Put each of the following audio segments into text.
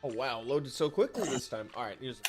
Oh wow, loaded so quickly this time. All right, here's.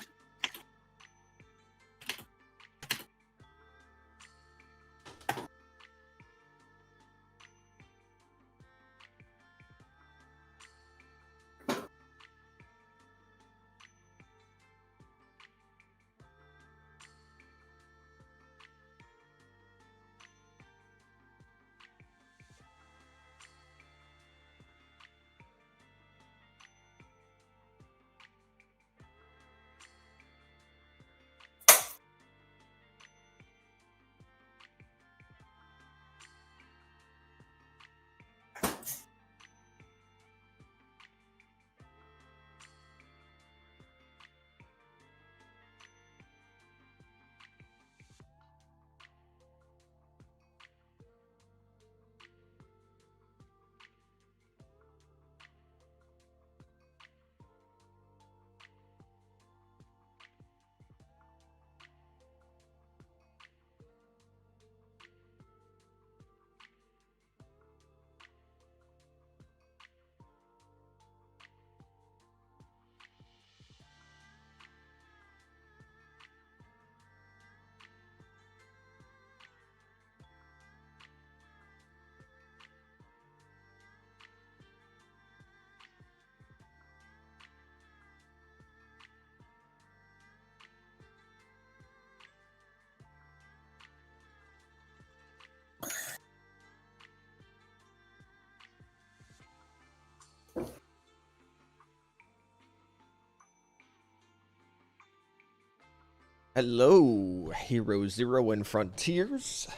Hello, Hero Zero and Frontiers.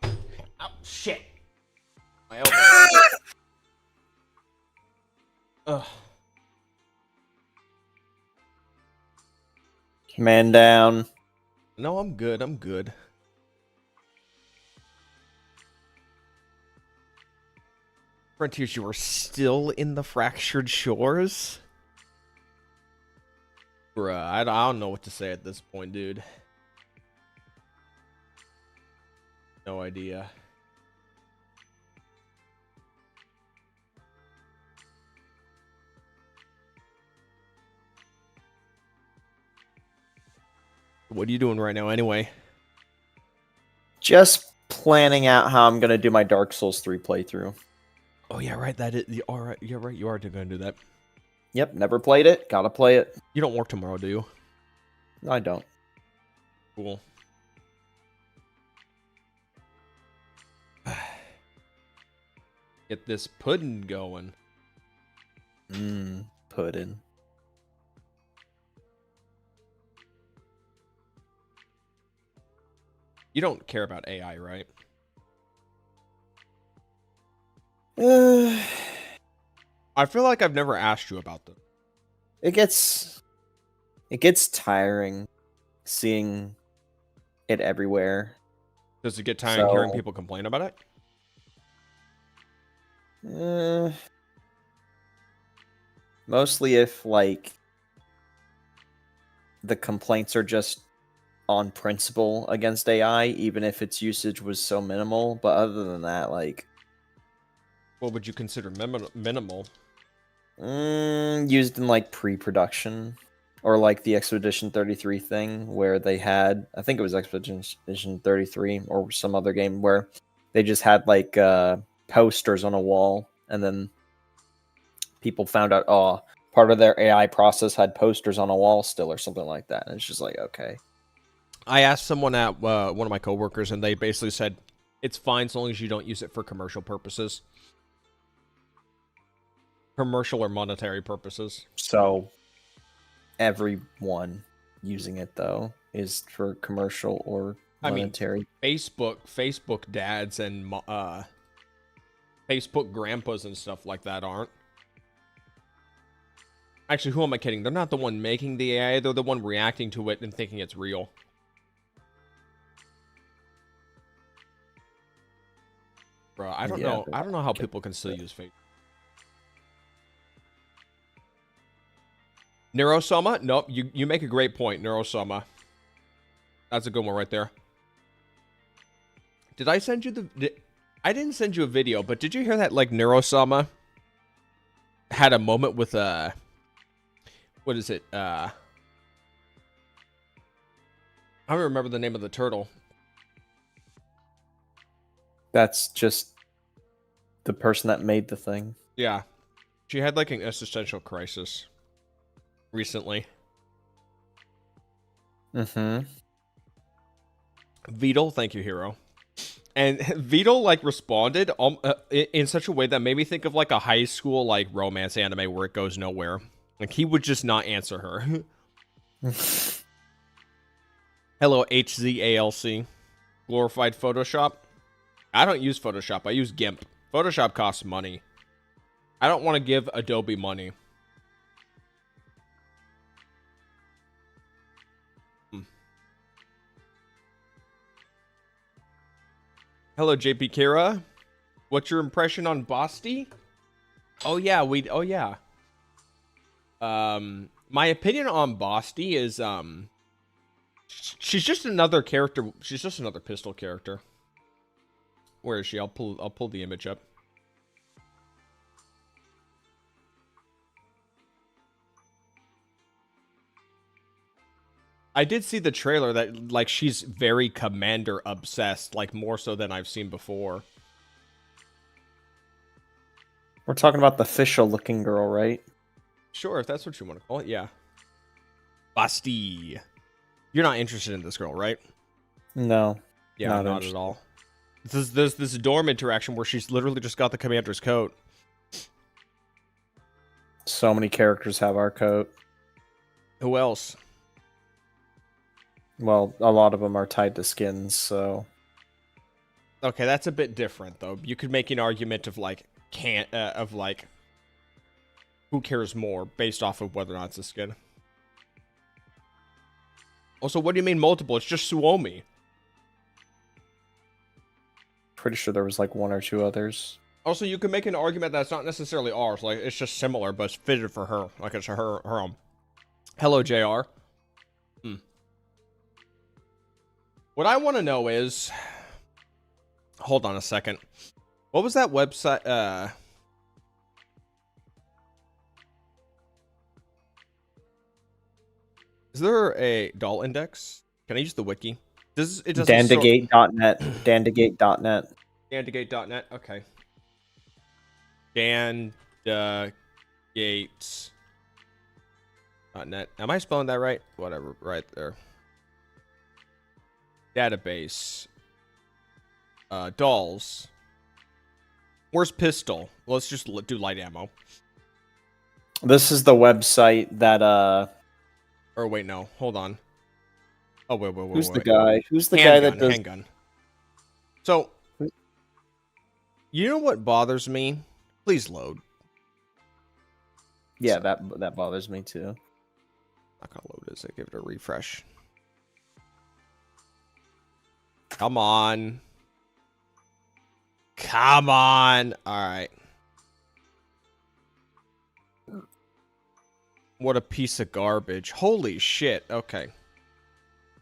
Oh shit! My elbow. Ugh. Man down. No, I'm good. I'm good. Frontiers, you are still in the Fractured Shores? Bruh, I don't know what to say at this point, dude. No idea. What are you doing right now, anyway? Just planning out how I'm gonna do my Dark Souls 3 playthrough. Oh yeah, right. That is. All right. You're right. You are going to do that. Yep, never played it. Gotta play it. You don't work tomorrow, do you? No, I don't. Cool. Get this pudding going. Pudding. You don't care about AI, right? I feel like I've never asked you about this. It gets tiring seeing it everywhere. Does it get tiring hearing people complain about it? Mostly if like the complaints are just on principle against AI, even if its usage was so minimal. But other than that, like, what would you consider minimal? Used in like pre-production, or like the Expedition 33 thing where they had, I think it was Expedition 33 or some other game where they just had like posters on a wall, and then people found out, oh, part of their AI process had posters on a wall still or something like that. And it's just like, okay. I asked someone at one of my coworkers, and they basically said it's fine so long as you don't use it for commercial purposes. Commercial or monetary purposes. So everyone using it though is for commercial or monetary. I mean, Facebook dads and Facebook grandpas and stuff like that aren't. Actually, who am I kidding? They're not the one making the AI. They're the one reacting to it and thinking it's real. Bro, I don't know. I don't know how people can still use Facebook. Neurosoma? Nope. You make a great point, Neurosoma. That's a good one right there. Did I send you the... I didn't send you a video, but did you hear that, like, Neurosoma had a moment with what is it? I don't remember the name of the turtle. That's just the person that made the thing. Yeah. She had like an existential crisis recently. Mm-hmm. Beetle, thank you, hero. And Beetle like responded in such a way that made me think of like a high school like romance anime where it goes nowhere. Like he would just not answer her. Hello, HZALC. Glorified Photoshop. I don't use Photoshop. I use GIMP. Photoshop costs money. I don't want to give Adobe money. Hello, JP Kira. What's your impression on Basti? Oh yeah, my opinion on Basti is she's just another character. She's just another pistol character. Where is she? I'll pull the image up. I did see the trailer that like she's very commander obsessed, like more so than I've seen before. We're talking about the official looking girl, right? Sure, if that's what you want to call it, yeah. Basti. You're not interested in this girl, right? No. Yeah, not at all. There's this dorm interaction where she's literally just got the commander's coat. So many characters have our coat. Who else? Well, a lot of them are tied to skins, so... Okay, that's a bit different, though. You could make an argument of, like, who cares more, based off of whether or not it's a skin. Also, what do you mean multiple? It's just Suomi. Pretty sure there was, like, one or two others. Also, you could make an argument that's not necessarily ours. Like, it's just similar, but it's fitted for her. Like, it's her Hello, JR. What I want to know is... Hold on a second. What was that website? Is there a doll index? Can I use the wiki? It doesn't Dandegate.net. Dandegate.net. Dandegate.net. Okay. Dandegate.net. Am I spelling that right? Whatever. Right there. Database. Dolls. Where's pistol? Let's just do light ammo. This is the website that Or wait, no. Hold on. Oh wait. Who's the guy? Who's the guy that does handgun? So, you know what bothers me? Please load. Yeah, that bothers me too. Not gonna load it. So give it a refresh. Come on. Come on. All right. What a piece of garbage. Holy shit. Okay.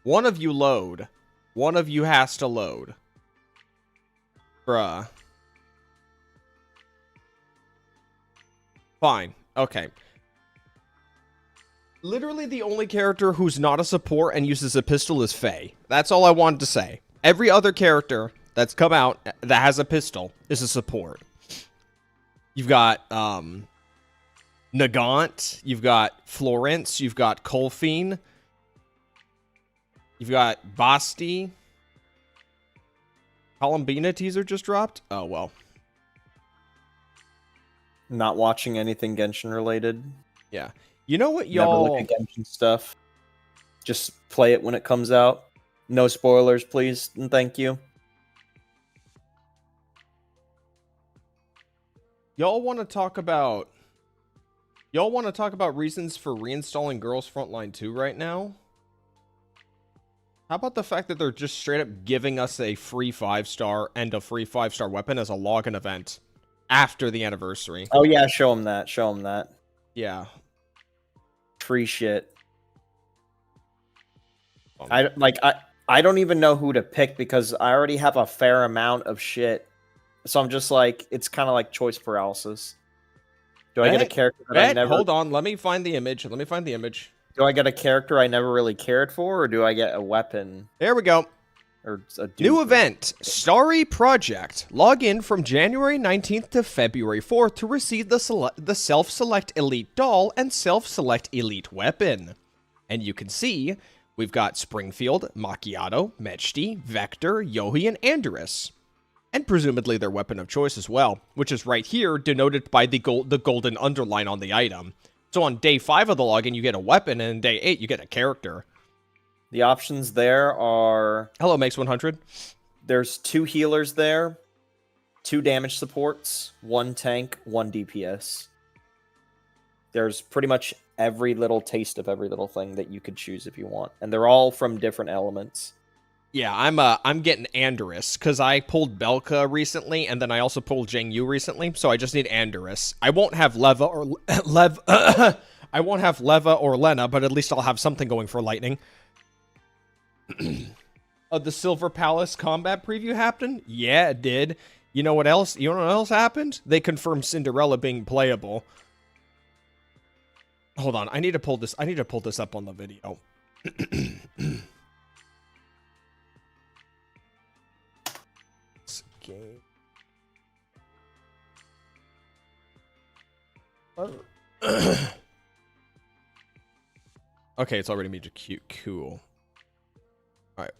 One of you load. One of you has to load. Bruh. Fine. Okay. Literally the only character who's not a support and uses a pistol is Faye. That's all I wanted to say. Every other character that's come out that has a pistol is a support. You've got Nagant, you've got Florence, you've got Colfine, you've got Basti. Columbina teaser just dropped? Oh, well. Not watching anything Genshin related. Yeah. You know what, y'all... Never look at Genshin stuff. Just play it when it comes out. No spoilers, please, and thank you. Y'all want to talk about reasons for reinstalling Girls Frontline 2 right now? How about the fact that they're just straight up giving us a free 5-star and a free 5-star weapon as a login event after the anniversary? Oh yeah, show them that. Show them that. Yeah. Free shit. I don't even know who to pick because I already have a fair amount of shit. So I'm just like, it's kind of like choice paralysis. Do I get a character that I never... Hold on, let me find the image. Do I get a character I never really cared for, or do I get a weapon? There we go. Or a dupe? New event, Starry Project. Log in from January 19th to February 4th to receive the self-select elite doll and self-select elite weapon. And you can see, we've got Springfield, Macchiato, Mechty, Vector, Yohi, and Andorus. And presumably their weapon of choice as well, which is right here, denoted by the golden underline on the item. So on day 5 of the login, you get a weapon, and on day 8, you get a character. The options there are... Hello, Makes 100. There's 2 healers there, 2 damage supports, 1 tank, 1 DPS. There's pretty much every little taste of every little thing that you could choose if you want. And they're all from different elements. Yeah, I'm getting Andorus, because I pulled Belka recently, and then I also pulled Jing Yu recently, so I just need Andorus. I won't have Leva or I won't have Leva or Lena, but at least I'll have something going for Lightning. The Silver Palace combat preview happened? Yeah, it did. You know what else? You know what else happened? They confirmed Cinderella being playable. Hold on, I need to pull this up on the video. Game. Okay, it's already made you cute. Cool. All right.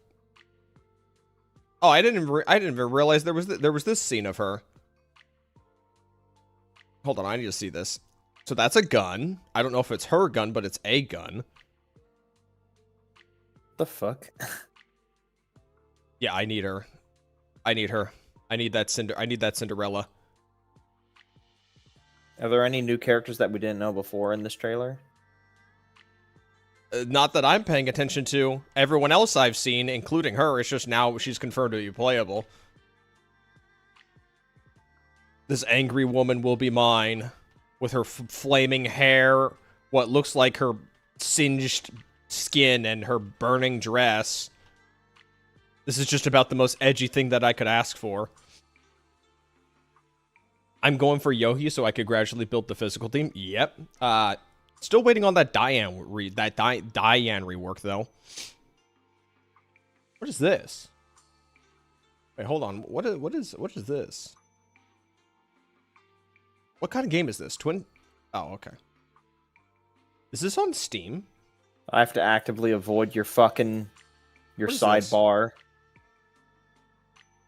Oh, I didn't even realize there was this scene of her. Hold on, I need to see this. So that's a gun. I don't know if it's her gun, but it's a gun. The fuck? Yeah, I need her. I need her. I need that Cinderella. Are there any new characters that we didn't know before in this trailer? Not that I'm paying attention to. Everyone else I've seen, including her, it's just now she's confirmed to be playable. This angry woman will be mine. With her flaming hair, what looks like her singed skin, and her burning dress. This is just about the most edgy thing that I could ask for. I'm going for Yohi so I could gradually build the physical team. Yep. Still waiting on that Diane rework, though. What is this? Wait, hold on. What is this? What kind of game is this? Twin? Oh, okay. Is this on Steam? I have to actively avoid your fucking... your sidebar.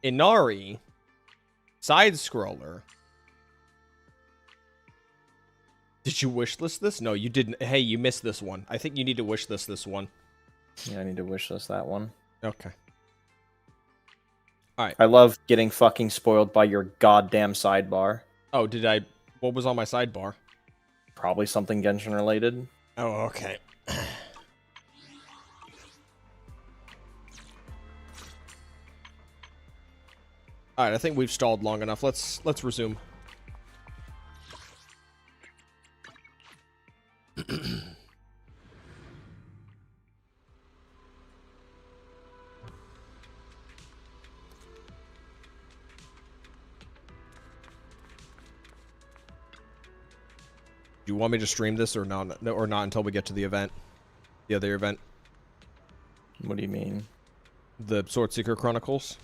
Inari. Side-scroller. Did you wishlist this? No, you didn't. Hey, you missed this one. I think you need to wishlist this one. Yeah, I need to wishlist that one. Okay. Alright. I love getting fucking spoiled by your goddamn sidebar. Oh, did I... What was on my sidebar? Probably something Genshin related. Oh, okay. Alright, I think we've stalled long enough. Let's resume. Do you want me to stream this or not? Or not until we get to the event? The other event? What do you mean? The Swordseeker Chronicles?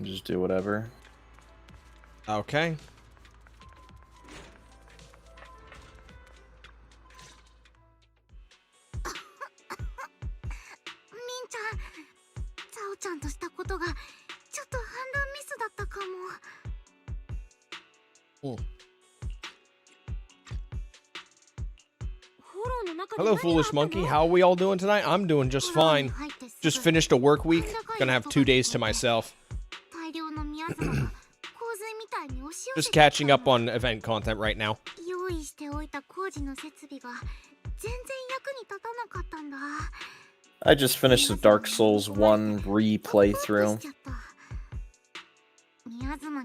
Just do whatever. Okay. Hello, Foolish Monkey. How are we all doing tonight? I'm doing just fine. Just finished a work week. Gonna have 2 days to myself. Just catching up on event content right now. I just finished the Dark Souls 1 replay through.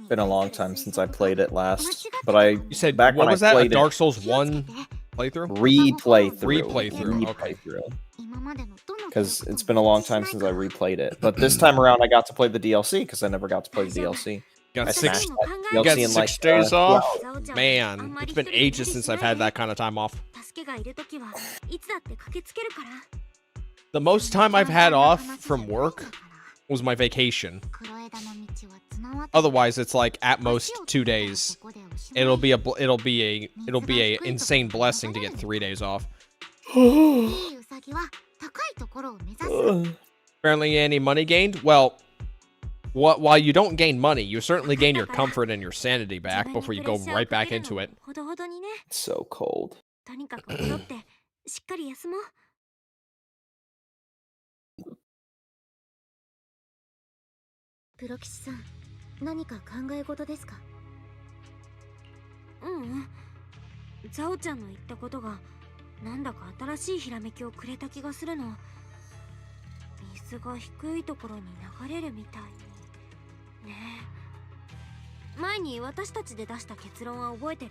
Been a long time since I played it last, but You said back what when was I that? A played Dark Souls 1 playthrough? Replaythrough. Okay. Because it's been a long time since I replayed it. But this time around, I got to play the DLC because I never got to play the DLC. Got I six. smashed that You got DLC in 6 like days off. 12 Man, it's been ages since I've had that kind of time off. 助けがいるときはいつだって駆けつけるから The most time I've had off from work was my vacation. 黒枝の道は綱渡り Otherwise, it's like at most 2 days. It'll be a insane blessing to get 3 days off. いいウサギは高いところを目指す Apparently, any money gained? Well, while you don't gain money, you certainly gain your comfort and your sanity back before you go right back into it. ほどほどにね So cold. とにかく戻ってしっかり休もうプロ騎士さん何か考え事ですかザオちゃんの言ったことがなんだか新しいひらめきをくれた気がするの水が低いところに流れるみたいにねえ前に私たちで出した結論は覚えてる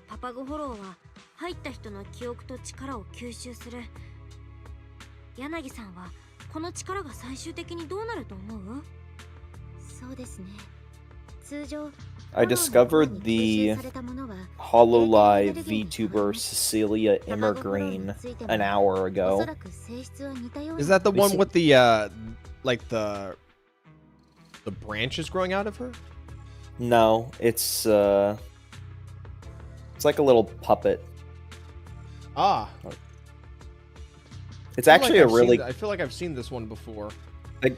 パパグホローは入った人の記憶と力を吸収する柳さんはこの力が最終的にどうなると思うそうですね通常 I discovered the Hololive VTuber Cecilia Immergreen an hour ago. Is that the one with the like the branches growing out of her? No, it's like a little puppet. Ah, It's actually a I've really I feel like I've seen this one before. like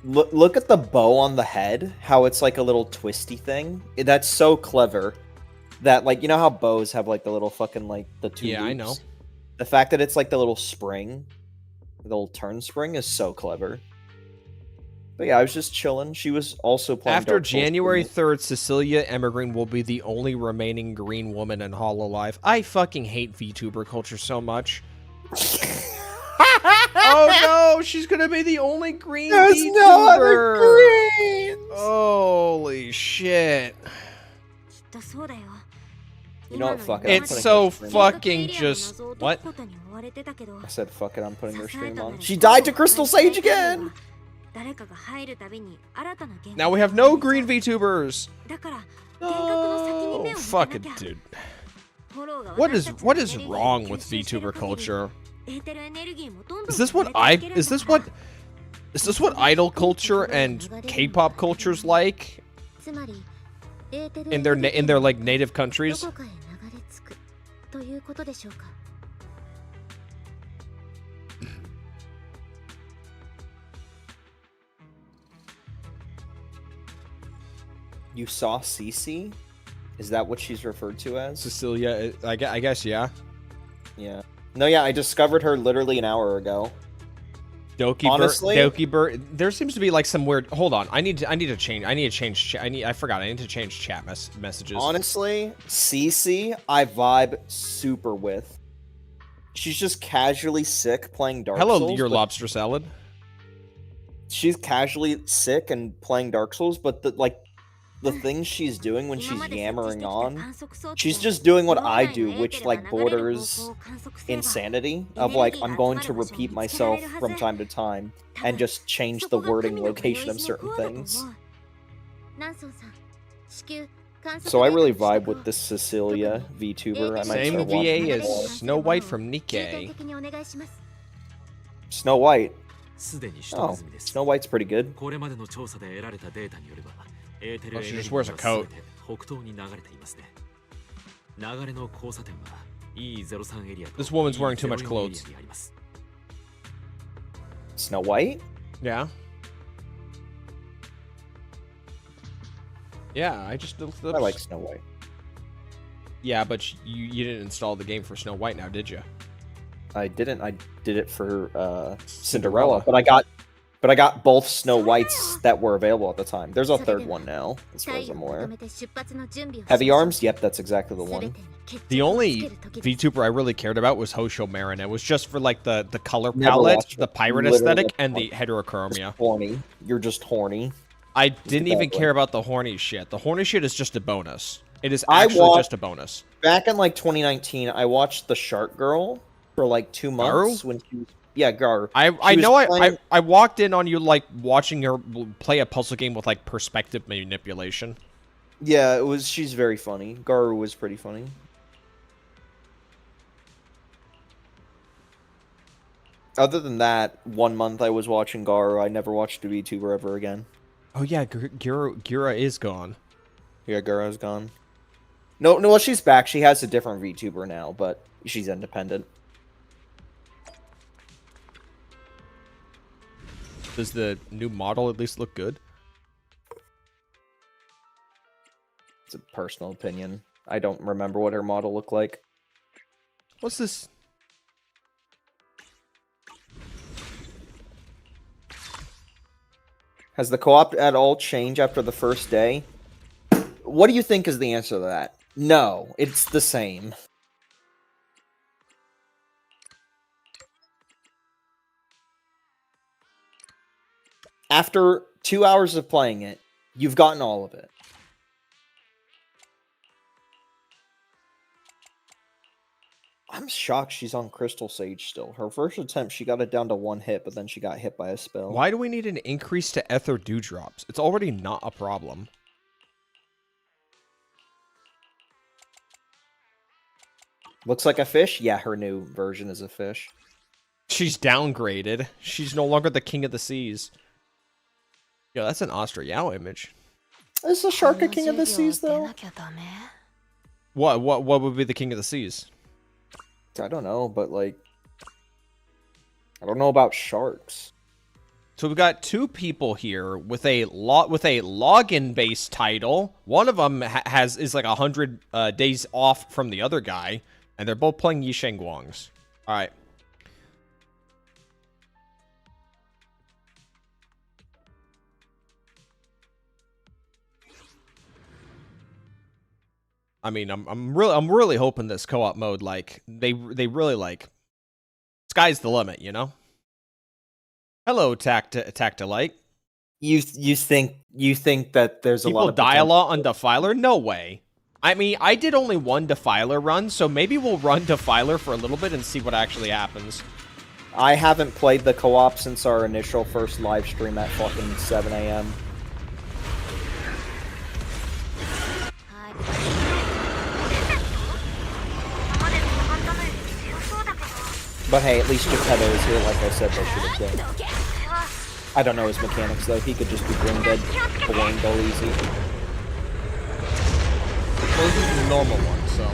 look at the bow on the head, how it's like a little twisty thing. That's so clever. That like you know how bows have like the little fucking like the two Yeah, I loops? know. The fact that it's like the little spring, the little turn spring is so clever. But yeah, I was just chilling. She was also playing After Dark Souls January 3. 3rd, Cecilia Evergreen will be the only remaining green woman in Hololive. I fucking hate VTuber culture so much. Oh no, she's gonna be the only green There's VTuber. no other greens! Holy shit. きっとそうだよ You know what, fuck it, I'm It's putting so her stream on. fucking just what? I said fuck it, I'm putting her stream on. She died to Crystal Sage again! Now we have no green VTubers. だから幻覚の先に Oh, 目を向け fuck な it, きゃ dude. フォローが What 私 is たちの what is エネルギーを wrong with 吸収してる VTuber 限り culture? エーテルエネルギーもどんどん Is this what 流れていける is this んだから what is this what idol culture and K-pop culture's like つまりエーテル in their like native ど countries? こかへ流れ着くということでしょうか You saw Cece? Is that what she's referred to as? Cecilia, I guess yeah. Yeah. No, yeah, I discovered her literally an hour ago. Honestly- Doki Bird. There seems to be like some weird. Hold on, I need to change. I need to change chat messages. Honestly, Cece, I vibe super with. She's just casually sick playing Dark Hello, Souls. your but lobster salad. She's casually sick and playing Dark Souls, but the things she's doing when she's yammering on, she's just doing what I do, which like borders insanity of like I'm going to repeat myself from time to time and just change the wording location of certain things. So I really vibe with this Cecilia VTuber. I might Same start watching VA her more. as Snow White from Nikkei. Snow White. すでに取 Oh, 得済みです Snow White's pretty good. これまでの調査で得られたデータによればエーテル Oh, エ she ネル just ギーは wears a coat. 全て北東に流れていますね流れの交差点は E03 エリアと This woman's wearing too much E04 clothes. エリアにあります Snow White? Yeah. Yeah, I just looked up. I like Snow White. Yeah, but you didn't install the game for Snow White now, did you? I didn't. I did it for Cinderella, but I got both Snow Whites that were available at the time. There's a third one now, as far as I'm aware. Heavy Arms? Yep, that's exactly the one. The only VTuber I really cared about was Hosho Marin. It was just for like the color Never palette, watched the it. pirate Literally aesthetic, just and the Just heterochromia. horny. You're just horny. I didn't even bad one. care about the horny shit. The horny shit is just a bonus. It is I actually want- just a bonus. Back in like 2019, I watched the Shark Girl for like 2 months when she was, Yeah, Gar. I She know was playing- I walked in on you like watching her play a puzzle game with like perspective manipulation. Yeah, she's very funny. Garu was pretty funny. Other than that, 1 month I was watching Garu. I never watched a VTuber ever again. Oh yeah, Gira is gone. Yeah, Garu's gone. No, well, she's back. She has a different VTuber now, but she's independent. Does the new model at least look good? It's a personal opinion. I don't remember what her model looked like. What's this? Has the co-op at all changed after the first day? What do you think is the answer to that? No, it's the same. After 2 hours of playing it, you've gotten all of it. I'm shocked she's on Crystal Sage still. Her first attempt, she got it down to 1 hit, but then she got hit by a spell. Why do we need an increase to Ether Dewdrops? It's already not a problem. Looks like a fish? Yeah, her new version is a fish. She's downgraded. She's no longer the king of the seas. Yo, that's an Australiao image. Is the shark a king of the seas, though? What would be the king of the seas? I don't know, but like, I don't know about sharks. So we've got 2 people here with a login based title. One of them is like 100 days off from the other guy, and they're both playing Yisheng Guangs. All right. I mean, I'm really hoping this co-op mode, like they really like sky's the limit, you know. Hello, Tactilite. You think that there's a lot People of dialogue on Defiler? No way. I mean, I did only 1 Defiler run, so maybe we'll run Defiler for a little bit and see what actually happens. I haven't played the co-op since our initial first live stream at fucking 7 a.m. But hey, at least Geppetto is here, like I said they should have been. I don't know his mechanics, though. He could just be brain dead, boring, dull, easy. Well, this is the normal one, so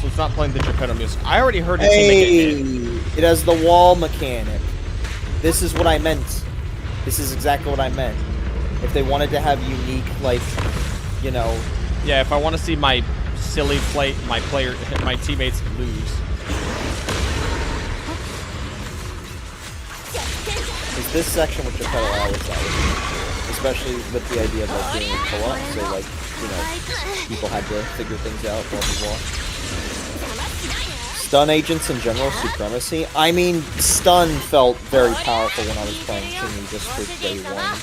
it's not playing the Geppetto music. I already heard it. Hey! It has the wall mechanic. This is what I meant. This is exactly what I meant. If they wanted to have unique, like, you know... Yeah, if I want to see my silly my teammates lose. Is this section with Geppetto I always like, especially with the idea of like doing a co-op, so like, you know, people had to figure things out, blah blah blah. Stun agents and general supremacy. I mean, stun felt very powerful when I was playing Kingy just for day 1.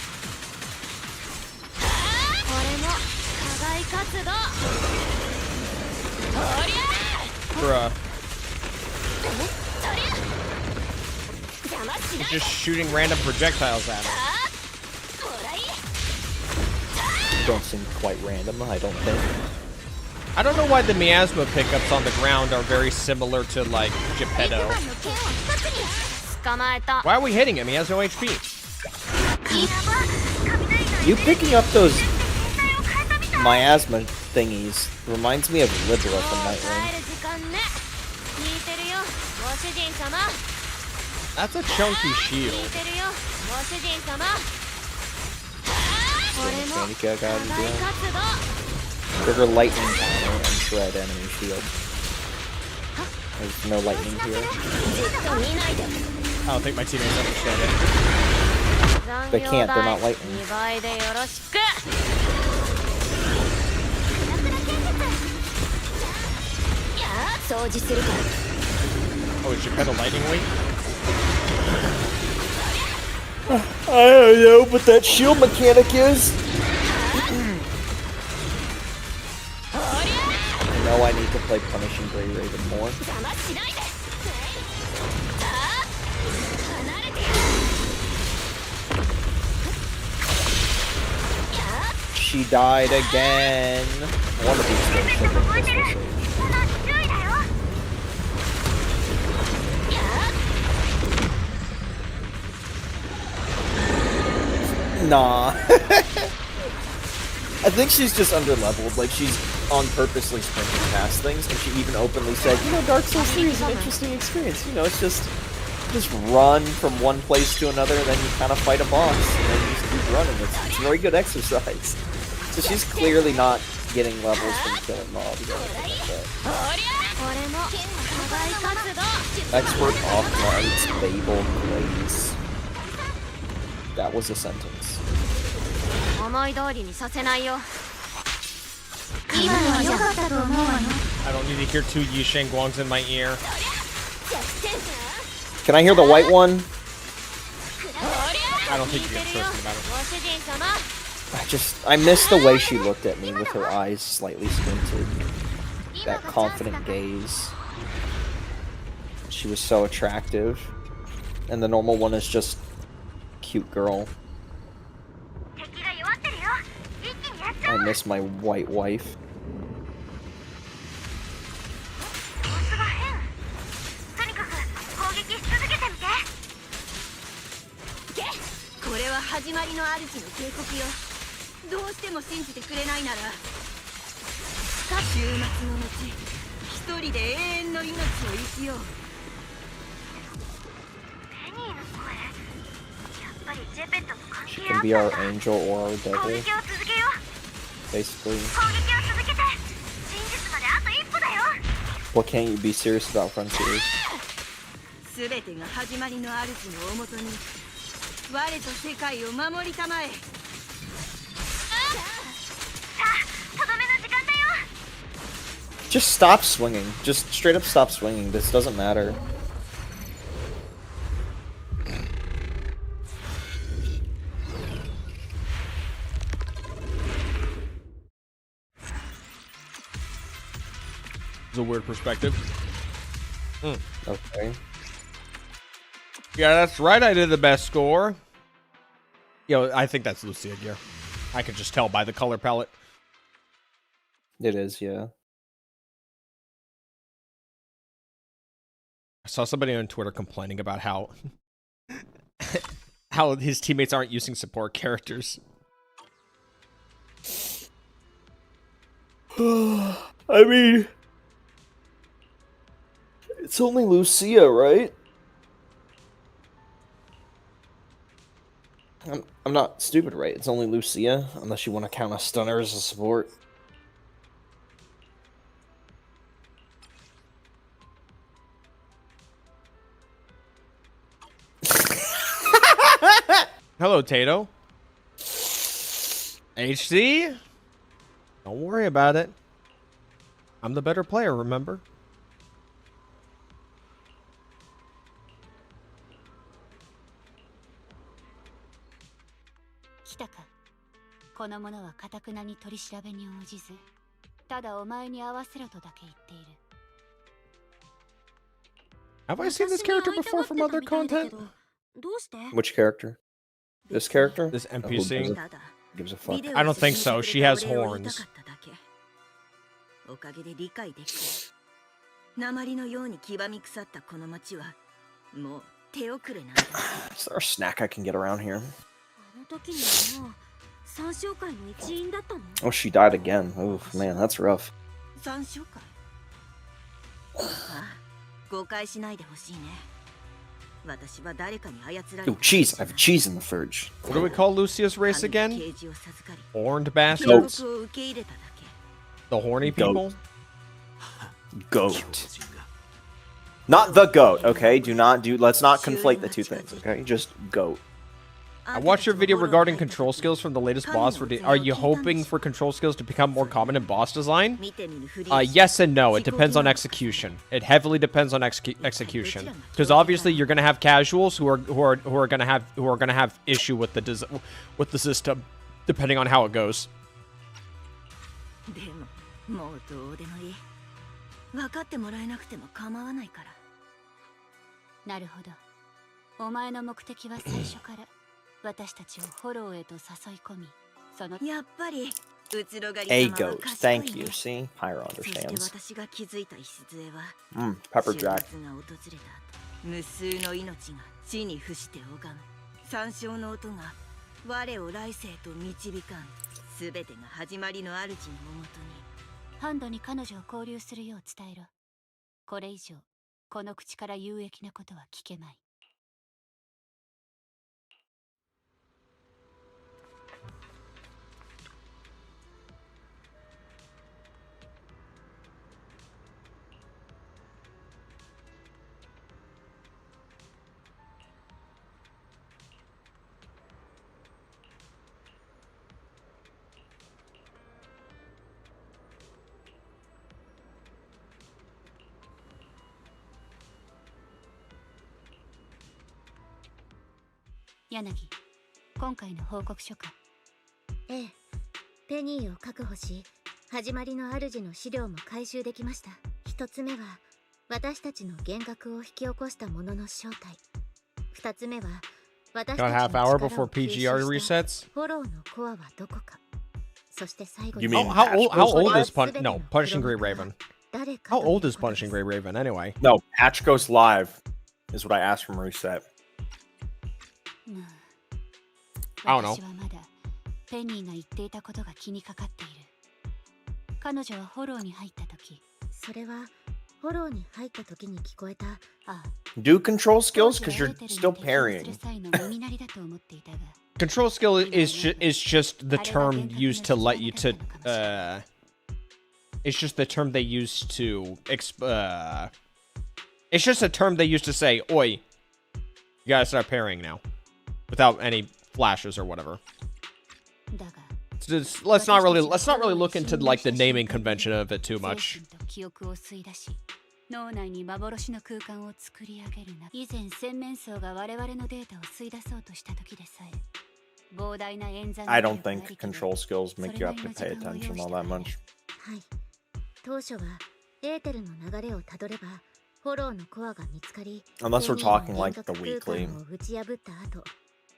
Bruh. He's just shooting random projectiles at him. Don't seem quite random, I don't think. I don't know why the miasma pickups on the ground are very similar to, like, Geppetto. Why are we hitting him? He has no HP. You picking up those miasma thingies reminds me of Libra from Nightwing. That's a chunky shield. Trigger lightning counter and shred enemy shield. There's no lightning here. I don't think my teammates understand it. They can't, they're not lightning. Oh, is Geppetto lightning weak? I don't know, but that shield mechanic is. I know I need to play Punishing Grey Raven more. she died again. One of these things should have been this message. Nah. I think she's just underleveled. Like, she's on purposely sprinting past things, and she even openly said, you know, Dark Souls 3 is an interesting experience. You know, it's just run from one place to another, and then you kind of fight a boss, and then you just keep running. It's very good exercise. So she's clearly not getting levels from killing mobs or anything like that. Expert off-guards, Babel Glaze. That was a sentence. I don't need to hear two Yisheng Guangs in my ear. Can I hear the white one? I don't think you can trust me about it. I miss the way she looked at me with her eyes slightly squinted. That confident gaze. She was so attractive. And the normal one is just cute girl. I miss my white wife. She can be our angel or our devil. Basically. What can't you be serious about, Frontiers? Just stop swinging. Just straight up stop swinging. This doesn't matter. It's a weird perspective. Okay. Yeah, that's right. I did the best score. Yo, I think that's Lucia gear. I could just tell by the color palette. It is, yeah. I saw somebody on Twitter complaining about how how his teammates aren't using support characters. I mean, it's only Lucia, right? I'm not stupid, right? It's only Lucia, unless you want to count a stunner as a support. Hello, Tato. HC? Don't worry about it. I'm the better player, remember? Have I seen this character before from other content? Which character? This character? This Oh, NPC? gives a fuck. I don't think so. She has horns. Is there a snack I can get around here? Oh, she died again. Oh, man, that's rough. Oh, cheese! I have cheese in the fridge. What do we call Lucia's race again? Horned bastards? The horny people? Goat. Not the goat, okay? Let's not conflate the two things, okay? Just goat. I watched your video regarding control skills from the latest boss. Are you hoping for control skills to become more common in boss design? Yes and no. It depends on execution. It heavily depends on execution. Because obviously you're gonna have casuals who are gonna have issue with the system, depending on how it goes. 私たちをフォローへと誘い込み、やっぱりうつろがり A 様は goat. 賢い Thank ね you. See? Pyro そして understands. 私が気づいた礎は Pepper 週 Jack. 末が訪れた後無数の命が地に伏して拝む山椒の音が我を来世と導かん全てが始まりの主のももとにハンドに彼女を交流するよう伝えろ。これ以上この口から有益なことは聞けまい。柳、今回の報告書か。ええペニーを確保し始まりの主の資料も回収できました一つ目は私たちの幻覚を引き起こしたものの正体二つ目は私た Got ち a の half 力 hour を before 吸収 PGR した resets? フォローのコアはどこかそして最後 You に mean How old is Patch Pun? No, Punishing Grey Raven. 誰か How という old is ことです Punishing Grey Raven anyway? No, patch goes live is what I asked from reset. うん I don't know. 私はまだペニーが言っていたことが気にかかっている。彼女はフォローに入った時、それはフォローに入った時に聞こえたああ Do control 当 skills 時 because は you're エーテルに still 適応する parrying. 際の耳鳴りだと思っていたが Control skill is just the term used to let you to it's just the term they use to it's just a term they use to say, "Oi, you gotta start parrying now," without any flashes or whatever. だが Let's not really look into like the naming convention of it too 精 much. 神と記憶を吸い出し脳内に幻の空間を作り上げるな。以前洗面層が我々のデータを吸い出そうとした時でさえ膨大な演算 I 能 don't 力があ think りきで control skills そ make れ you な have り to の pay 時間を要 attention し all た that からね much. はい当初はエーテルの流れをたどればフォローのコアが見つかり Unless we're ペニーの talking like 幻 the 覚空 weekly, 間を打ち破った後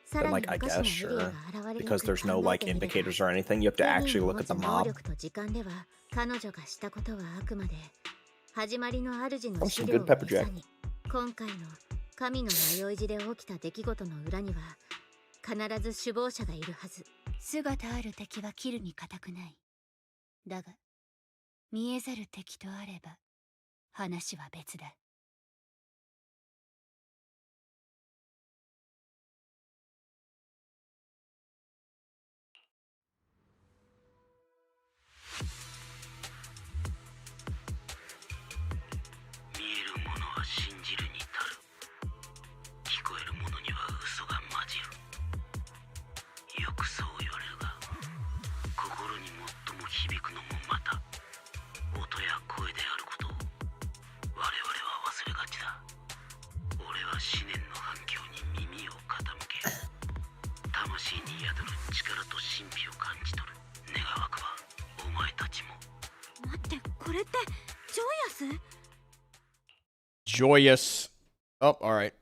さ then らに like I 昔 guess の無理 sure. が現れ Because there's no like indicators or anything, you have to actually look at the 能 mob. 力と時間では彼女がしたことはあくまで始まりの主の Oh, 資 some 料 good を pepper 餌 jack. に今回の神の迷い路で起きた出来事の裏には必ず首謀者がいるはず姿ある敵は切るに固くない。だが見えざる敵とあれば話は別だ。見えるものは信じるに足る。聞こえるものには嘘が混じる。よくそう言われるが、心に最も響くのもまた音や声であることを我々は忘れがちだ。俺は思念の反響に耳を傾け、魂に宿る力と神秘を感じ取る。願わくはお前たちも。待ってこれってジョイアス Joyous. Oh, all right.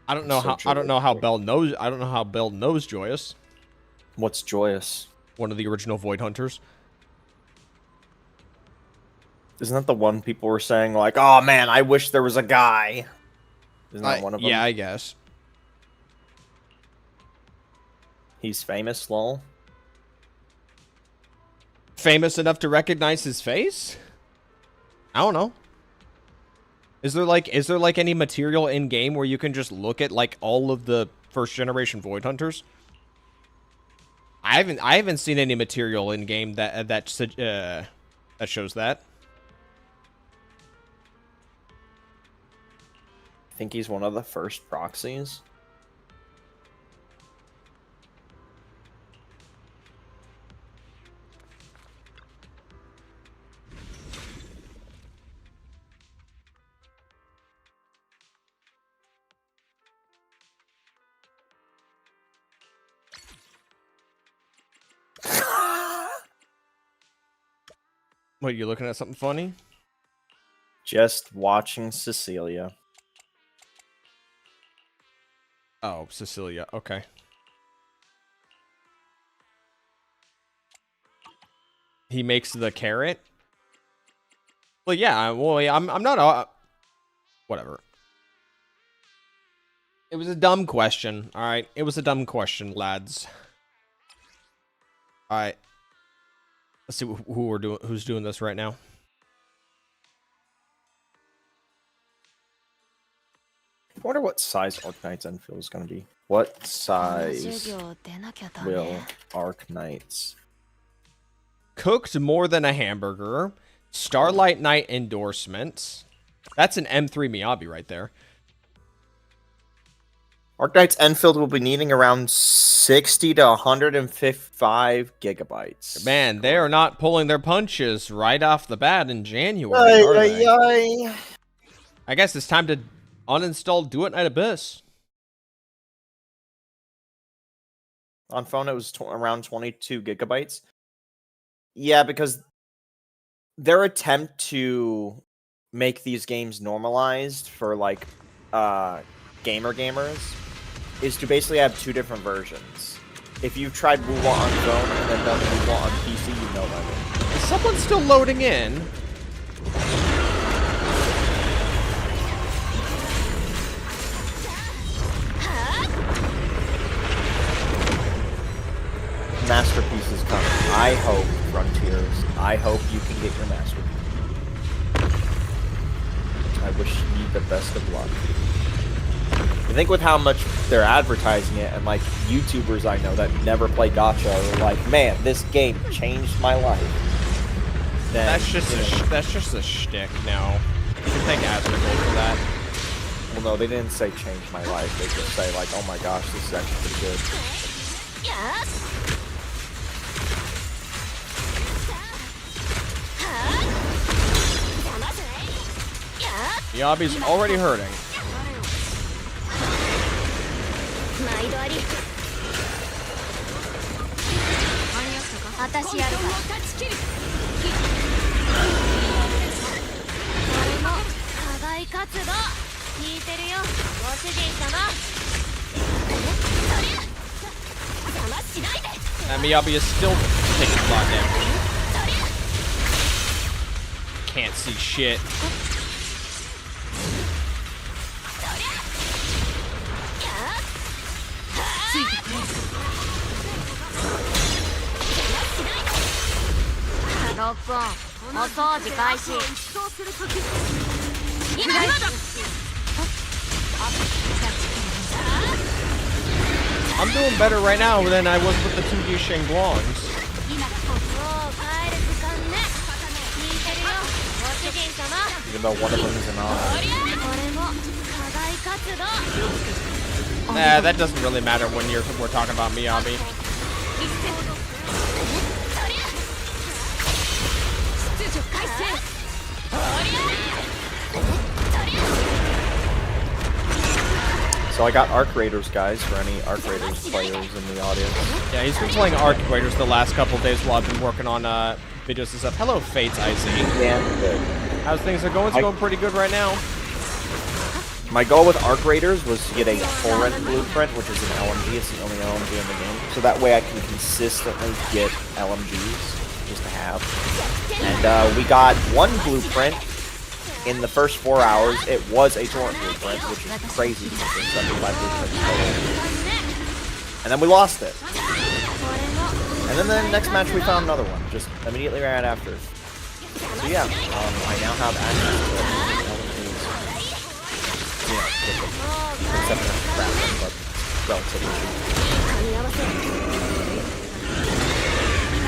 I don't know So how Bell knows Joyous, What's joyous? one of the original Void Hunters. Isn't that the one people were saying like, "Oh man, I wish there was a guy"? Isn't that one of them? Yeah, I guess. He's famous, lol. Famous enough to recognize his face? I don't know. Is there like any material in game where you can just look at like all of the first generation Void Hunters? I haven't seen any material in game that shows that. I think he's one of the first proxies. What, you looking at something funny? Just watching Cecilia. Oh, Cecilia. Okay. He makes the carrot. Well, yeah. Well, yeah, I'm not. Whatever. It was a dumb question. All right. It was a dumb question, lads. All right. Let's see who's doing this right now. I wonder what size Arknight's Enfield is going to be. What size will Arknight's? Cooked more than a hamburger. Starlight Night endorsement. That's an M3 Miyabi right there. Arknight's Enfield will be needing around 60 to 155 gigabytes. Man, they are not pulling their punches right off the bat in January, are they? I guess it's time to uninstall Do It Night Abyss. On phone, it was around 22 gigabytes. Yeah, because their attempt to make these games normalized for like gamers is to basically have two different versions. If you've tried Wuwa on phone and then done Wuwa on PC, you know that. Is someone still loading in? Masterpiece is coming. I hope, Frontiers. I hope you can get your masterpiece. I wish you the best of luck. I think with how much they're advertising it, and like YouTubers I know that never play gacha are like, man, this game changed my life. Then, That's just a shtick now. You can thank Asmongold for that. well, no, they didn't say change my life. They just say like, oh my gosh, this is actually pretty good. Miyabi's already hurting. And Miyabi is still taking a lot of damage. Can't see shit. I'm doing better right now than I was with the 2D Shenglongs. Even though one of them is an honor. Nah, that doesn't really matter when we're talking about Miyabi. So I got Arc Raiders, guys, for any Arc Raiders players in the audience. Yeah, he's been playing Arc Raiders the last couple days while I've been working on videos and stuff. Hello, Fates IZ. Yeah, good. How's things are going? It's going pretty good right now. My goal with Arc Raiders was to get a torrent blueprint, which is an LMG. It's the only LMG in the game. So that way I can consistently get LMGs, just to have. And we got one blueprint in the first 4 hours. It was a torrent blueprint, which is crazy because there's 75 blueprints total. And then we lost it. And then the next match we found another one, just immediately right after. So yeah, I now have access to LMGs. You know, except for crap, but relatively cheap.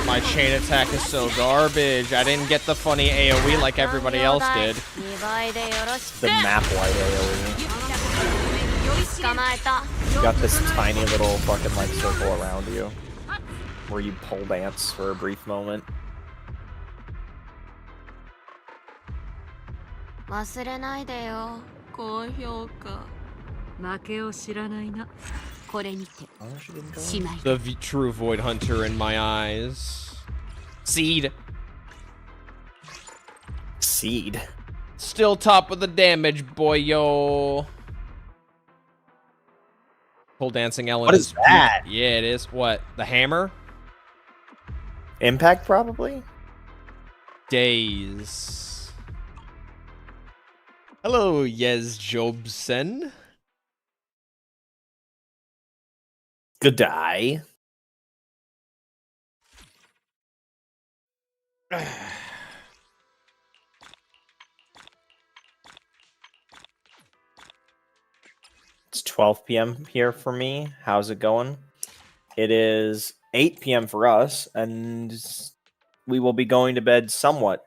My chain attack is so garbage. I didn't get the funny AoE like everybody else did. The map-wide AoE. You got this tiny little fucking like circle around you, where you pole dance for a brief moment. Oh, The true Void Hunter in my eyes. Seed. Seed. Still top of the damage, boy, yo. Pole dancing Ellen What is that? Yeah, it is. What? The hammer? Impact, probably? Days. Hello, Yes Jobson. Good day. It's 12 p.m. here for me. How's it going? It is 8 p.m. for us, and we will be going to bed somewhat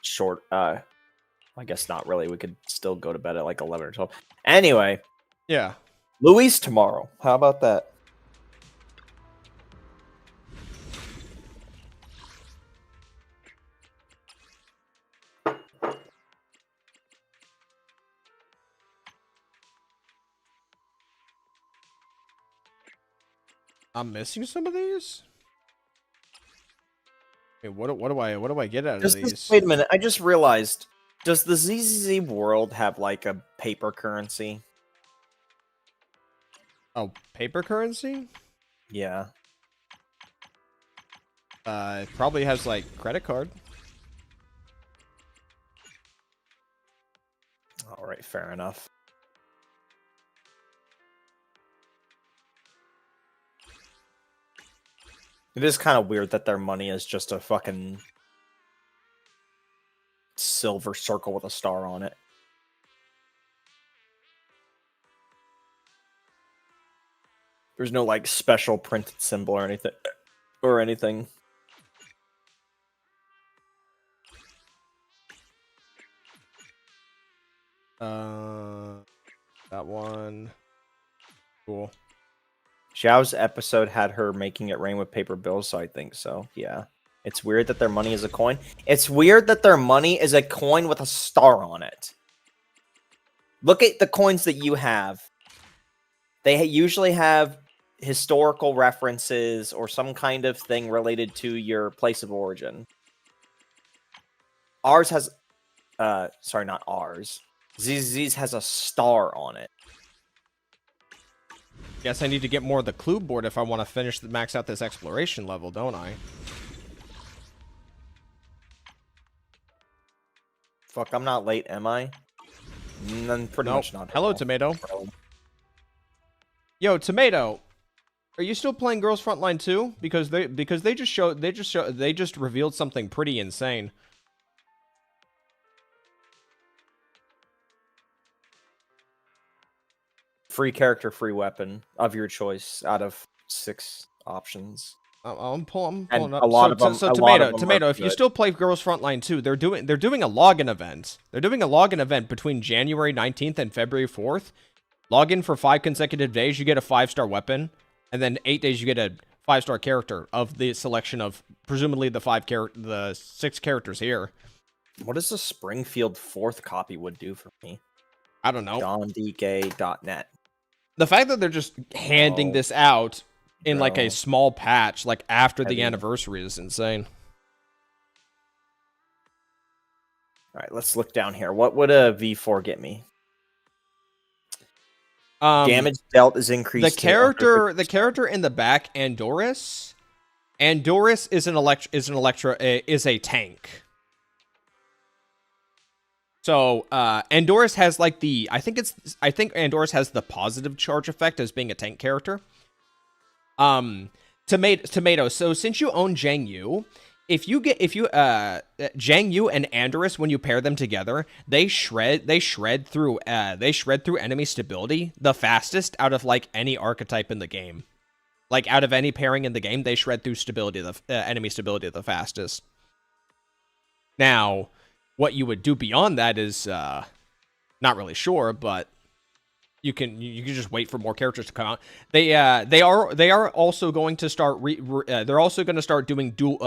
short. I guess not really. We could still go to bed at like 11 or 12. Anyway, Yeah. Luis tomorrow. How about that? I'm missing some of these? Wait, what do I get out of these? Wait a minute. I just realized. Does the ZZZ world have like a paper currency? Oh, paper currency? Yeah. It probably has like credit card. All right. Fair enough. It is kind of weird that their money is just a fucking silver circle with a star on it. There's no like special printed symbol or anything. That one. Cool. Xiao's episode had her making it rain with paper bills, so I think so. Yeah. It's weird that their money is a coin. It's weird that their money is a coin with a star on it. Look at the coins that you have. They usually have historical references or some kind of thing related to your place of origin. Ours has sorry, not ours. ZZ's has a star on it. Guess I need to get more of the clue board if I want to max out this exploration level, don't I? Fuck, I'm not late, am I? Pretty much not. Hello, Tomato. Yo, Tomato. Are you still playing Girls Frontline 2? Because they just revealed something pretty insane. Free character, free weapon of your choice out of 6 options. I'm pulling And up. a lot of them. So a lot of Tomato. them If you still play Girls Frontline 2, they're doing a login event. They're doing a login event between January 19th and February 4th. Log in for 5 consecutive days, you get a 5-star weapon, and then 8 days you get a 5-star character of the selection of presumably the 6 characters here. What does the Springfield 4th copy would do for me? I don't know. JohnDK.net. The fact that they're just handing this out in like a small patch, like after the anniversary, is insane. All right, let's look down here. What would a V4 get me? Damage dealt is increased. The character in the back, Andorus is a tank. So Andorus has like I think Andorus has the positive charge effect as being a tank character. Tomato. So since you own Zhang Yu, Zhang Yu and Andorus, when you pair them together, they shred through enemy stability the fastest out of like any archetype in the game. Like out of any pairing in the game, they shred through enemy stability the fastest. Now, what you would do beyond that is not really sure, but you can just wait for more characters to come out. They are also going to start they're also going to start doing 2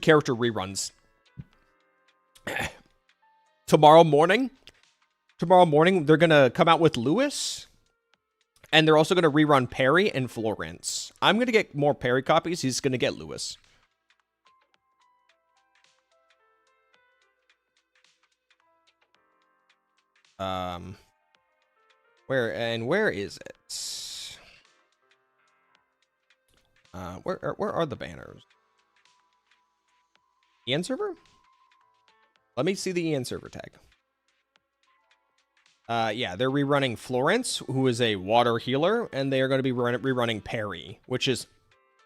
character reruns tomorrow morning. Tomorrow morning they're going to come out with Lewis, and they're also going to rerun Perry and Florence. I'm going to get more Perry copies. He's going to get Lewis. Where is it? Where are the banners? EN server? Let me see the EN server tag. Yeah, they're rerunning Florence, who is a water healer, and they are going to be rerunning Perry, which is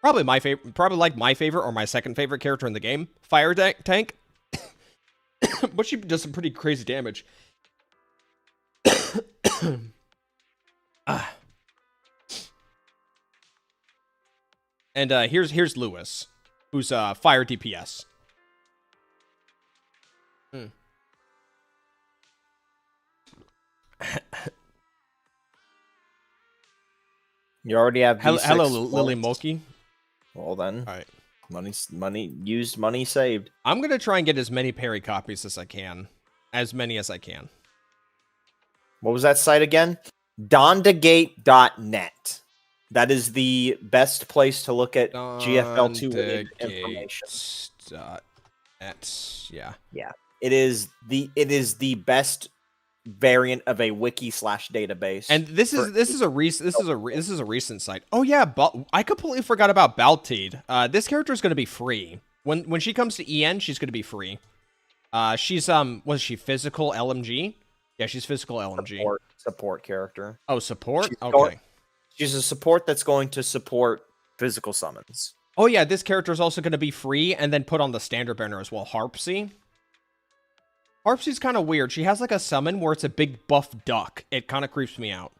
probably my favorite, my favorite or my second favorite character in the game. Fire tank, but she does some pretty crazy damage. And here's Lewis, who's fire DPS. You already have V6 Hello, Lily Moki. Well then, All right. money used, money saved. I'm gonna try and get as many Perry copies as I can, as many as I can. What was that site again? Dondagate.net. That is the best place to look at GFL2 information. Yeah. Yeah, it is the best variant of a wiki/database. And this is a recent site. Oh yeah, but I completely forgot about Baltide. This character is going to be free when she comes to EN. She's going to be free. She's was she physical LMG? Yeah, she's physical LMG. Support character. Oh, support. Okay. She's a support that's going to support physical summons. Oh yeah, this character is also going to be free and then put on the standard banner as well. Harpsy. Harpsy's kind of weird. She has like a summon where it's a big buff duck. It kind of creeps me out.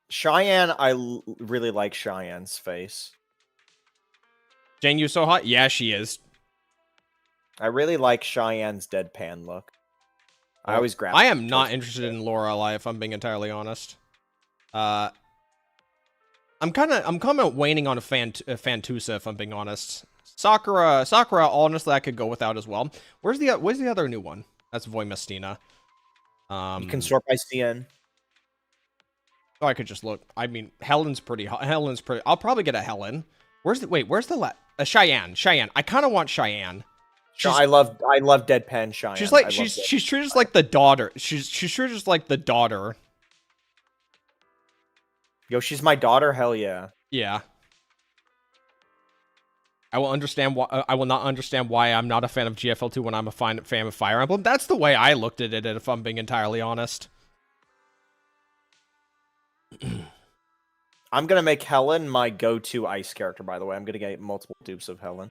Cheyenne, I really like Cheyenne's face. Jane, you so hot? Yeah, she is. I really like Cheyenne's deadpan look. I always grab. I am not interested in Lorelei, if I'm being entirely honest. I'm kind of waning on a Fantusa, if I'm being honest. Sakura, honestly, I could go without as well. Where's the other new one? That's Voimastina. You can sort by CN. Oh, I could just look. I mean, Helen's pretty. I'll probably get a Helen. Where's the Cheyenne? Cheyenne. I kind of want Cheyenne. I love deadpan Cheyenne. She's like she's treated like the daughter. She's treated just like the daughter. Yo, she's my daughter. Hell yeah. Yeah. I will understand why. I will not understand why I'm not a fan of GFL2 when I'm a fan of Fire Emblem. That's the way I looked at it, if I'm being entirely honest. I'm gonna make Helen my go-to ice character. By the way, I'm gonna get multiple dupes of Helen.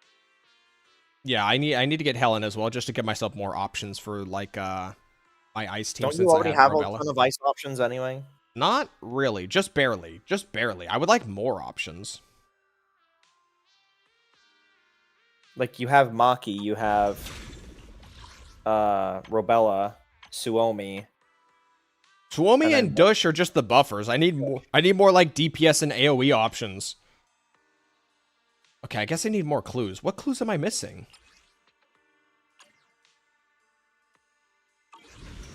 Yeah, I need to get Helen as well, just to give myself more options for like my ice team. Don't you already have a ton of ice options anyway? Not really, just barely. I would like more options. Like, you have Maki, you have Robella, Suomi. Suomi and Dush are just the buffers. I need more like DPS and AoE options. Okay, I guess I need more clues. What clues am I missing?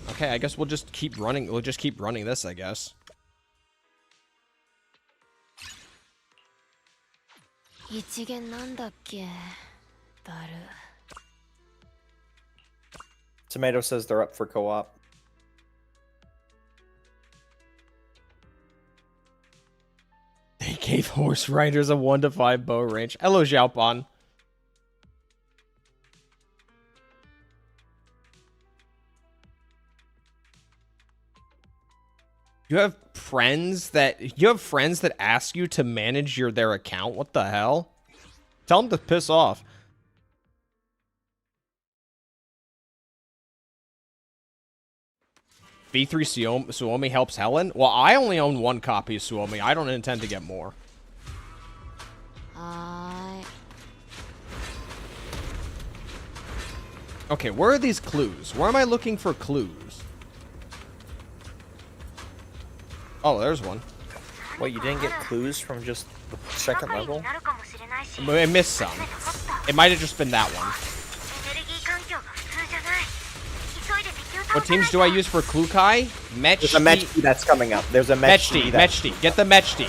Okay, I guess we'll just keep running. We'll just keep running this, I guess. Tomato says they're up for co-op. They gave horse riders a 1 to 5 bow range. Hello, Xiaopan. You have friends that ask you to manage their account? What the hell? Tell them to piss off. V3 Suomi helps Helen? Well, I only own 1 copy of Suomi. I don't intend to get more. Okay, where are these clues? Where am I looking for clues? Oh, there's one. What, you didn't get clues from just the second level? I missed some. It might have just been that one. What teams do I use for Klukai? There's a Mechti that's coming up. There's a Mechti. Mechti. Get the Mechti.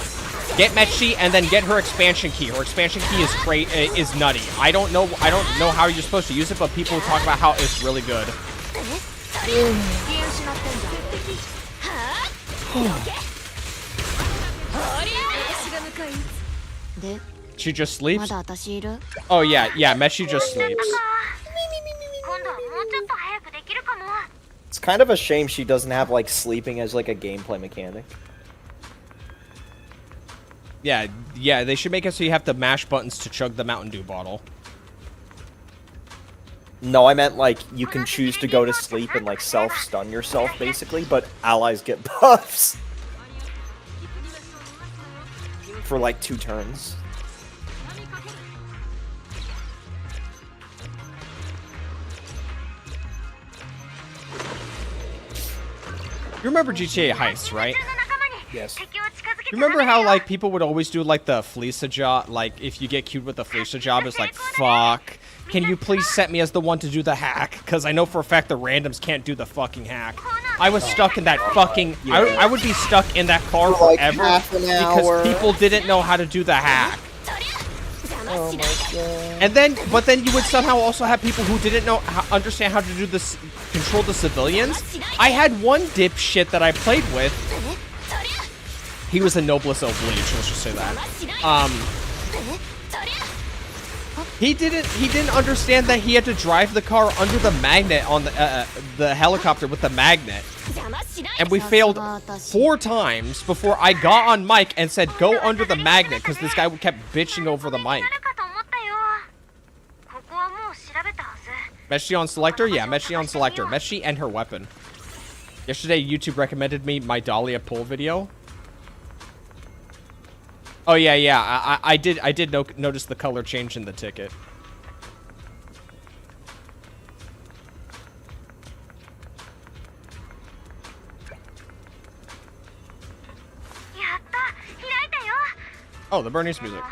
Get Mechti and then get her expansion key. Her expansion key is nutty. I don't know how you're supposed to use it, but people talk about how it's really good. She just ま sleeps? だ私いる Oh, yeah, Meshi just sleeps. 今度はもうちょっと早くできるかも。 It's kind of a shame she doesn't have like sleeping as like a gameplay mechanic. Yeah, they should make it so you have to mash buttons to chug the Mountain Dew bottle. No, I meant like you can choose to go to sleep and like self-stun yourself basically, but allies get buffs for like 2 turns. You remember GTA Heist, right? Yes. You remember how, like, people would always do, like, the Fleeca job? Like, if you get queued with the Fleeca job, it's like, fuck. Can you please set me as the one to do the hack? Because I know for a fact the randoms can't do the fucking hack. I was stuck in that fucking... I would be stuck in that car For, like, forever half an hour. because people didn't know how to do the hack. Oh my god. And then, but then you would somehow also have people who didn't know understand how to do this, control the civilians. I had one dipshit that I played with. He was the noblest of bleach. Let's just say that. He didn't understand that he had to drive the car under the magnet on the helicopter with the magnet. And we failed 4 times before I got on mic and said, go under the magnet, because this guy kept bitching over the mic. Meshi on selector? Yeah, Meshi on selector. Meshi and her weapon. Yesterday, YouTube recommended me my Dahlia pull video. Oh, yeah. I did notice the color change in the ticket. Oh, the Bernie's music.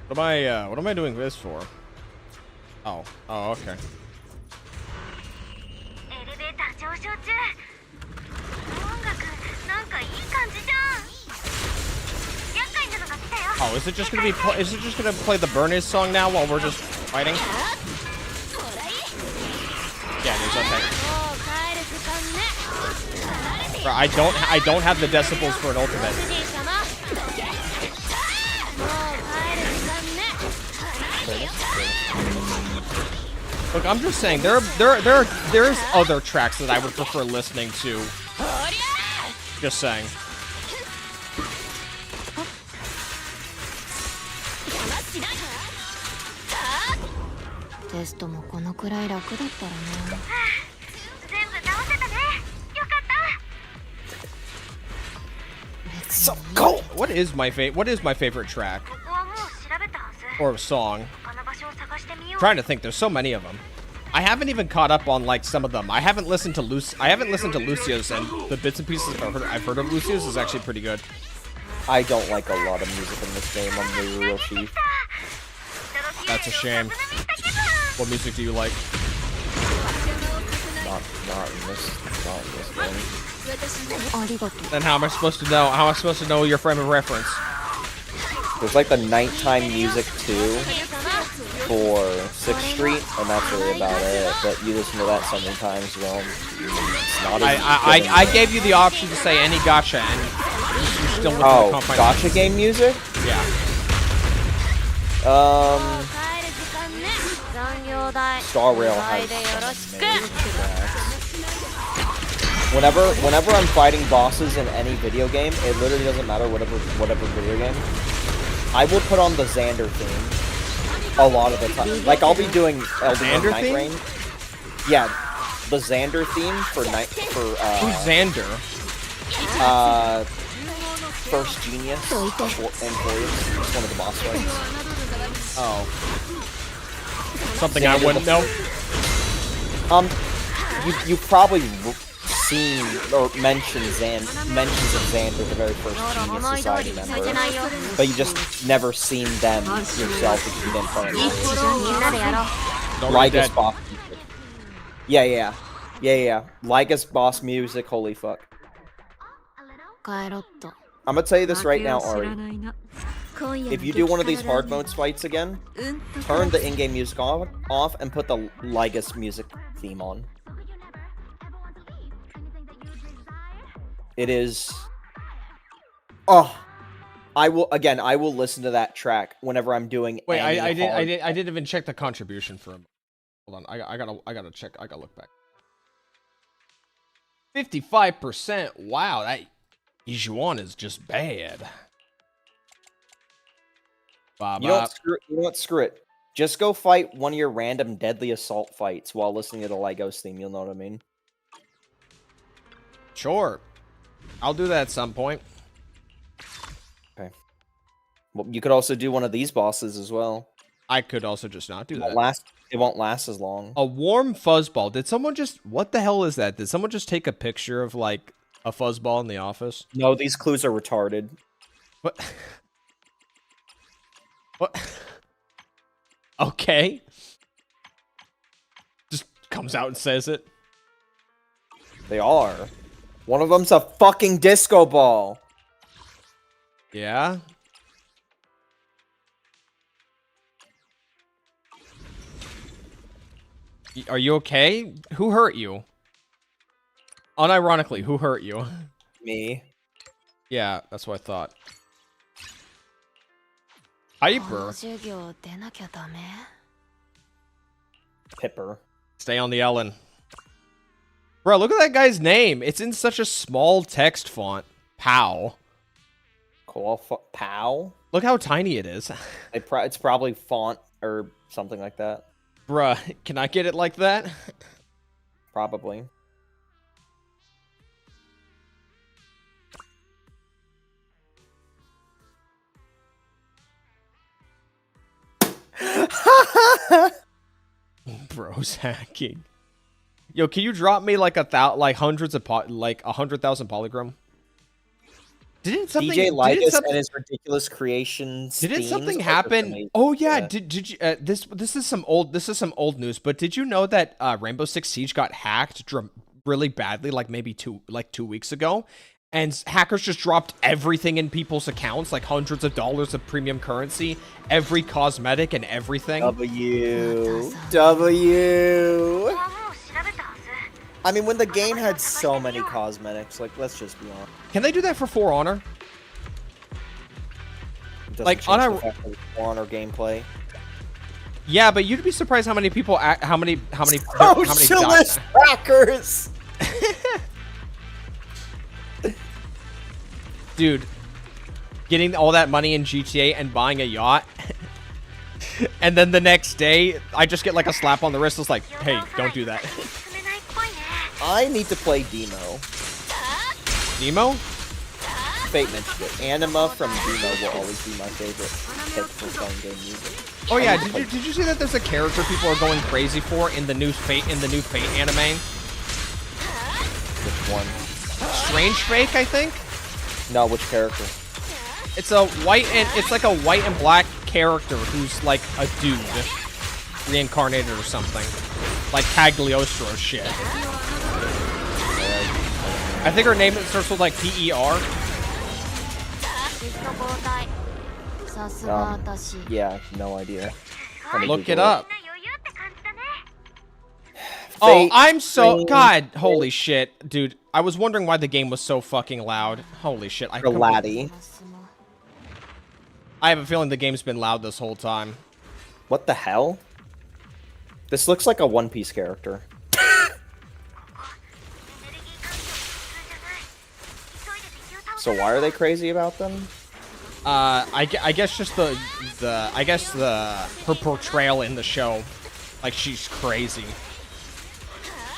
What am I doing this for? Oh, okay. Oh, is it just gonna play the Bernie's song now while we're just fighting? Yeah, it is, okay. Bro, I don't have the decibels for an ultimate. Look, I'm just saying there's other tracks that I would prefer listening to. Just saying. So cold. What is my favorite track or song? I'm trying to think. There's so many of them. I haven't even caught up on like some of them. I haven't listened to Lucio's, and the bits and pieces I've heard of Lucio's is actually pretty good. I don't like a lot of music in this game. I'm the real chief. That's a shame. What music do you like? Not in this game. Then how am I supposed to know? How am I supposed to know your frame of reference? There's like the nighttime music too for 6th Street, and that's really about it. But you listen to that so many times, well, it's not as I gave you the option to say any gacha, and you're still with the gacha game music? Yeah. Star Rail has whenever I'm fighting bosses in any video game, it literally doesn't matter whatever video game, I will put on the Xander theme a lot of the time. Like I'll be doing Elden Ring Night Rain. Yeah, the Xander theme for who's Xander? First Genius in Emporium. It's one of the boss fights. Oh. Something I wouldn't know. You probably seen or mentions of Xander, the very first Genius Society member, but you just never seen them yourself if you didn't play them. Lyga's boss music. Yeah. Lyga's boss music, holy fuck. I'm gonna tell you this right now, Ari. If you do one of these hard modes fights again, turn the in-game music off and put the Lyga's music theme on. It is. Oh, I will listen to that track whenever I'm doing. Wait, I hard- didn't even check the contribution for him. Hold on, I gotta check. I gotta look back. 55%. Wow, that Ijuan is just bad. You know what? Screw it. Just go fight one of your random deadly assault fights while listening to the Legos theme. You'll know what I mean. Sure, I'll do that at some point. Okay. Well, you could also do one of these bosses as well. I could also just not do that. It won't last as long. A warm fuzzball. Did someone just... What the hell is that? Did someone just take a picture of, like, a fuzzball in the office? No, these clues are retarded. What? What? Okay. Just comes out and says it. They are. One of them's a fucking disco ball. Yeah? Are you okay? Who hurt you? Unironically, who hurt you? Me. Yeah, that's what I thought. Hyper. Pipper. Stay on the Ellen. Bro, look at that guy's name. It's in such a small text font. Pow. Pow? Look how tiny it is. It's probably font or something like that. Bruh, can I get it like that? Probably. Bro's hacking. Yo, can you drop me like hundreds of 100,000 polygram? Didn't something DJ Lygus and his ridiculous creations. Didn't themes something are happen? amazing. Oh yeah, did you this is some old news, but did you know that Rainbow Six Siege got hacked really badly like maybe 2 weeks ago? And hackers just dropped everything in people's accounts, like hundreds of dollars of premium currency, every cosmetic and everything. W. I mean, when the game had so many cosmetics, like, let's just be honest. Can they do that for For Honor? It doesn't Like, change the fact that it's For Honor gameplay. Yeah, but you'd be surprised how many people, how many Socialist hackers! Dude, getting all that money in GTA and buying a yacht, and then the next day, I just get like a slap on the wrist. It's like, hey, don't do that. I need to play Demo. Demo? Fate mentioned it. Anima from Demo will always be my favorite pick for phone game music. Oh yeah, did you see that there's a character people are going crazy for in the new Fate anime? Which one? Strange Fake, I think. No, which character? It's like a white and black character who's like a dude reincarnated or something, like Cagliostro shit. I think her name starts with like PER. Yeah, no idea. Look it up. Oh, I'm so... God, holy shit. Dude, I was wondering why the game was so fucking loud. Holy shit. Laddie. I have a feeling the game's been loud this whole time. What the hell? This looks like a One Piece character. So why are they crazy about them? I guess just her portrayal in the show. Like, she's crazy.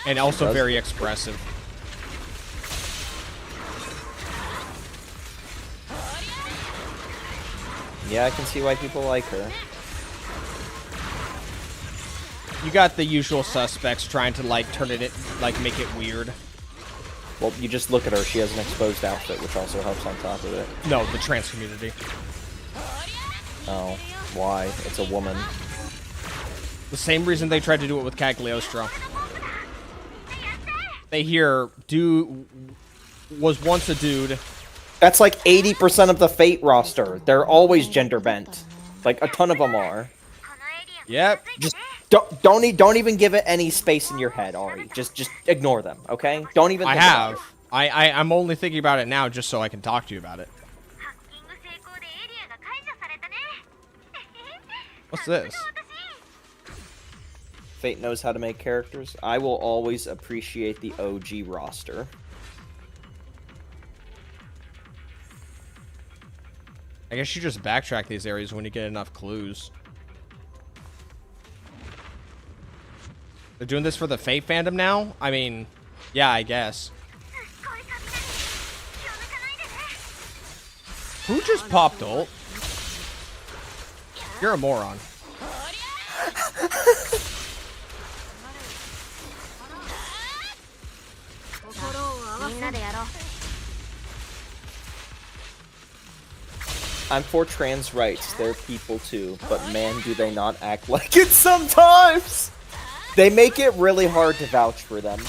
And also very expressive. Yeah, I can see why people like her. You got the usual suspects trying to, like, turn it, like, make it weird. Well, you just look at her. She has an exposed outfit, which also helps on top of it. No, the trans community. Oh, why? It's a woman. The same reason they tried to do it with Cagliostro. They hear, dude was once a dude. That's like 80% of the Fate roster. They're always gender bent. Like, a ton of them are. Yep. Just don't even give it any space in your head, Ari. Just ignore them, okay? Don't even. I have. I'm only thinking about it now just so I can talk to you about it. ハッキング成功でエリアが解除されたね What's this? Fate knows how to make characters. I will always appreciate the OG roster. I guess you just backtrack these areas when you get enough clues. They're doing this for the Fate fandom now? I mean, yeah, I guess. すっごい雷気を抜かないでね Who just popped ult? You're a moron. みんなでやろう I'm for trans rights. They're people too. But man, do they not act like it sometimes! They make it really hard to vouch for them.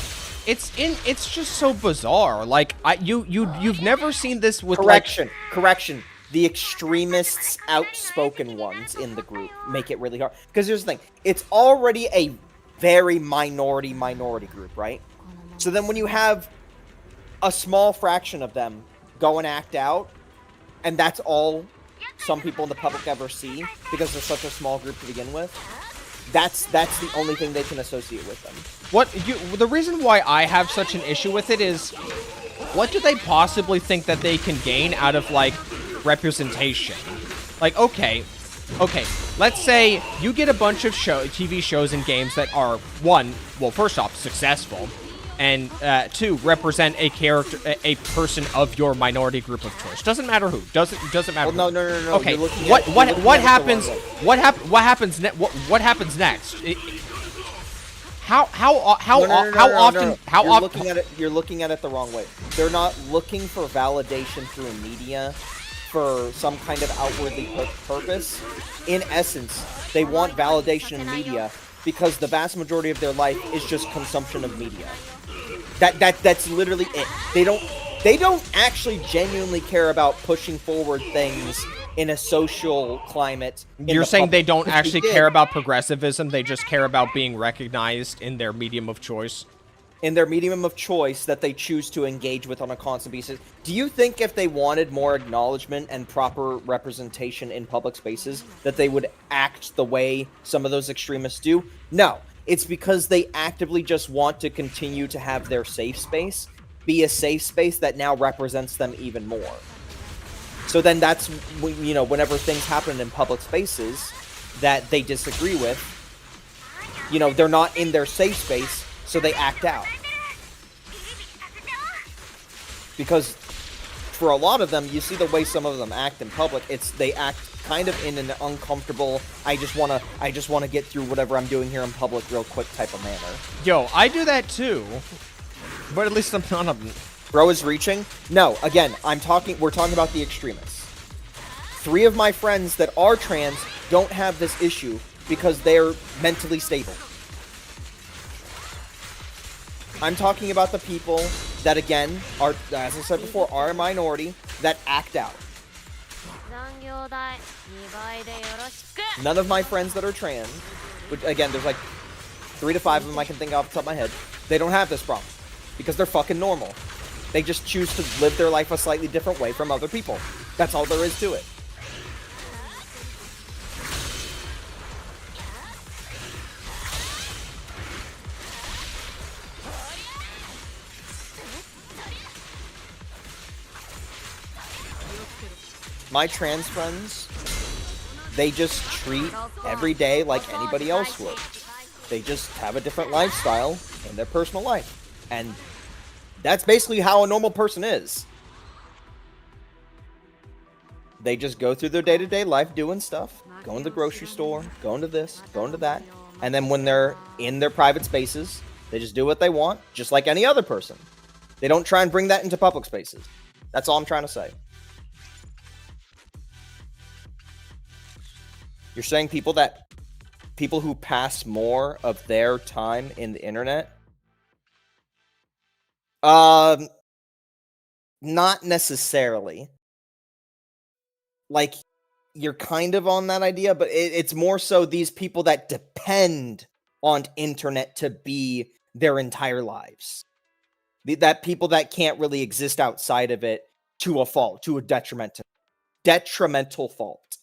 It's just so bizarre. Like you've never seen this with Correction. The extremists, outspoken ones in the group make it really hard. Because here's the thing. It's already a very minority group, right? So then when you have a small fraction of them go and act out, and that's all some people in the public ever see, because they're such a small group to begin with, that's the only thing they can associate with them. The reason why I have such an issue with it is, what do they possibly think that they can gain out of, like, representation? Like, okay, let's say you get a bunch of TV shows and games that are, one, well, first off, successful, and two, represent a character, a person of your minority group of choice. Doesn't matter who. Doesn't matter. Well, who. no. Okay. You're looking What at it happens? What happens next? How often? You're looking at it the wrong way. They're not looking for validation through media for some kind of outwardly purpose. In essence, they want validation in media because the vast majority of their life is just consumption of media. That's literally it. They don't actually genuinely care about pushing forward things in a social climate. You're saying they don't actually care about progressivism, they just care about being recognized in their medium of choice? In their medium of choice that they choose to engage with on a constant basis. Do you think if they wanted more acknowledgement and proper representation in public spaces, that they would act the way some of those extremists do? No. It's because they actively just want to continue to have their safe space be a safe space that now represents them even more. So then that's, whenever things happen in public spaces that they disagree with, they're not in their safe space, so they act out. Because for a lot of them, you see the way some of them act in public, they act kind of in an uncomfortable, I just want to get through whatever I'm doing here in public real quick type of manner. Yo, I do that too. But at least I'm not a... Bro is reaching? No, again, we're talking about the extremists. 3 of my friends that are trans don't have this issue because they're mentally stable. I'm talking about the people that, again, are, as I said before, are a minority that act out. None of my friends that are trans, which, again, there's like 3 to 5 of them I can think of off the top of my head, they don't have this problem because they're fucking normal. They just choose to live their life a slightly different way from other people. That's all there is to it. My trans friends, they just treat every day like anybody else would. They just have a different lifestyle in their personal life. And that's basically how a normal person is. They just go through their day-to-day life doing stuff, going to the grocery store, going to this, going to that. And then when they're in their private spaces, they just do what they want, just like any other person. They don't try and bring that into public spaces. That's all I'm trying to say. You're saying people who pass more of their time in the internet? Not necessarily. Like, you're kind of on that idea, but it's more so these people that depend on internet to be their entire lives. that people that can't really exist outside of it to a fault, to a detrimental fault.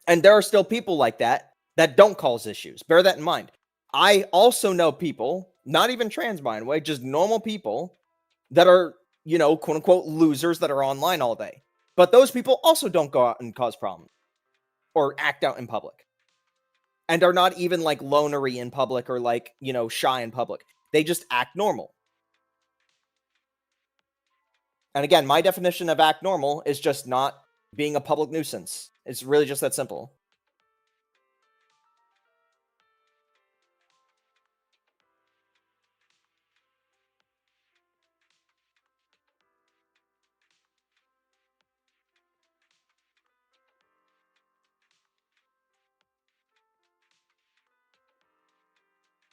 And there are still people like that don't cause issues. Bear that in mind. I also know people, not even trans, by the way, just normal people that are, you know, quote unquote losers that are online all day. But those people also don't go out and cause problems or act out in public. And are not even like lonery in public or like, you know, shy in public. They just act normal. And again, my definition of act normal is just not being a public nuisance. It's really just that simple.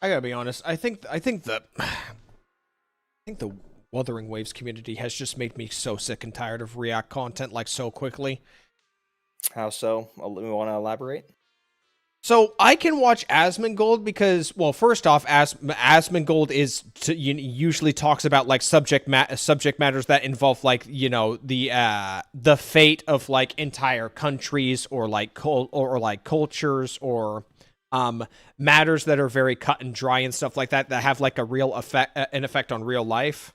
I gotta be honest. I think the Wuthering Waves community has just made me so sick and tired of React content like so quickly. How so? We want to elaborate? So I can watch Asmongold because, well, first off, Asmongold usually talks about like subject matters that involve like, you know, the fate of like entire countries or like cultures or matters that are very cut and dry and stuff like that have like an effect on real life.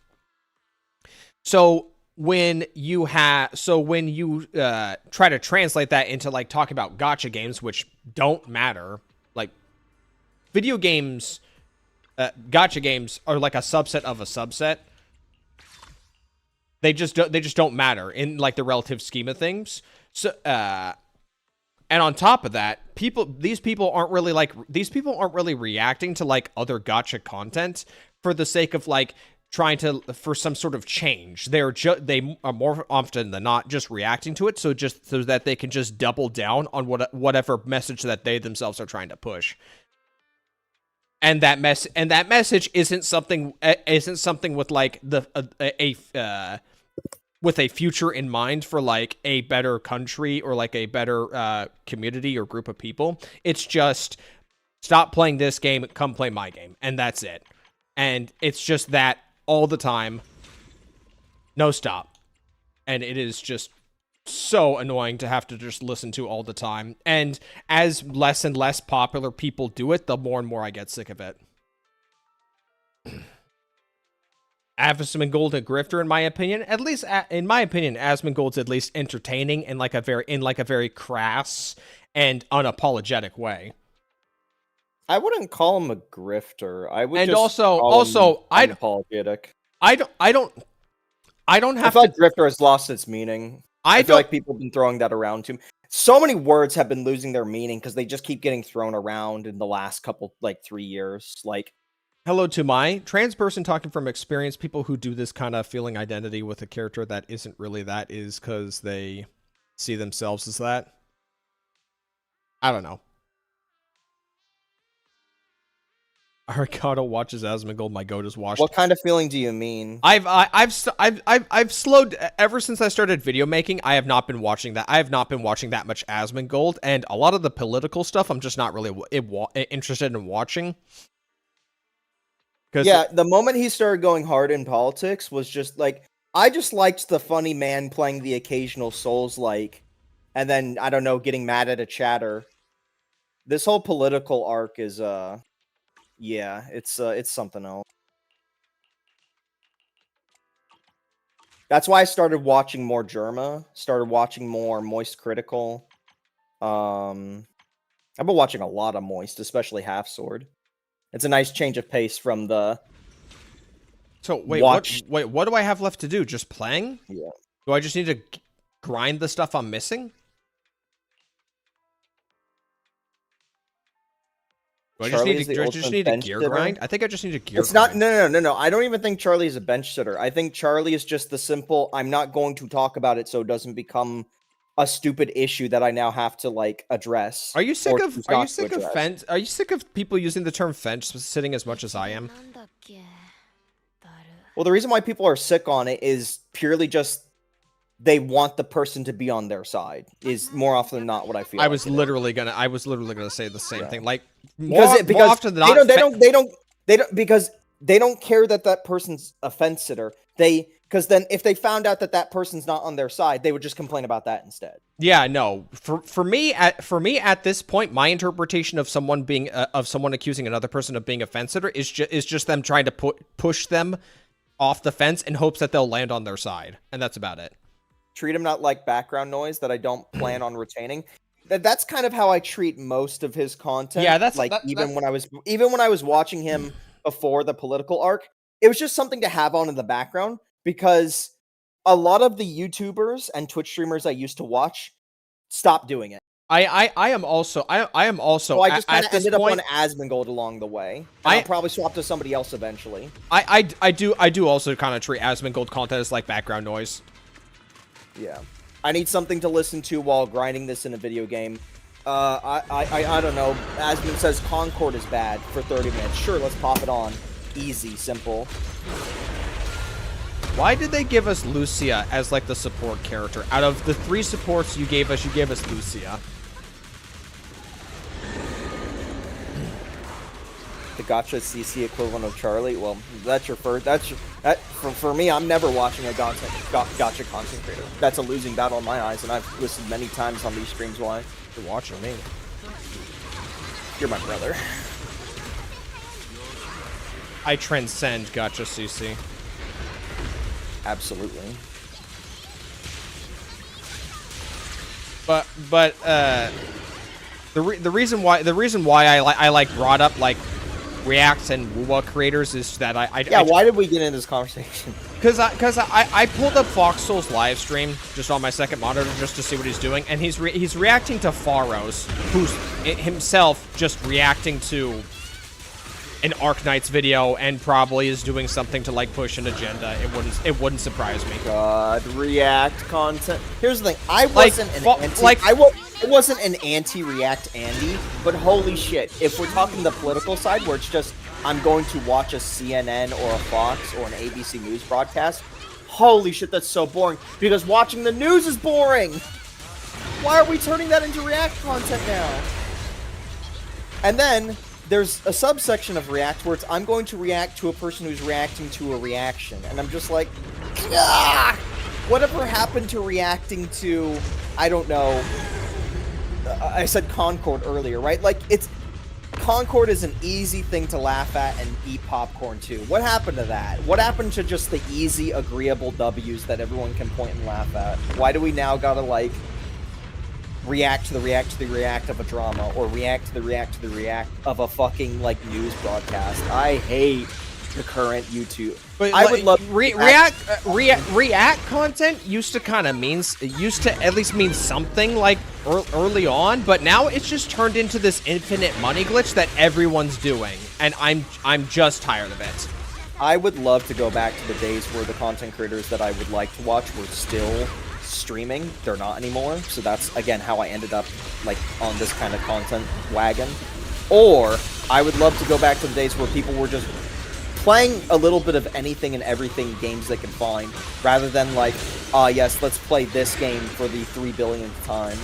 So when you try to translate that into like talking about gacha games, which don't matter, like video games, gacha games are like a subset of a subset. They just don't matter in like the relative scheme of things. So, and on top of that, these people aren't really reacting to like other gacha content for the sake of like trying for some sort of change. They are more often than not just reacting to it, so that they can just double down on whatever message that they themselves are trying to push. And that message isn't something with like with a future in mind for like a better country or like a better community or group of people. It's just stop playing this game, come play my game, and that's it. And it's just that all the time, no stop. And it is just so annoying to have to just listen to all the time. And as less and less popular people do it, the more and more I get sick of it. Asmongold and Grifter, in my opinion, Asmongold's at least entertaining in like a very crass and unapologetic way. I wouldn't call him a grifter. I would and just also call him unapologetic. I don't have I feel like grifter has lost its meaning. I feel like people have been throwing that around too. So many words have been losing their meaning because they just keep getting thrown around in the last couple, like 3 years. Like, hello to my trans person talking from experience. People who do this kind of feeling identity with a character that isn't really that is because they see themselves as that. I don't know. Arcado watches Asmongold. My goat is washed. What kind of feeling do you mean? I've slowed ever since I started video making. I have not been watching that. I have not been watching that much Asmongold, and a lot of the political stuff I'm just not really interested in watching. Yeah, the moment he started going hard in politics was just like, I just liked the funny man playing the occasional Souls-like, and then I don't know, getting mad at a chatter. This whole political arc is yeah, it's something else. That's why I started watching more Germa, started watching more Moist Critical. I've been watching a lot of Moist, especially Half Sword. It's a nice change of pace from the... So, what do I have left to do? Just playing? Yeah. Do I just need to grind the stuff I'm missing? Do I just need a gear grind? I think I just need a gear grind. It's not... No. I don't even think Charlie is a bench sitter. I think Charlie is just the simple, I'm not going to talk about it so it doesn't become a stupid issue that I now have to, like, address. Are you sick of people using the term fence sitting as much as I am? Well, the reason why people are sick on it is purely just they want the person to be on their side. Is more often than not what I feel. I was literally gonna say the same thing. Like because more often than not, they don't because they don't care that that person's a fence sitter. Because then if they found out that that person's not on their side, they would just complain about that instead. Yeah, no. For me at this point, my interpretation of someone accusing another person of being a fence sitter is just them trying to push them off the fence in hopes that they'll land on their side, and that's about it. Treat him not like background noise that I don't plan on retaining. That's kind of how I treat most of his content. Yeah, that's like that, even when I was watching him before the political arc, it was just something to have on in the background because a lot of the YouTubers and Twitch streamers I used to watch stopped doing it. I am also So I just kind of ended point, up on Asmongold along the way. I'll probably swap to somebody else eventually. I do also kind of treat Asmongold content as like background noise. Yeah. I need something to listen to while grinding this in a video game. I don't know. Asmon says Concord is bad for 30 minutes. Sure, let's pop it on. Easy, simple. Why did they give us Lucia as like the support character? Out of the 3 supports you gave us Lucia. The Gacha CC equivalent of Charlie. Well, that's your first. For me. I'm never watching a Gacha content creator. That's a losing battle in my eyes, and I've listened many times on these streams. Why? You're watching me. You're my brother. I transcend Gacha CC. Absolutely. But the reason why I like brought up like React and Wuwa creators is that why did we get into this conversation? Because I pulled up Foxsoul's live stream just on my second monitor just to see what he's doing, and he's reacting to Pharos, who's himself just reacting to an Arknights video and probably is doing something to like push an agenda. It wouldn't surprise me. God, React content. Here's the thing. I wasn't an anti-React Andy, but holy shit, if we're talking the political side where it's just I'm going to watch a CNN or a Fox or an ABC News broadcast, holy shit, that's so boring because watching the news is boring. Why are we turning that into React content now? And then there's a subsection of React where it's I'm going to react to a person who's reacting to a reaction, and I'm just like, whatever happened to reacting to, I don't know, I said Concord earlier, right? Like, Concord is an easy thing to laugh at and eat popcorn to. What happened to that? What happened to just the easy, agreeable W's that everyone can point and laugh at? Why do we now gotta, like, react to the react of a drama, or react to the react of a fucking, like, news broadcast? I hate the current YouTube. But I would love react content used to at least mean something like early on, but now it's just turned into this infinite money glitch that everyone's doing, and I'm just tired of it. I would love to go back to the days where the content creators that I would like to watch were still streaming. They're not anymore, so that's again how I ended up like on this kind of content wagon. Or I would love to go back to the days where people were just playing a little bit of anything and everything games they can find, rather than like, yes, let's play this game for the 3 billionth time.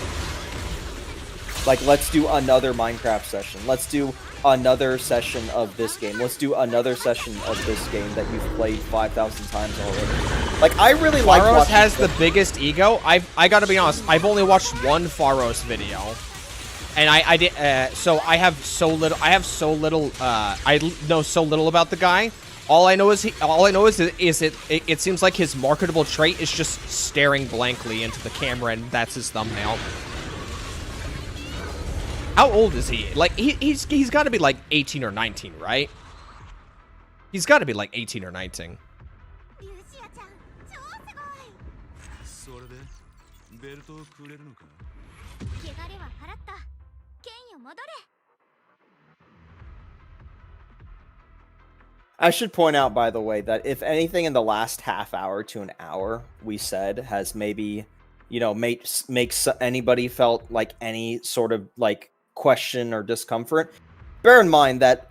Like, let's do another Minecraft session. Let's do another session of this game. Let's do another session of this game that you've played 5,000 times already. Like, I really like watching... Pharos has the biggest ego. I gotta be honest, I've only watched one Pharos video. And I know so little about the guy. All I know is it seems like his marketable trait is just staring blankly into the camera, and that's his thumbnail. How old is he? Like he's got to be like 18 or 19, right? He's got to be like 18 or 19. I should point out, by the way, that if anything in the last half hour to an hour we said has maybe, you know, makes anybody felt like any sort of like question or discomfort, bear in mind that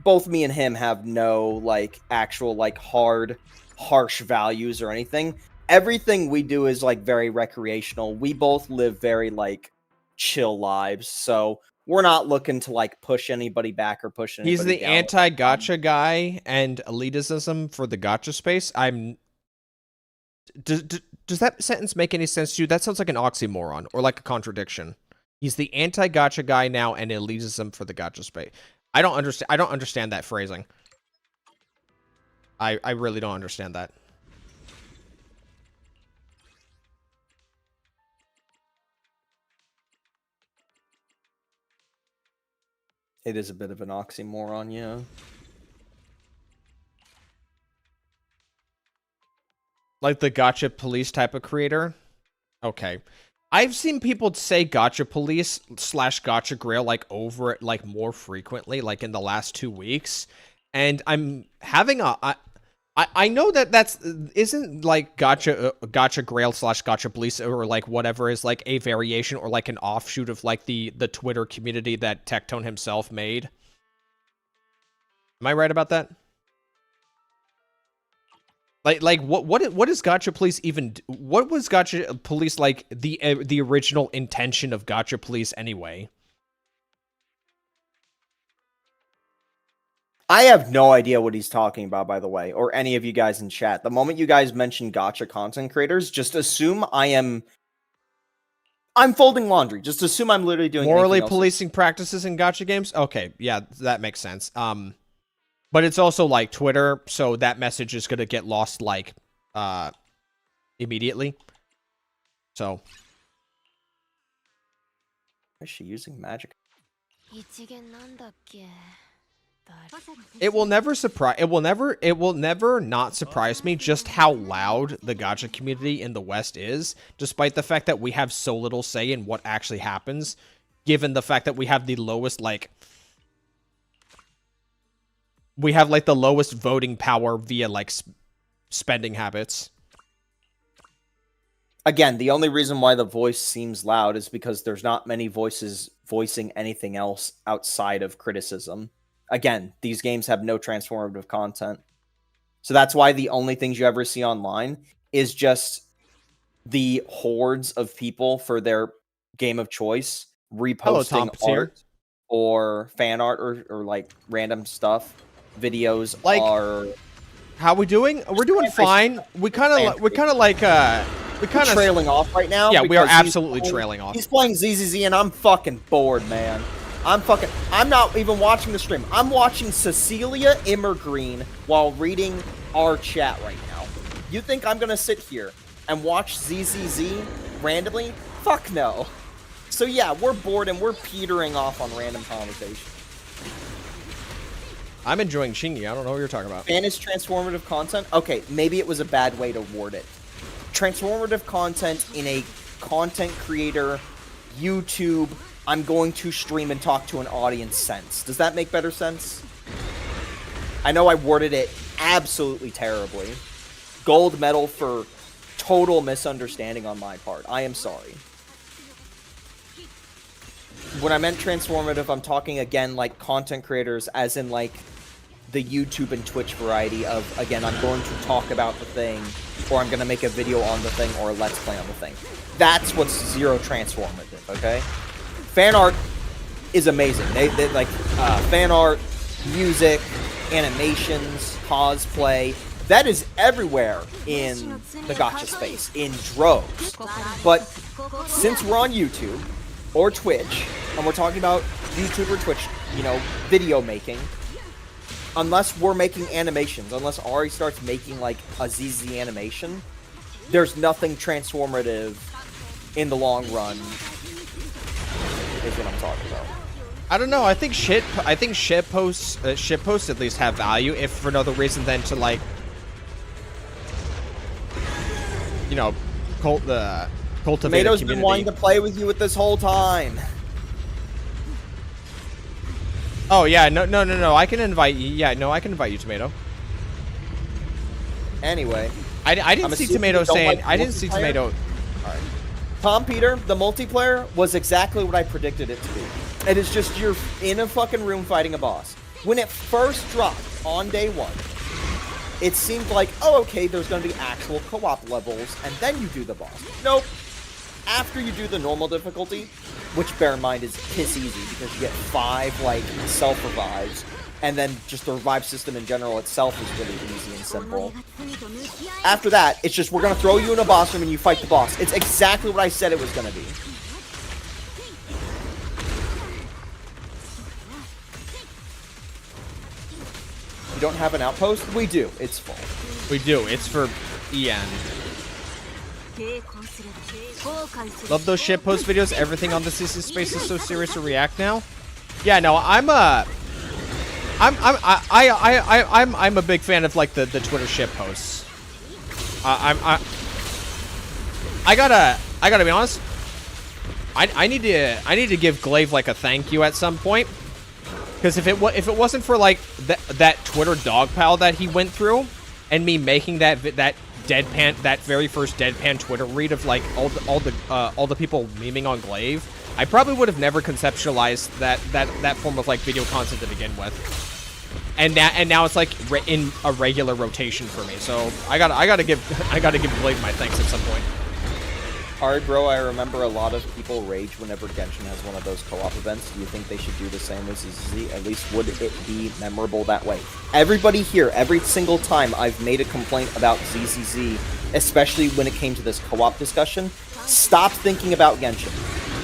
both me and him have no like actual like harsh values or anything. Everything we do is like very recreational. We both live very like chill lives, so we're not looking to like push anybody back or push anybody He's the down. anti-gotcha guy and elitism for the gotcha space. Does that sentence make any sense to you? That sounds like an oxymoron or like a contradiction. He's the anti-gotcha guy now and elitism for the gotcha space. I don't understand that phrasing. I really don't understand that. It is a bit of an oxymoron, yeah. Like the gotcha police type of creator? Okay. I've seen people say gotcha police / gotcha grail like over it like more frequently, like in the last 2 weeks. And I'm having I know that isn't like gotcha grail / gotcha police or like whatever is like a variation or like an offshoot of like the Twitter community that Tectone himself made. Am I right about that? Like what is gotcha police even? What was gotcha police like the original intention of gotcha police anyway? I have no idea what he's talking about, by the way, or any of you guys in chat. The moment you guys mention gotcha content creators, just assume I'm folding laundry. Just assume I'm literally doing Morally anything else. policing practices in gotcha games. Okay, yeah, that makes sense. But it's also like Twitter, so that message is gonna get lost like immediately. So Is she using magic? it will never not surprise me just how loud the gotcha community in the West is, despite the fact that we have so little say in what actually happens, given the fact that we have the lowest the lowest voting power via like spending habits. Again, the only reason why the voice seems loud is because there's not many voices voicing anything else outside of criticism. Again, these games have no transformative content. So that's why the only things you ever see online is just the hordes of people for their game of choice reposting art or fan art or like random stuff. Videos like, are... How we doing? We're doing fine. We kind of trailing off right now. Yeah, we are absolutely trailing off. He's playing ZZZ and I'm fucking bored, man. I'm not even watching the stream. I'm watching Cecilia Immergreen while reading our chat right now. You think I'm gonna sit here and watch ZZZ randomly? Fuck no. So yeah, we're bored and we're petering off on random conversation. I'm enjoying Shingy. I don't know what you're talking about. And is transformative content? Okay, maybe it was a bad way to word it. Transformative content in a content creator, YouTube, I'm going to stream and talk to an audience sense. Does that make better sense? I know I worded it absolutely terribly. Gold medal for total misunderstanding on my part. I am sorry. When I meant transformative, I'm talking again like content creators as in like the YouTube and Twitch variety of, again, I'm going to talk about the thing, or I'm going to make a video on the thing, or a let's play on the thing. That's what's zero transformative, okay? Fan art is amazing. They like fan art, music, animations, cosplay. That is everywhere in the gacha space, in droves. But since we're on YouTube or Twitch, and we're talking about YouTube or Twitch, you know, video making, unless we're making animations, unless Ari starts making like a ZZ animation, there's nothing transformative in the long run. Is what I'm talking about. I don't know. I think shit posts at least have value, if for no other reason than to like, you know, cultivate Tomato's a community. been wanting to play with you with this whole time. Oh yeah, no. I can invite you. Yeah, no, I can invite you, Tomato. Anyway, I didn't see Tomato saying. I didn't see Tomato. All right. Tom Peter, the multiplayer was exactly what I predicted it to be. It is just you're in a fucking room fighting a boss. When it first dropped on day one, it seemed like, oh, okay, there's going to be actual co-op levels, and then you do the boss. Nope. after you do the normal difficulty, which bear in mind is piss easy because you get 5 like self revives, and then just the revive system in general itself is really easy and simple. After that, it's just we're gonna throw you in a boss room and you fight the boss. It's exactly what I said it was gonna be. You don't have an outpost? We do. It's full. We do. It's for EN. Love those shitpost videos. Everything on the CC space is so serious to react now. Yeah, no, I'm a big fan of like the Twitter shitposts. I gotta be honest. I need to give Glaive like a thank you at some point, because if it wasn't for like that Twitter dog pile that he went through, and me making that very first deadpan Twitter read of like all the people memeing on Glaive, I probably would have never conceptualized that form of like video content to begin with. And now it's like in a regular rotation for me. So I gotta give Glaive my thanks at some point. Alright, bro, I remember a lot of people rage whenever Genshin has one of those co-op events. Do you think they should do the same with ZZZ? At least would it be memorable that way? Everybody here, every single time I've made a complaint about ZZZ, especially when it came to this co-op discussion, stop thinking about Genshin.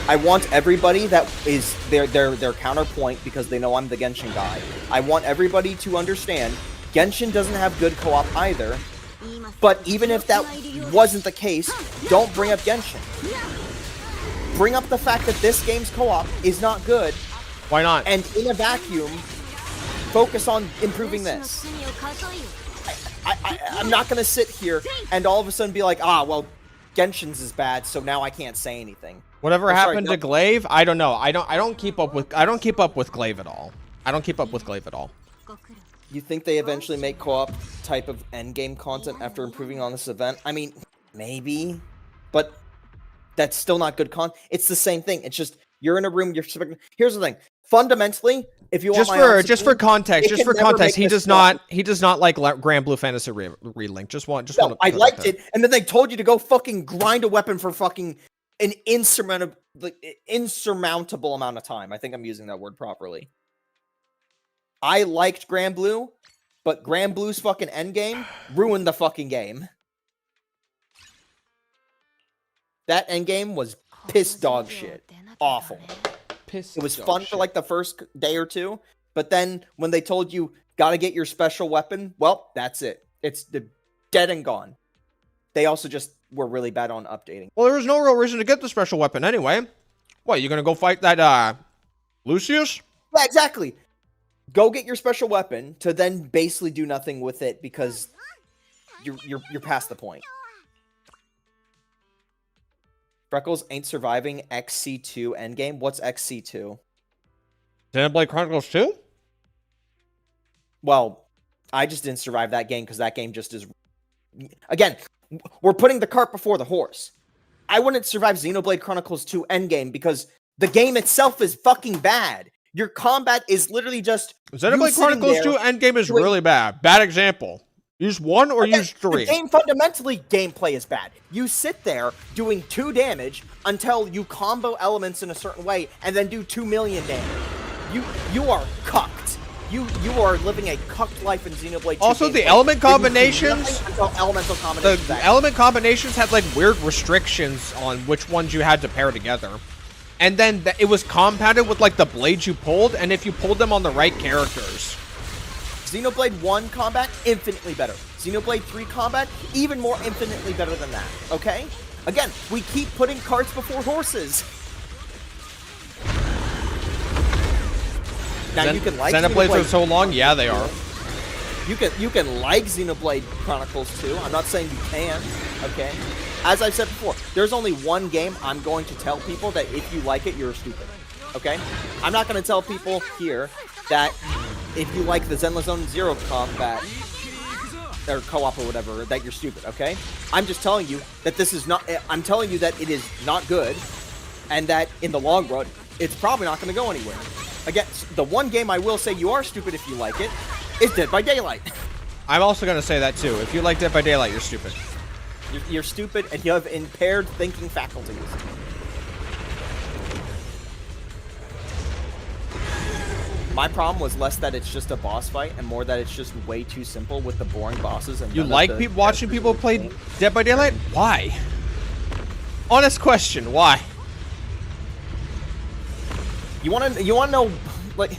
I want everybody that is their counterpoint, because they know I'm the Genshin guy. I want everybody to understand Genshin doesn't have good co-op either. But even if that wasn't the case, don't bring up Genshin. Bring up the fact that this game's co-op is not good. Why not? And in a vacuum, focus on improving this. I'm not going to sit here and all of a sudden be like, well, Genshin's is bad, so now I can't say anything. Whatever happened to Glaive, I don't know. I don't keep up with Glaive at all. You think they eventually make co-op type of endgame content after improving on this event? I mean, maybe, but that's still not good content. It's the same thing. It's just you're in a room. Here's the thing. Fundamentally, if you want just for context, he does not like Grand Blue Fantasy Relink. I liked it, and then they told you to go fucking grind a weapon for fucking an insurmountable amount of time. I think I'm using that word properly. I liked Grand Blue, but Grand Blue's fucking endgame ruined the fucking game. That endgame was piss dog shit. Awful. It was fun for like the first day or two, but then when they told you gotta get your special weapon, well, that's it. It's dead and gone. They also just were really bad on updating. Well, there was no real reason to get the special weapon anyway. What, you gonna go fight that Lucius? Yeah, exactly. Go get your special weapon to then basically do nothing with it because you're past the point. Freckles ain't surviving XC2 endgame. What's XC2? Xenoblade Chronicles 2? Well, I just didn't survive that game because that game just is... Again, we're putting the cart before the horse. I wouldn't survive Xenoblade Chronicles 2 endgame because the game itself is fucking bad. Your combat is literally just... Xenoblade Chronicles 2 endgame is really bad. Bad example. Use 1 or use 3. The game fundamentally, gameplay is bad. You sit there doing 2 damage until you combo elements in a certain way and then do 2 million damage. You are cucked. You are living a cucked life in Xenoblade 2. Also, the element combinations... Elemental combinations. The element combinations had like weird restrictions on which ones you had to pair together. And then it was compounded with like the blades you pulled, and if you pulled them on the right characters. Xenoblade 1 combat, infinitely better. Xenoblade 3 combat, even more infinitely better than that, okay? Again, we keep putting carts before horses. Now you can like Xenoblades are so long, yeah, they are. You can like Xenoblade Chronicles 2. I'm not saying you can, okay? As I've said before, there's only one game I'm going to tell people that if you like it, you're stupid, okay? I'm not going to tell people here that if you like the Zenless Zone Zero combat, or co-op or whatever, that you're stupid, okay? I'm just telling you that this is not... I'm telling you that it is not good, and that in the long run, it's probably not going to go anywhere. Again, the one game I will say you are stupid if you like it is Dead by Daylight. I'm also going to say that too. If you like Dead by Daylight, you're stupid. You're stupid and you have impaired thinking faculties. My problem was less that it's just a boss fight and more that it's just way too simple with the boring bosses. And You like watching people play Dead by Daylight? Why? Honest question, why? You want to know, like,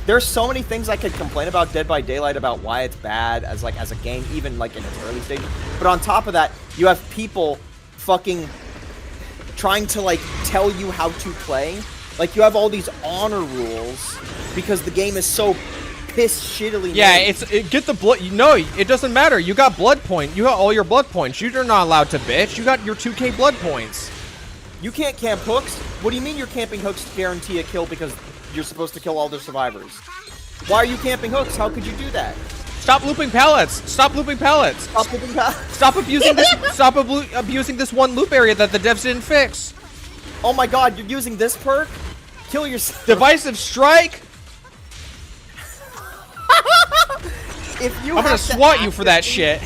there's so many things I could complain about Dead by Daylight about why it's bad as a game, even like in its early stages. But on top of that, you have people fucking trying to like tell you how to play. Like, you have all these honor rules because the game is so piss shittily made. Yeah, get the blood. No, it doesn't matter. You got blood point. You got all your blood points. You're not allowed to bitch. You got your 2K blood points. You can't camp hooks? What do you mean you're camping hooks to guarantee a kill because you're supposed to kill all their survivors? Why are you camping hooks? How could you do that? Stop looping pellets. Stop looping pellets. Stop looping pellets. Stop abusing this. Stop abusing this one loop area that the devs didn't fix. Oh my god, you're using this perk? Kill yourself. Divisive strike. I'm gonna swat you for that shit.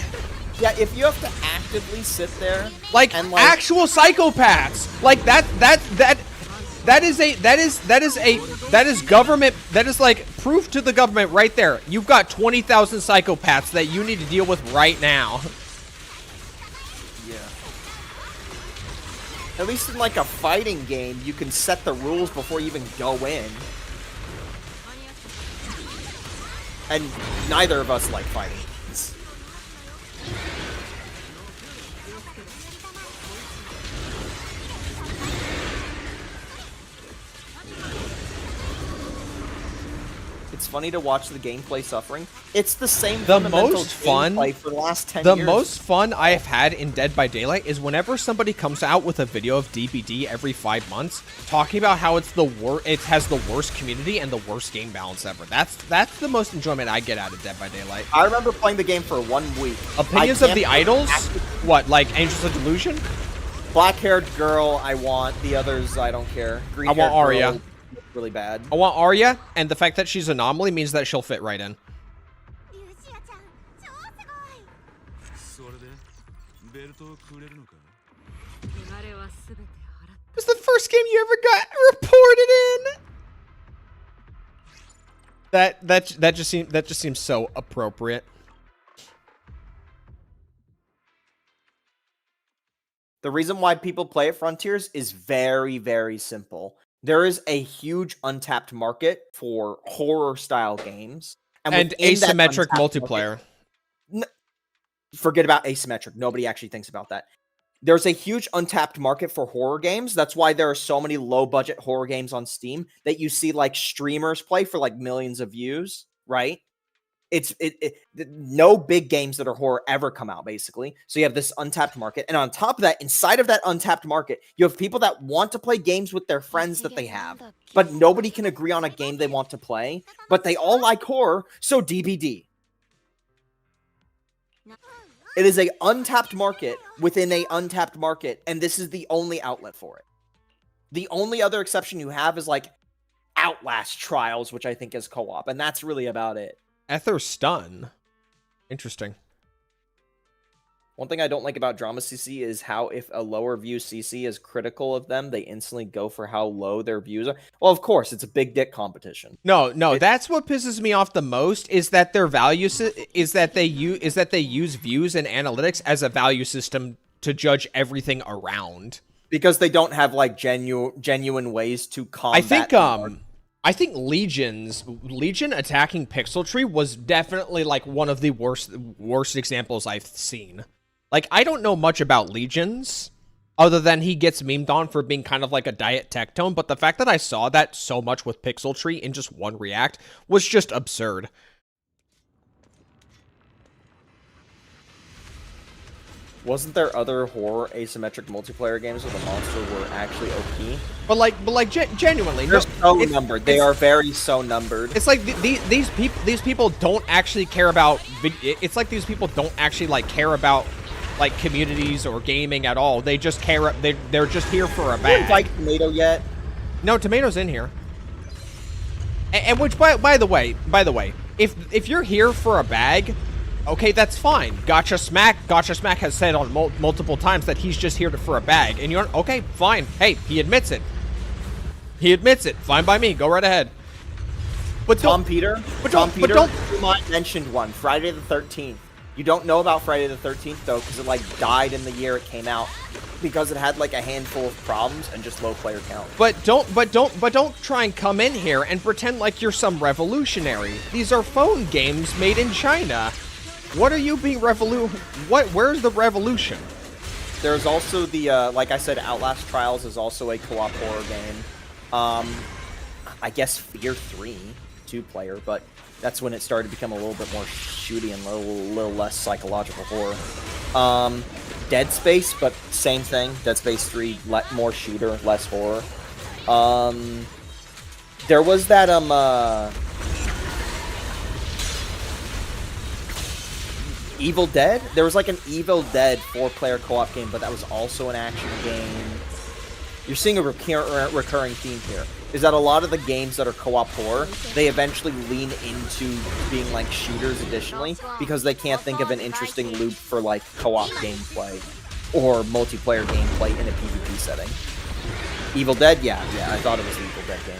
Yeah, if you have to actively sit there, like and actual psychopaths, like that is government. That is like proof to the government right there. You've got 20,000 psychopaths that you need to deal with right now. Yeah. At least in like a fighting game, you can set the rules before you even go in. And neither of us like fighting games. It's funny to watch the gameplay suffering. It's the same fundamental gameplay for the last 10 years. The most fun I have had in Dead by Daylight is whenever somebody comes out with a video of DBD every 5 months talking about how it's it has the worst community and the worst game balance ever. That's the most enjoyment I get out of Dead by Daylight. I remember playing the game for 1 week. Opinions of the idols? What, like Angels of Delusion? Black-haired girl, I want. The others, I don't care. I want Arya. Girl, really bad. I want Arya, and the fact that she's anomaly means that she'll fit right in. It's the first game you ever got reported in. That just seems so appropriate. The reason why people play at Frontiers is very, very simple. There is a huge untapped market for horror-style games. And asymmetric multiplayer. Forget about asymmetric. Nobody actually thinks about that. There's a huge untapped market for horror games. That's why there are so many low-budget horror games on Steam that you see, like, streamers play for, like, millions of views, right? No big games that are horror ever come out, basically. So you have this untapped market. And on top of that, inside of that untapped market, you have people that want to play games with their friends that they have. But nobody can agree on a game they want to play. But they all like horror, so DBD. It is a untapped market within a untapped market, and this is the only outlet for it. The only other exception you have is, like, Outlast Trials, which I think is co-op, and that's really about it. Ether Stun. Interesting. One thing I don't like about Drama CC is how if a lower view CC is critical of them, they instantly go for how low their views are. Well, of course, it's a big dick competition. No, that's what pisses me off the most is that their values is that they use views and analytics as a value system to judge everything around. Because they don't have like genuine ways to combat. I think Legion attacking Pixel Tree was definitely like one of the worst examples I've seen. Like, I don't know much about Legions other than he gets memed on for being kind of like a diet tech tone, but the fact that I saw that so much with Pixel Tree in just one react was just absurd. Wasn't there other horror asymmetric multiplayer games where the monsters were actually OP? But genuinely, they're so numbered. They are very so numbered. It's like these people don't actually care about. It's like these people don't actually like care about like communities or gaming at all. They just care. They're just here for a bag. Didn't invite Tomato yet? No, Tomato's in here. And which by the way, if you're here for a bag, Okay, that's fine. Gotcha Smack has said on multiple times that he's just here for a bag. And you're, okay, fine. Hey, he admits it. He admits it. Fine by me. Go right ahead. But Tom Peter don't. mentioned one, Friday the 13th. You don't know about Friday the 13th though, because it like died in the year it came out, because it had like a handful of problems and just low player count. But don't try and come in here and pretend like you're some revolutionary. These are phone games made in China. What are you being where's the revolution? There's also the like I said, Outlast Trials is also a co-op horror game. I guess Fear 3, 2-player, but that's when it started to become a little bit more shooty and a little less psychological horror. Dead Space, but same thing. Dead Space 3, more shooter, less horror. There was that Evil Dead? There was like an Evil Dead 4-player co-op game, but that was also an action game. You're seeing a recurring theme here, is that a lot of the games that are co-op horror, they eventually lean into being like shooters additionally, because they can't think of an interesting loop for like co-op gameplay or multiplayer gameplay in a PvP setting. Evil Dead? Yeah, I thought it was an Evil Dead game.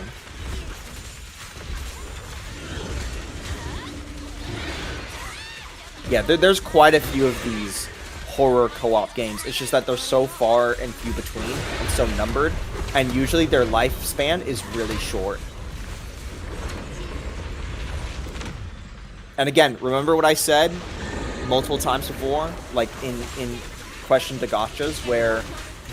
Yeah, there's quite a few of these horror co-op games. It's just that they're so far and few between and so numbered, and usually their lifespan is really short. And again, remember what I said multiple times before, like in question to gachas, where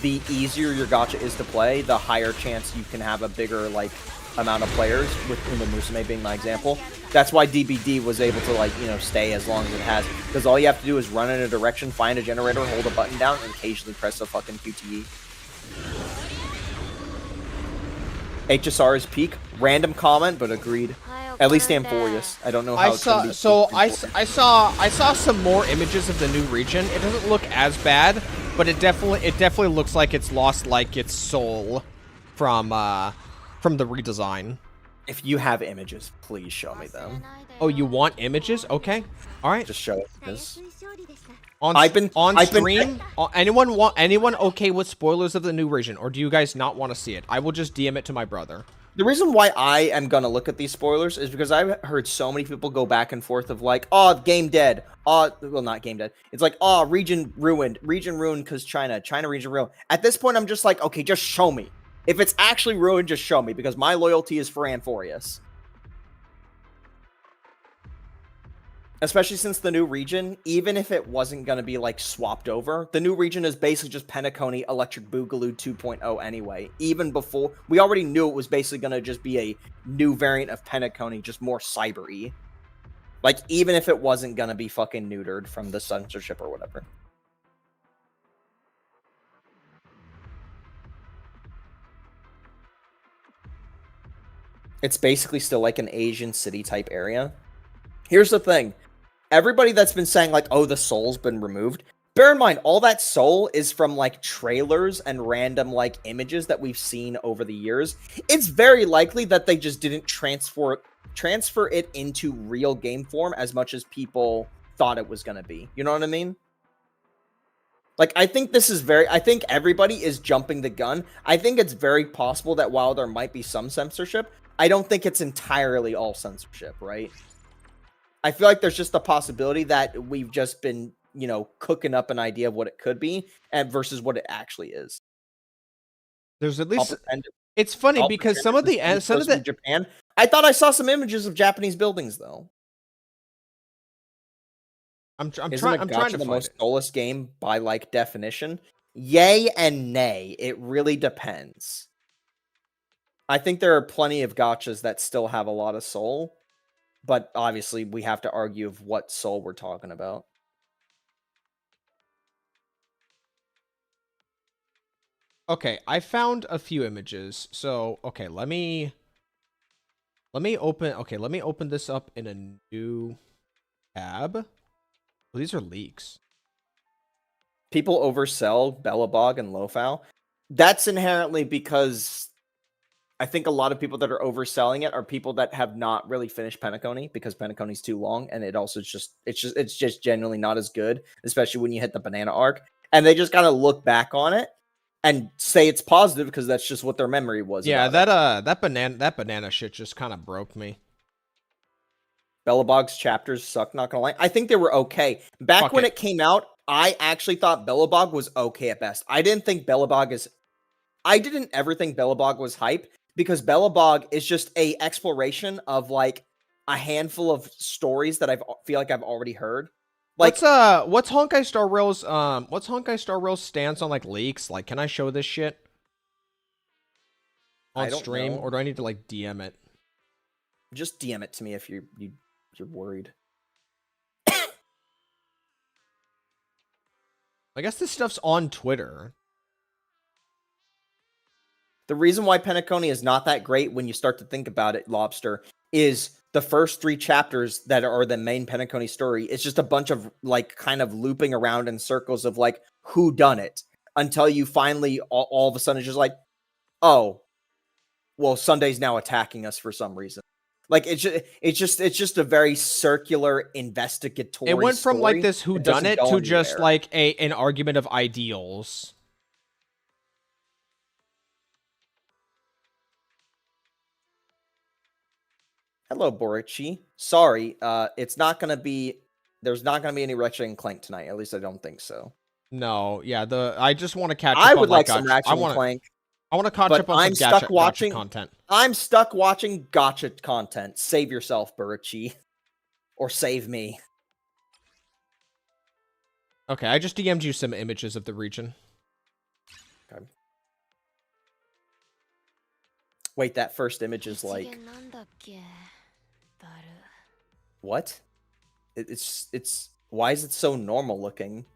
the easier your gacha is to play, the higher chance you can have a bigger like amount of players, with Uma Musume being my example. That's why DBD was able to like, stay as long as it has, because all you have to do is run in a direction, find a generator, hold a button down, and occasionally press a fucking QTE. HSR is peak. Random comment, but agreed. At least Amphorius. I don't know how it's gonna be. So I saw some more images of the new region. It doesn't look as bad, but it definitely looks like it's lost like its soul from the redesign. If you have images, please show me them. Oh, you want images? Okay. All right. Just show us. On stream. Anyone okay with spoilers of the new region, or do you guys not want to see it? I will just DM it to my brother. The reason why I am gonna look at these spoilers is because I've heard so many people go back and forth of like, oh, game dead. Oh, well, not game dead. It's like, oh, region ruined because China region ruined. At this point, I'm just like, okay, just show me. If it's actually ruined, just show me, because my loyalty is for Amphorius. Especially since the new region, even if it wasn't going to be, like, swapped over, the new region is basically just Penacony Electric Boogaloo 2.0 anyway. Even before, we already knew it was basically going to just be a new variant of Penacony, just more cyber-y. Like, even if it wasn't going to be fucking neutered from the censorship or whatever. It's basically still like an Asian city type area. Here's the thing. Everybody that's been saying like, oh, the soul's been removed. Bear in mind, all that soul is from like trailers and random like images that we've seen over the years. It's very likely that they just didn't transfer it into real game form as much as people thought it was going to be. You know what I mean? Like, I think everybody is jumping the gun. I think it's very possible that while there might be some censorship, I don't think it's entirely all censorship, right? I feel like there's just a possibility that we've just been, cooking up an idea of what it could be and versus what it actually is. There's at least it's funny because some of the Japan. I thought I saw some images of Japanese buildings though. I'm trying to find the most soulless game by like definition. Yay and nay. It really depends. I think there are plenty of gachas that still have a lot of soul, but obviously we have to argue of what soul we're talking about. Okay, I found a few images. So, okay, let me open this up in a new tab. Well, these are leaks. People oversell Bellabog and Lofau. That's inherently because I think a lot of people that are overselling it are people that have not really finished Penacony because Penacony's too long, and it's just genuinely not as good, especially when you hit the banana arc. And they just kind of look back on it and say it's positive because that's just what their memory was. Yeah, about that banana shit just kind of broke me. Belobog's chapters suck, not gonna lie. I think they were okay. Back when it came out, I actually thought Belobog was okay at best. I didn't ever think Belobog was hype because Belobog is just a exploration of like a handful of stories that I feel like I've already heard. Like what's Honkai Star Rail's stance on like leaks? Like, can I show this shit on stream, or do I need to like DM it? Just DM it to me if you're worried. I guess this stuff's on Twitter. The reason why Penacony is not that great when you start to think about it, Lobster, is the first 3 chapters that are the main Penacony story. It's just a bunch of like kind of looping around in circles of like who done it until you finally all of a sudden it's just like, oh, well, Sunday's now attacking us for some reason. Like it's just a very circular investigatory. It went from like this who done it to just anywhere. like an argument of ideals. Hello, Borichi. Sorry, it's not gonna be. There's not gonna be any Ratchet and Clank tonight. At least I don't think so. No, yeah. I just want to catch up. I on would like gacha. some Ratchet and Clank. I want to catch up on some gacha content. I'm stuck watching gacha content. Save yourself, Borichi, or save me. Okay, I just DM'd you some images of the region. Okay. Wait, that first image is like what? It's why is it so normal looking?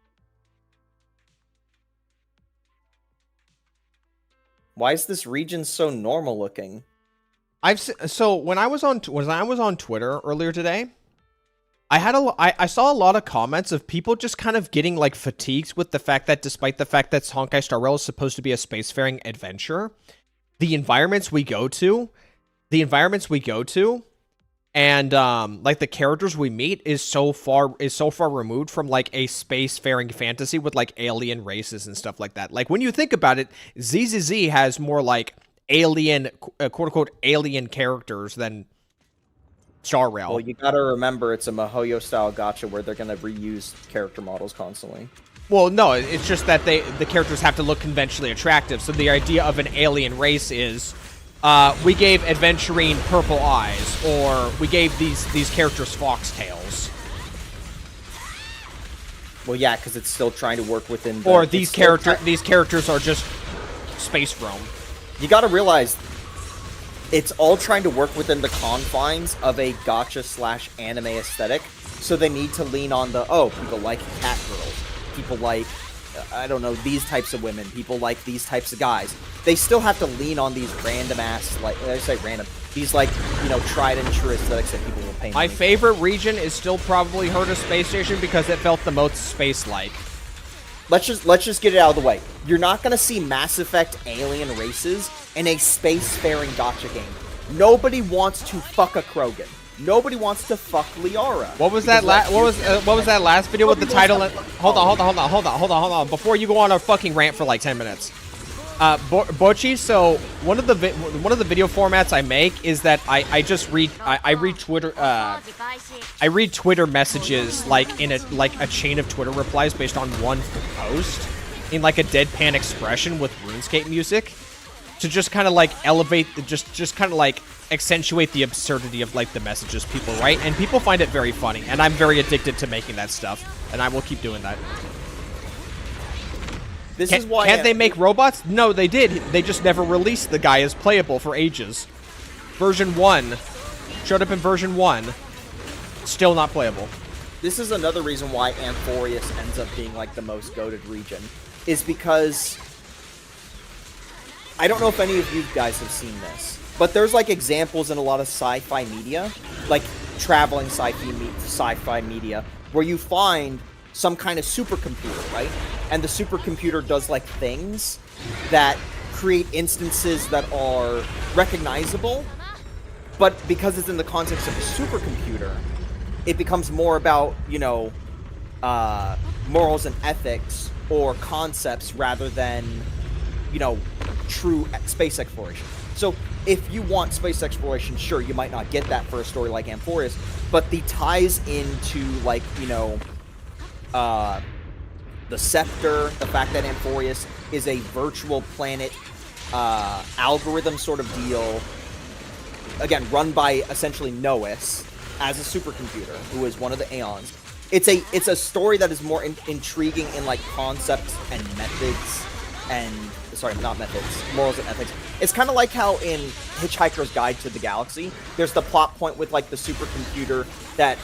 Why is this region so normal looking? So when I was on Twitter earlier today, I saw a lot of comments of people just kind of getting like fatigued with the fact that despite the fact that Honkai Star Rail is supposed to be a spacefaring adventure, the environments we go to, and like the characters we meet is so far removed from like a spacefaring fantasy with like alien races and stuff like that. Like when you think about it, ZZZ has more like alien quote unquote alien characters than Star Rail. Well, you gotta remember it's a Mihoyo style gacha where they're gonna reuse character models constantly. Well, no, it's just that the characters have to look conventionally attractive. So the idea of an alien race is, we gave Adventurine purple eyes, or we gave these characters foxtails. Well, yeah, because it's still trying to work within. Or these characters are just space Rome. You got to realize, it's all trying to work within the confines of a gacha/anime aesthetic. So they need to lean on people like cat girls. People like, I don't know, these types of women. People like these types of guys. They still have to lean on these random ass, like, I say random, these like, tried and true aesthetics that people will pay. My favorite region is still probably Herta Space Station because it felt the most space-like. Let's just get it out of the way. You're not gonna see Mass Effect alien races in a spacefaring gacha game. Nobody wants to fuck a Krogan. Nobody wants to fuck Liara. What was that? What was that last video with the title? Hold on. Before you go on a fucking rant for like 10 minutes, Bochi. So one of the video formats I make is that I just read Twitter. I read Twitter messages like in a chain of Twitter replies based on one post in like a deadpan expression with RuneScape music to just kind of like elevate, just kind of like accentuate the absurdity of like the messages people write, and people find it very funny, and I'm very addicted to making that stuff, and I will keep doing that. Can't they make robots? No, they did. They just never released the guy as playable for ages. Version 1 showed up in version 1, still not playable. This is another reason why Amphorius ends up being like the most goated region, is because I don't know if any of you guys have seen this, but there's like examples in a lot of sci-fi media, like traveling sci-fi media, where you find some kind of supercomputer, right? And the supercomputer does like things that create instances that are recognizable, but because it's in the context of a supercomputer, it becomes more about, you know, morals and ethics or concepts rather than, you know, true space exploration. So if you want space exploration, sure, you might not get that for a story like Amphorius, but the ties into, like, you know, the Scepter, the fact that Amphorius is a virtual planet algorithm sort of deal, again, run by essentially Nois as a supercomputer, who is one of the Aeons. It's a story that is more intriguing in, like, concepts and methods and, sorry, not methods, morals and ethics. It's kind of like how in Hitchhiker's Guide to the Galaxy, there's the plot point with, like, the supercomputer that,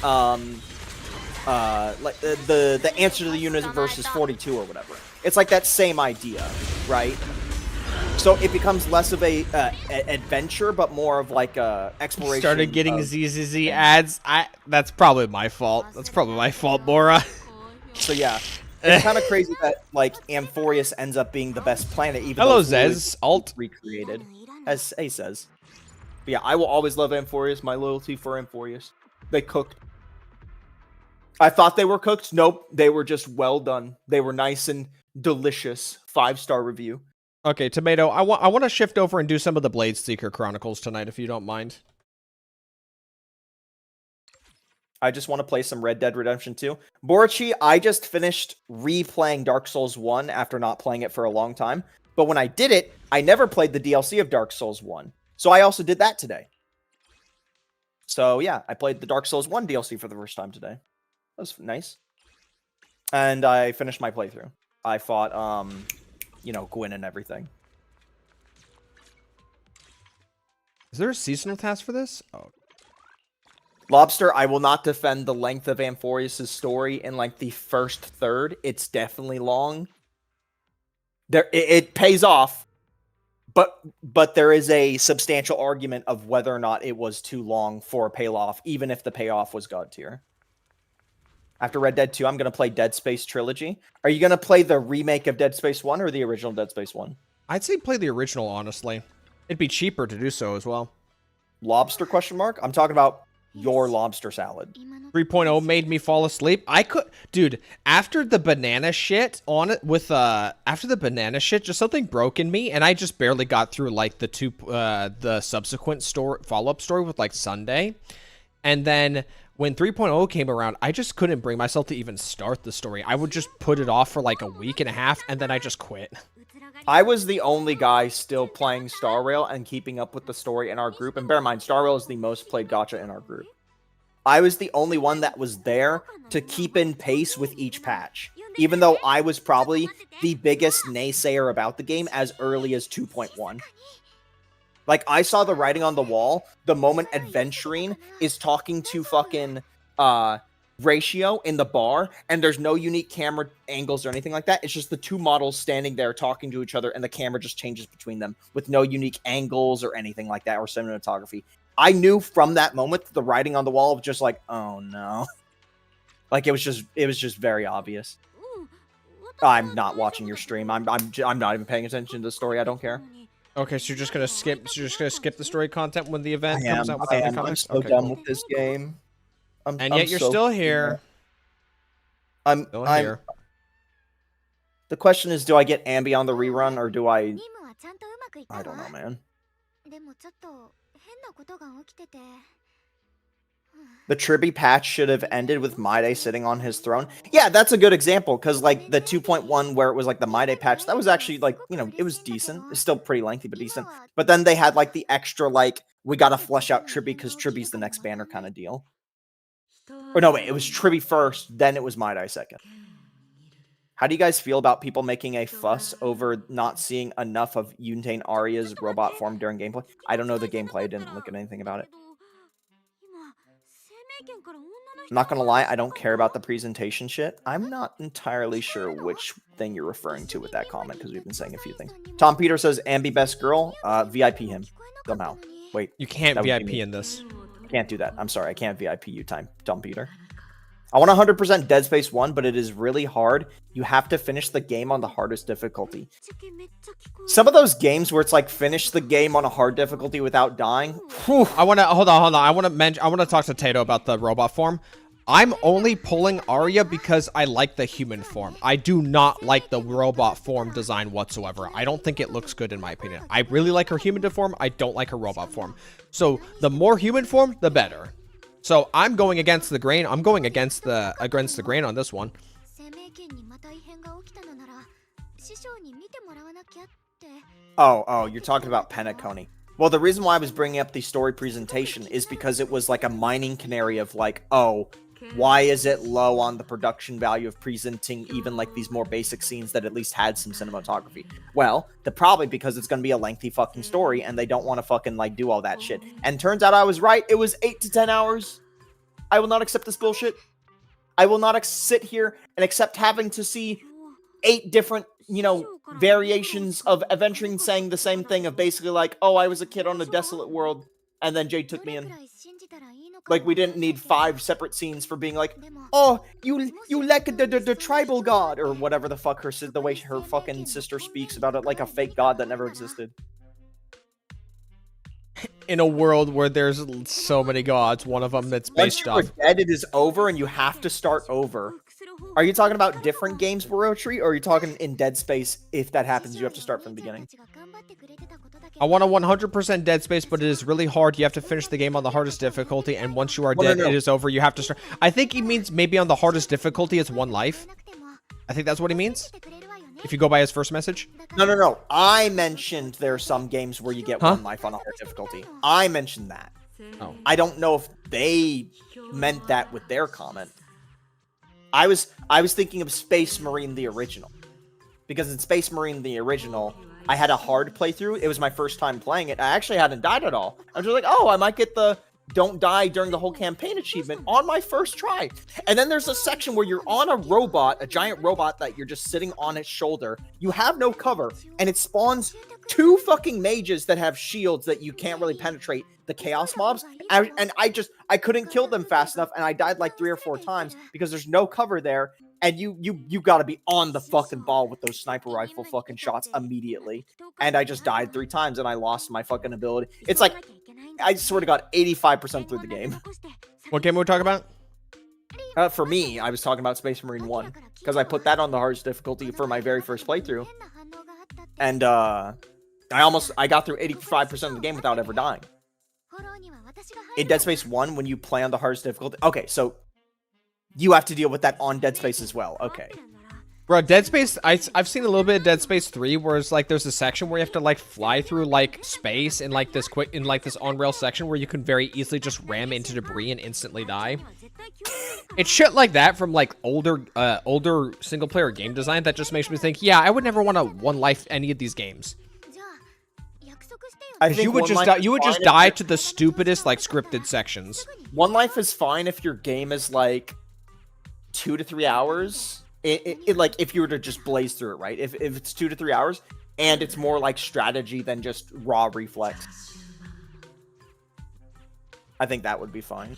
like, the answer to the universe is 42 or whatever. It's like that same idea, right? So it becomes less of a adventure, but more of like a exploration. Started getting ZZZ ads. That's probably my fault. That's probably my fault, Bora. So yeah, it's kind of crazy that like Amphorius ends up being the best planet, even Hello, though it's Zez. Alt. recreated, as A says. But yeah, I will always love Amphorius. My loyalty for Amphorius. They cooked. I thought they were cooked. Nope, they were just well done. They were nice and delicious. 5-star review. Okay, Tomato, I want to shift over and do some of the Blade Seeker Chronicles tonight, if you don't mind. I just want to play some Red Dead Redemption 2. Borichi, I just finished replaying Dark Souls 1 after not playing it for a long time. But when I did it, I never played the DLC of Dark Souls 1. So I also did that today. So yeah, I played the Dark Souls 1 DLC for the first time today. That was nice. And I finished my playthrough. I fought, you know, Gwyn and everything. Is there a seasonal task for this? Oh. Lobster, I will not defend the length of Amphorius' story in, like, the first third. It's definitely long. It pays off, but there is a substantial argument of whether or not it was too long for a payoff, even if the payoff was God tier. After Red Dead 2, I'm going to play Dead Space Trilogy. Are you going to play the remake of Dead Space 1 or the original Dead Space 1? I'd say play the original, honestly. It'd be cheaper to do so as well. Lobster question mark? I'm talking about your lobster salad. 3.0 made me fall asleep. I could, dude, after the banana shit on it with, after the banana shit, just something broke in me, and I just barely got through, like, the subsequent follow-up story with, like, Sunday. And then when 3.0 came around, I just couldn't bring myself to even start the story. I would just put it off for, like, a week and a half, and then I just quit. I was the only guy still playing Star Rail and keeping up with the story in our group. And bear in mind, Star Rail is the most played gacha in our group. I was the only one that was there to keep in pace with each patch, even though I was probably the biggest naysayer about the game as early as 2.1. Like, I saw the writing on the wall the moment Adventuring is talking to fucking Ratio in the bar, and there's no unique camera angles or anything like that. It's just the two models standing there talking to each other, and the camera just changes between them with no unique angles or anything like that, or cinematography. I knew from that moment that the writing on the wall was just like, oh no. Like, it was just very obvious. I'm not watching your stream. I'm not even paying attention to the story. I don't care. Okay, so you're just gonna skip the story content when the event comes out with the comics? I'm so okay, done cool. with this game. And yet you're still here. I'm here. The question is, do I get Ambi on the rerun, or do I don't know, man. The Tribby patch should have ended with Maide sitting on his throne. Yeah, that's a good example, because, like, the 2.1 where it was, like, the Maide patch, that was actually, like, you know, it was decent. It's still pretty lengthy, but decent. But then they had, like, the extra, like, we gotta flesh out Tribby because Tribby's the next banner kind of deal. Or no, wait, it was Tribby first, then it was Maide second. How do you guys feel about people making a fuss over not seeing enough of Yuntain Arya's robot form during gameplay? I don't know the gameplay, I didn't look at anything about it. I'm not gonna lie, I don't care about the presentation shit. I'm not entirely sure which thing you're referring to with that comment, because we've been saying a few things. Tom Peter says, Ambi best girl, VIP him. Somehow. Wait. You can't VIP in this. Can't do that. I'm sorry, I can't VIP you, Tom Peter. I want 100% Dead Space 1, but it is really hard. You have to finish the game on the hardest difficulty. Some of those games where it's like finish the game on a hard difficulty without dying. Whew. I want to hold on. I want to talk to Tato about the robot form. I'm only pulling Arya because I like the human form. I do not like the robot form design whatsoever. I don't think it looks good in my opinion. I really like her human form. I don't like her robot form. So the more human form, the better. So I'm going against the grain. I'm going against the grain on this one. Oh, you're talking about Penacony. Well, the reason why I was bringing up the story presentation is because it was like a mining canary of like, oh, why is it low on the production value of presenting even like these more basic scenes that at least had some cinematography? Well, probably because it's going to be a lengthy fucking story and they don't want to fucking like do all that shit. And turns out I was right. It was 8 to 10 hours. I will not accept this bullshit. I will not sit here and accept having to see 8 different, variations of Aventurine saying the same thing of basically like, oh, I was a kid on a desolate world and then Jade took me in. Like, we didn't need 5 separate scenes for being like, oh, you like the tribal god, or whatever the fuck the way her fucking sister speaks about it, like a fake god that never existed. In a world where there's so many gods, one of them that's based off. Once you're dead, it is over, and you have to start over. Are you talking about different games, Barotree, or are you talking in Dead Space? If that happens, you have to start from the beginning. I want a 100% Dead Space, but it is really hard. You have to finish the game on the hardest difficulty, and once you are dead, it is over. You have to start. I think he means maybe on the hardest difficulty, it's 1 life. I think that's what he means. If you go by his first message. No. I mentioned there are some games where you get 1 life on a hard difficulty. I mentioned that. Oh. I don't know if they meant that with their comment. I was thinking of Space Marine the original. Because in Space Marine the original, I had a hard playthrough. It was my first time playing it. I actually hadn't died at all. I was just like, oh, I might get the don't die during the whole campaign achievement on my first try. And then there's a section where you're on a robot, a giant robot that you're just sitting on its shoulder. You have no cover, and it spawns 2 fucking mages that have shields that you can't really penetrate, the chaos mobs. And I couldn't kill them fast enough, and I died like 3 or 4 times because there's no cover there. And you gotta be on the fucking ball with those sniper rifle fucking shots immediately. And I just died 3 times and I lost my fucking ability. It's like, I swear to God, 85% through the game. What game are we talking about? For me, I was talking about Space Marine 1. Because I put that on the hardest difficulty for my very first playthrough. And I got through 85% of the game without ever dying. In Dead Space 1, when you play on the hardest difficulty... Okay, so... You have to deal with that on Dead Space as well. Okay. Bro, Dead Space, I've seen a little bit of Dead Space 3 where it's like there's a section where you have to like fly through like space in like this on-rail section where you can very easily just ram into debris and instantly die. It's shit like that from like older single-player game design that just makes me think, yeah, I would never want to 1 life any of these games. I think you would just die to the stupidest like scripted sections. 1 life is fine if your game is like 2 to 3 hours. Like if you were to just blaze through it, right? If it's 2 to 3 hours and it's more like strategy than just raw reflex, I think that would be fine.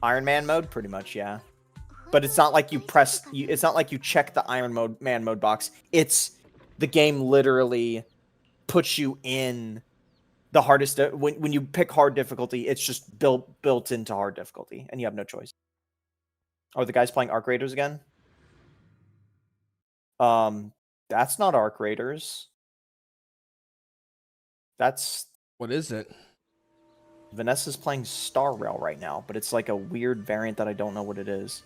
Iron Man mode, pretty much, yeah. But it's not like it's not like you check the Iron Man mode box. It's the game literally puts you in the hardest. When you pick hard difficulty, it's just built into hard difficulty, and you have no choice. Oh, the guy's playing Arc Raiders again? That's not Arc Raiders. That's... What is it? Vanessa's playing Star Rail right now, but it's like a weird variant that I don't know what it is.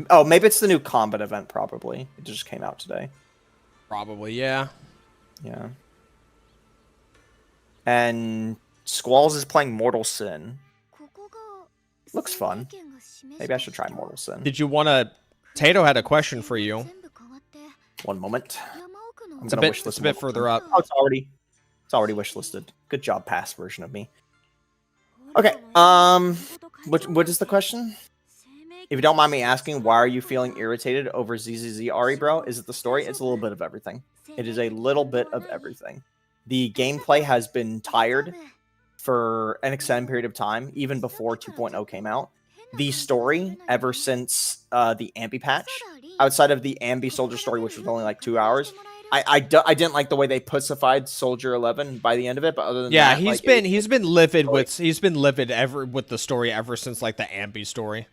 Oh, maybe it's the new combat event, probably. It just came out today. Probably, yeah. Yeah. And Squalls is playing Mortal Sin. Looks fun. Maybe I should try Mortal Sin. Did you want to... Tato had a question for you. 1 moment. It's a bit further up. Oh, it's already wishlisted. Good job, past version of me. Okay, what is the question? If you don't mind me asking, why are you feeling irritated over ZZZ Ari, bro? Is it the story? It's a little bit of everything. It is a little bit of everything. The gameplay has been tired for an extended period of time, even before 2.0 came out. the story ever since the Ambi patch. Outside of the Ambi Soldier story, which was only like 2 hours, I didn't like the way they pussified Soldier 11 by the end of it. But other than Yeah, that, he's been livid with the story ever since like the Ambi story.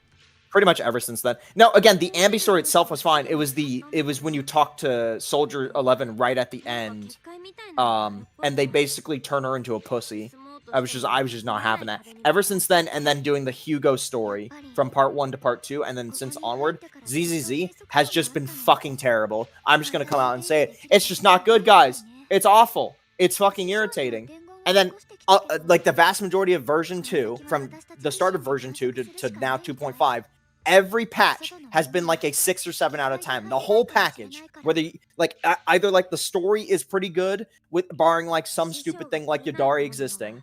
Pretty much ever since then. No, again, the Ambi story itself was fine. It was when you talk to Soldier 11 right at the end, and they basically turn her into a pussy. I was just not having that. Ever since then, and then doing the Hugo story from part 1 to part 2, and then since onward, ZZZ has just been fucking terrible. I'm just gonna come out and say it. It's just not good, guys. It's awful. It's fucking irritating. And then, like the vast majority of version 2, from the start of version 2 to now 2.5, every patch has been like a 6 or 7 out of 10. The whole package, whether you, like either like the story is pretty good, with barring like some stupid thing like Yadari existing,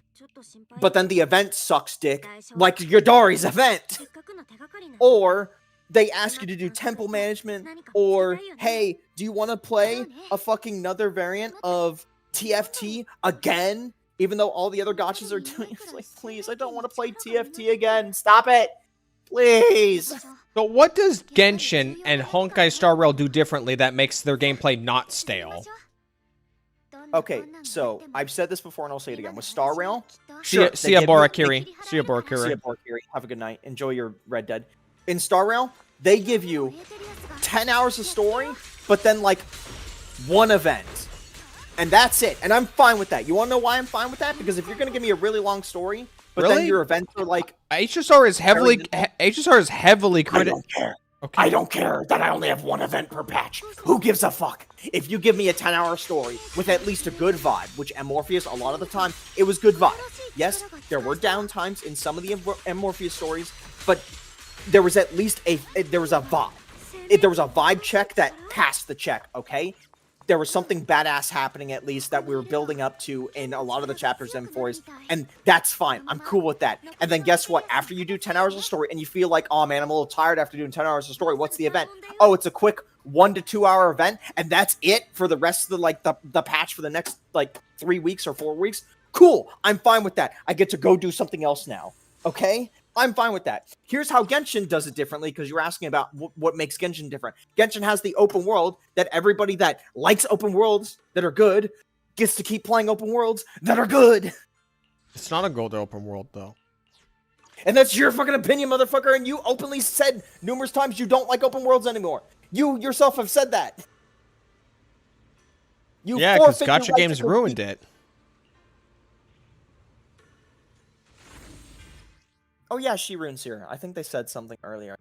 but then the event sucks dick, like Yadari's event, or they ask you to do temple management, or hey, do you want to play a fucking another variant of TFT again? Even though all the other gotchas are doing, it's like, please, I don't want to play TFT again. Stop it. Please. So what does Genshin and Honkai Star Rail do differently that makes their gameplay not stale? Okay, so I've said this before and I'll say it again. With Star Rail, See ya, Borakiri. See ya, Borakiri. See ya, Borakiri. Have a good night. Enjoy your Red Dead. In Star Rail, they give you 10 hours of story, but then like one event. And that's it. And I'm fine with that. You want to know why I'm fine with that? Because if you're going to give me a really long story, but then your events are like... HSR is heavily critical. I don't care. Okay. I don't care that I only have one event per patch. Who gives a fuck? If you give me a 10-hour story with at least a good vibe, which Morpheus, a lot of the time, it was good vibe. Yes, there were downtimes in some of the Morpheus stories, but there was at least there was a vibe. There was a vibe check that passed the check, okay? There was something badass happening, at least, that we were building up to in a lot of the chapters and 4s, and that's fine. I'm cool with that. And then guess what? After you do 10 hours of story and you feel like, oh man, I'm a little tired after doing 10 hours of story, what's the event? Oh, it's a quick 1 to 2 hour event, and that's it for the rest of the patch for the next 3 weeks or 4 weeks. Cool. I'm fine with that. I get to go do something else now. Okay? I'm fine with that. Here's how Genshin does it differently, because you're asking about what makes Genshin different. Genshin has the open world that everybody that likes open worlds that are good gets to keep playing open worlds that are good. It's not a gold open world, though. And that's your fucking opinion, motherfucker, and you openly said numerous times you don't like open worlds anymore. You yourself have said that. Yeah, because Gacha Games ruined it. Oh yeah, she ruins here. I think they said something earlier.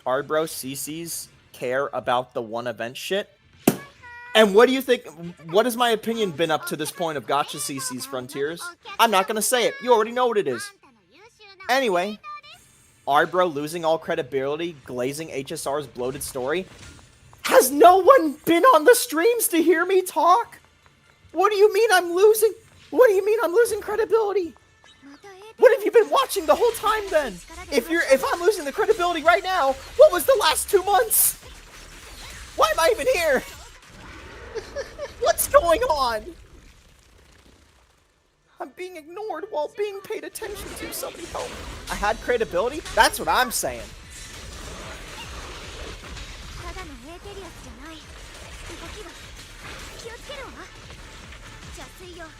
Hardbro CCs care about the one event shit. And what do you think? What has my opinion been up to this point of Gacha CC's Frontiers? I'm not gonna say it. You already know what it is. Anyway, Arbro losing all credibility, glazing HSR's bloated story. Has no one been on the streams to hear me talk? What do you mean I'm losing? What do you mean I'm losing credibility? What have you been watching the whole time then? If I'm losing the credibility right now, what was the last 2 months? Why am I even here? What's going on? I'm being ignored while being paid attention to. Somebody help me. I had credibility? That's what I'm saying.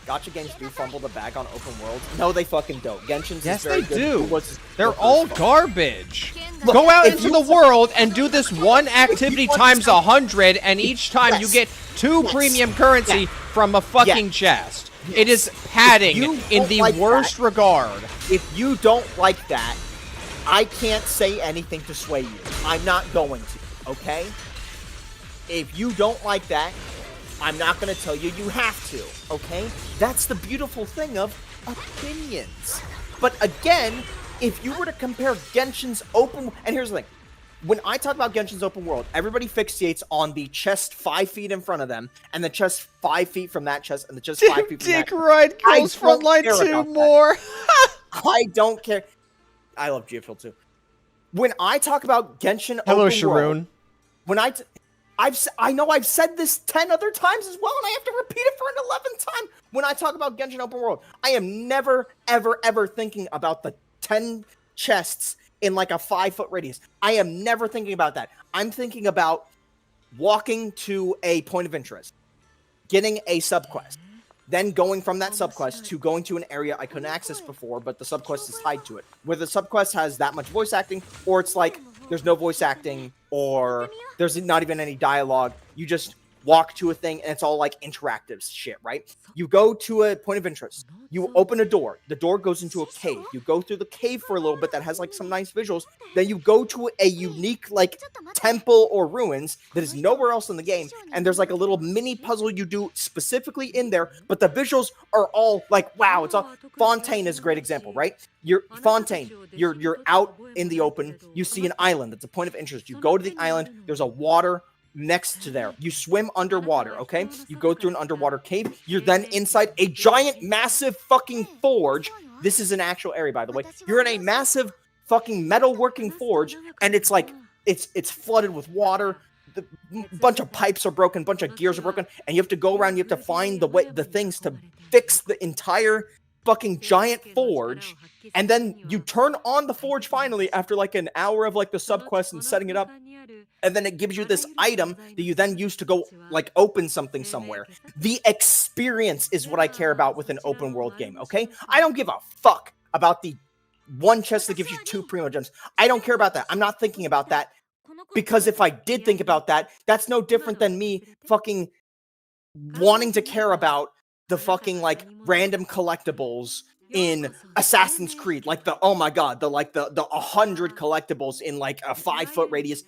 Gacha games do fumble the bag on open worlds. No, they fucking don't. Genshin's is very good. Yes, they do. They're all garbage. Look, go out into the world and do this one activity times 100, and each time you get 2 premium currency from a fucking chest. It is padding in the worst regard. If you don't like that, I can't say anything to sway you. I'm not going to, okay? If you don't like that, I'm not going to tell you you have to, okay? That's the beautiful thing of opinions. But again, if you were to compare Genshin's open... And here's the thing. When I talk about Genshin's open world, everybody fixates on the chest 5 feet in front of them, and the chest 5 feet from that chest, and the chest 5 feet from that. Dick Ride kills Frontline 2 more. I don't care. I love Geofield too. When I talk about Genshin Hello, open Sharoon. world... I know I've said this 10 other times as well, and I have to repeat it for an 11th time when I talk about Genshin Open World. I am never, ever, ever thinking about the 10 chests in like a 5-foot radius. I am never thinking about that. I'm thinking about walking to a point of interest, getting a subquest, then going from that subquest to going to an area I couldn't access before, but the subquest is tied to it. Whether the subquest has that much voice acting, or it's like there's no voice acting, or there's not even any dialogue. You just walk to a thing, and it's all like interactive shit, right? You go to a point of interest. You open a door. The door goes into a cave. You go through the cave for a little bit that has like some nice visuals. Then you go to a unique like temple or ruins that is nowhere else in the game, and there's like a little mini puzzle you do specifically in there, but the visuals are all like, wow, it's all. Fontaine is a great example, right? You're out in the open. You see an island that's a point of interest. You go to the island. There's a water next to there. You swim underwater, okay? You go through an underwater cave. You're then inside a giant, massive fucking forge. This is an actual area, by the way. You're in a massive fucking metalworking forge, and it's like, it's flooded with water. The bunch of pipes are broken, bunch of gears are broken, and you have to go around, you have to find the things to fix the entire fucking giant forge, and then you turn on the forge finally after like an hour of like the subquest and setting it up, and then it gives you this item that you then use to go like open something somewhere. The experience is what I care about with an open world game, okay? I don't give a fuck about the one chest that gives you 2 primo gems. I don't care about that. I'm not thinking about that, because if I did think about that, that's no different than me fucking wanting to care about the fucking like random collectibles in Assassin's Creed, like the, oh my god, the 100 collectibles in like a 5-foot radius.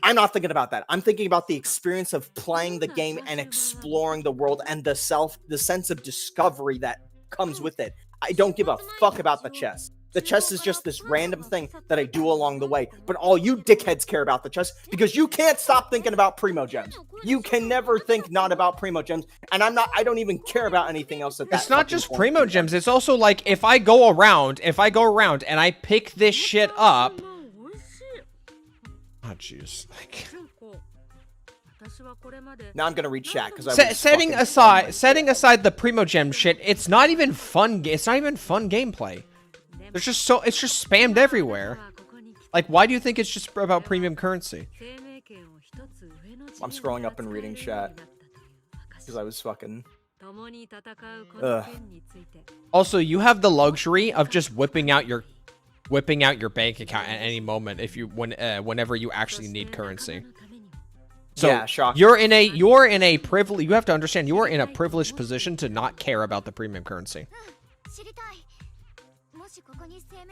I'm not thinking about that. I'm thinking about the experience of playing the game and exploring the world and the sense of discovery that comes with it. I don't give a fuck about the chest. The chest is just this random thing that I do along the way. But all you dickheads care about the chest because you can't stop thinking about primo gems. You can never think not about primo gems, and I don't even care about anything else at that. It's not just primo gems, it's also like if I go around and I pick this shit up. Oh jeez. Now I'm gonna read chat because setting aside the primo gem shit, it's not even fun. It's not even fun gameplay. It's just spammed everywhere. Like, why do you think it's just about premium currency? I'm scrolling up and reading chat because I was fucking. Also, you have the luxury of just whipping out your bank account at any moment whenever you actually need currency. So yeah, shocking. you're in a privilege. You have to understand, you are in a privileged position to not care about the premium currency.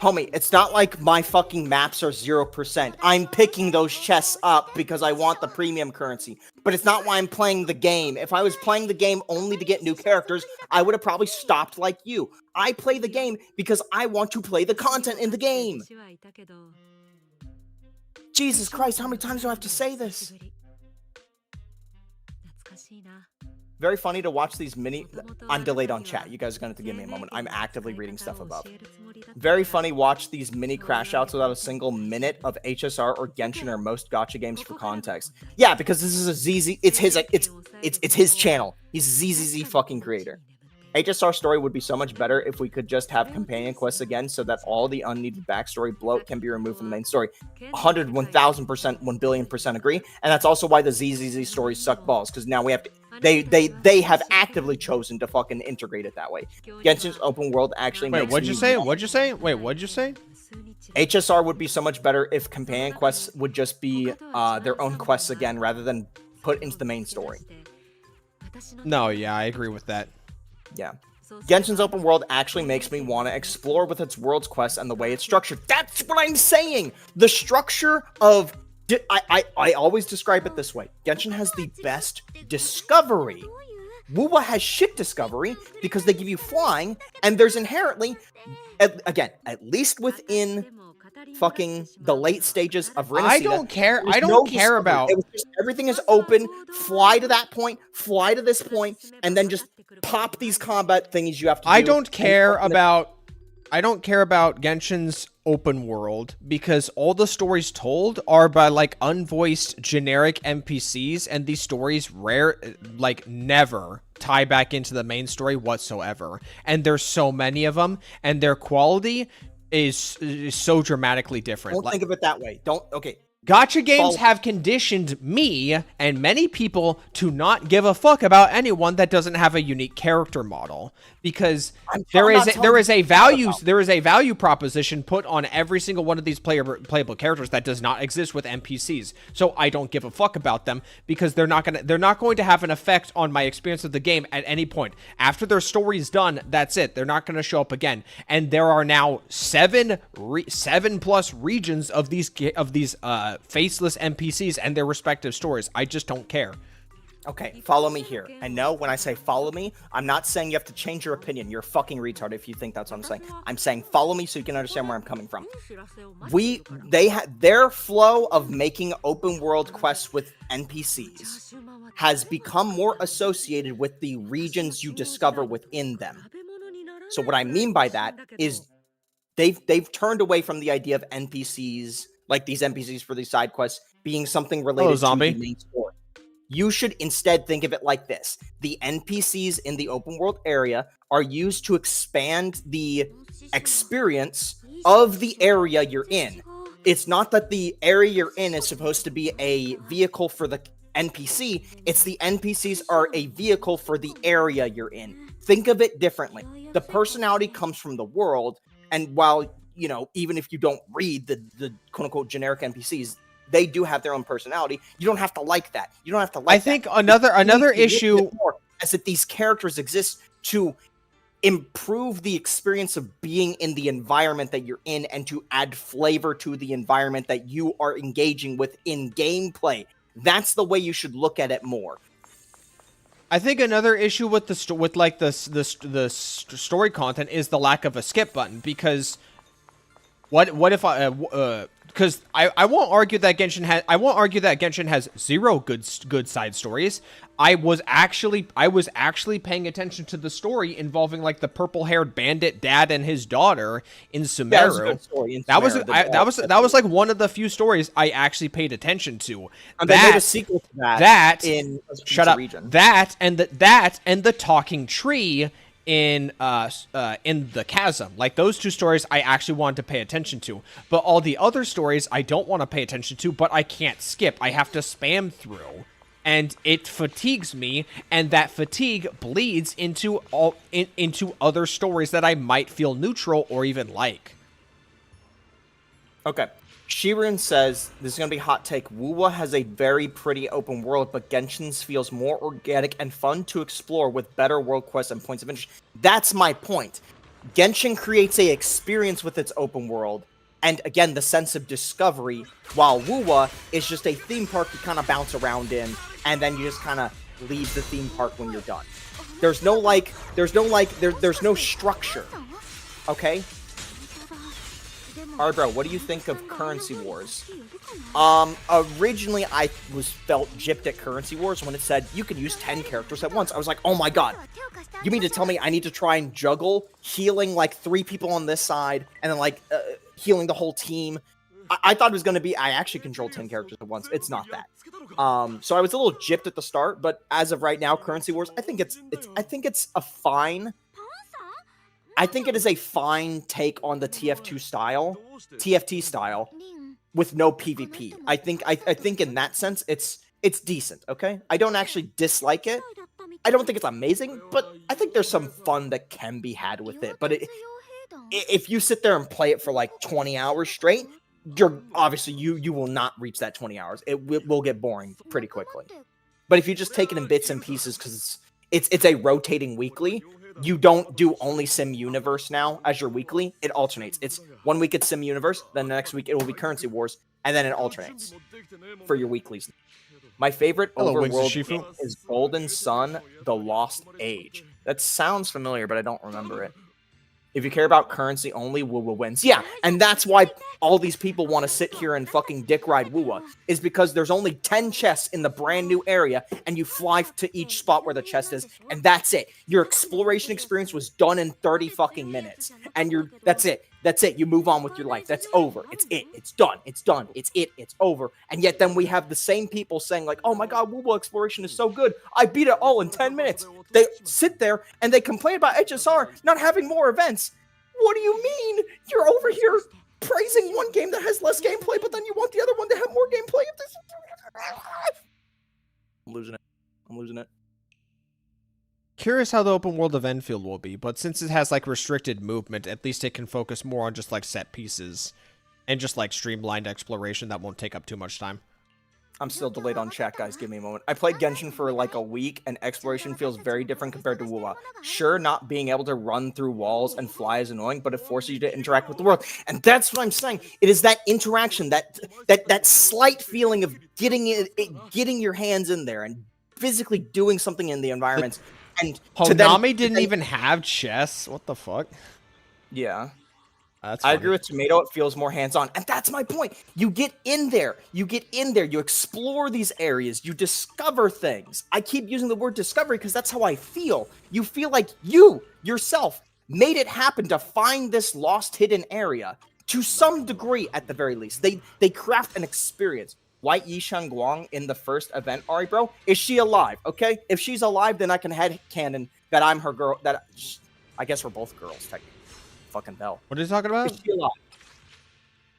Homie, it's not like my fucking maps are 0%. I'm picking those chests up because I want the premium currency. But it's not why I'm playing the game. If I was playing the game only to get new characters, I would have probably stopped like you. I play the game because I want to play the content in the game. Jesus Christ, how many times do I have to say this? Very funny to watch these I'm delayed on chat. You guys are going to have to give me a moment. I'm actively reading stuff above. Very funny watch these mini crash outs without a single minute of HSR or Genshin or most gacha games for context. Yeah, because this is a ZZ. It's his channel. He's a ZZZ fucking creator. HSR story would be so much better if we could just have companion quests again so that all the unneeded backstory bloat can be removed from the main story. 100, 1000%, 1,000,000,000% agree. And that's also why the ZZZ stories suck balls, because now we have to. They have actively chosen to fucking integrate it that way. Genshin's open world actually makes. Wait, what'd you say? What'd you say? Wait, what'd you say? HSR would be so much better if companion quests would just be their own quests again rather than put into the main story. No, yeah, I agree with that. Yeah. Genshin's open world actually makes me want to explore with its world's quests and the way it's structured. That's what I'm saying! The structure of... I always describe it this way. Genshin has the best discovery. WoWa has shit discovery because they give you flying, and there's inherently, again, at least within fucking the late stages of Renacida, I don't care about... It was just, everything is open, fly to that point, fly to this point, and then just pop these combat thingies you have to do. I don't care about Genshin's open world because all the stories told are by like unvoiced generic NPCs, and these stories never tie back into the main story whatsoever. And there's so many of them, and their quality is so dramatically different. Don't think of it that way. Okay. Gacha games have conditioned me and many people to not give a fuck about anyone that doesn't have a unique character model, because there is a value proposition put on every single one of these playable characters that does not exist with NPCs. So I don't give a fuck about them because they're not going to have an effect on my experience of the game at any point. After their story's done, that's it. They're not going to show up again. And there are now 7+ regions of these faceless NPCs and their respective stories. I just don't care. Okay, follow me here. And no, when I say follow me, I'm not saying you have to change your opinion. You're a fucking retard if you think that's what I'm saying. I'm saying follow me so you can understand where I'm coming from. They had their flow of making open world quests with NPCs has become more associated with the regions you discover within them. So what I mean by that is they've turned away from the idea of NPCs, like these NPCs for these side quests, being something related to the main story. You should instead think of it like this. The NPCs in the open world area are used to expand the experience of the area you're in. It's not that the area you're in is supposed to be a vehicle for the NPC. It's the NPCs are a vehicle for the area you're in. Think of it differently. The personality comes from the world, and while, you know, even if you don't read the quote-unquote generic NPCs, they do have their own personality. You don't have to like that. You don't have to like that. I think another issue is that these characters exist to improve the experience of being in the environment that you're in and to add flavor to the environment that you are engaging with in gameplay. That's the way you should look at it more. I think another issue with the story content is the lack of a skip button, because what if because I won't argue that Genshin has zero good side stories. I was actually paying attention to the story involving like the purple-haired bandit dad and his daughter in Sumeru. That was like one of the few stories I actually paid attention to. And they made a sequel to that in region. That and the talking tree in the chasm. Like, those two stories I actually wanted to pay attention to, but all the other stories I don't want to pay attention to, but I can't skip. I have to spam through, and it fatigues me, and that fatigue bleeds into other stories that I might feel neutral or even like. Okay. Shirin says, this is going to be a hot take, Wuwa has a very pretty open world, but Genshin's feels more organic and fun to explore with better world quests and points of interest. That's my point. Genshin creates a experience with its open world, and again, the sense of discovery, while Wuwa is just a theme park you kind of bounce around in, and then you just kind of leave the theme park when you're done. There's no structure, okay? Alright, bro, what do you think of Currency Wars? Originally, I felt gypped at Currency Wars when it said you can use 10 characters at once. I was like, oh my god. You mean to tell me I need to try and juggle healing, like, 3 people on this side, and then, like, healing the whole team? I thought it was going to be, I actually control 10 characters at once. It's not that. So I was a little gypped at the start, but as of right now, Currency Wars, I think it's a fine... I think it is a fine take on the TFT style, with no PvP. I think in that sense, it's decent, okay? I don't actually dislike it. I don't think it's amazing, but I think there's some fun that can be had with it. But if you sit there and play it for like 20 hours straight, you're obviously, you will not reach that 20 hours. It will get boring pretty quickly. But if you just take it in bits and pieces, because it's a rotating weekly, you don't do only Sim Universe now as your weekly. It alternates. It's 1 week it's Sim Universe, then the next week it will be Currency Wars, and then it alternates for your weeklies. My favorite overworld game is Golden Sun: The Lost Age. That sounds familiar, but I don't remember it. If you care about currency only, Wuwa wins. Yeah, and that's why all these people want to sit here and fucking dick ride Wuwa, is because there's only 10 chests in the brand new area, and you fly to each spot where the chest is, and that's it. Your exploration experience was done in 30 fucking minutes, and that's it. That's it. You move on with your life. That's over. It's it. It's done. It's done. It's it. It's over. And yet then we have the same people saying like, oh my God, Wooble Exploration is so good. I beat it all in 10 minutes. They sit there and they complain about HSR not having more events. What do you mean? You're over here praising one game that has less gameplay, but then you want the other one to have more gameplay. I'm losing it. I'm losing it. Curious how the open world of Enfield will be, but since it has like restricted movement, at least it can focus more on just like set pieces and just like streamlined exploration that won't take up too much time. I'm still delayed on chat, guys. Give me a moment. I played Genshin for like a week, and exploration feels very different compared to WoW. Sure, not being able to run through walls and fly is annoying, but it forces you to interact with the world. And that's what I'm saying. It is that interaction, that slight feeling of getting your hands in there and physically doing something in the environments. And Honami didn't even have chess. What the fuck? Yeah. That's I agree with Tomato. It feels more hands-on. And that's my point. You get in there. You explore these areas. You discover things. I keep using the word discovery because that's how I feel. You feel like you, yourself, made it happen to find this lost hidden area. To some degree, at the very least. They craft an experience. White Yishan Guang in the first event, Ari, bro, is she alive? Okay? If she's alive, then I can headcanon that I'm her girl. I guess we're both girls, technically. Fucking bell. What are you talking about? Is she alive?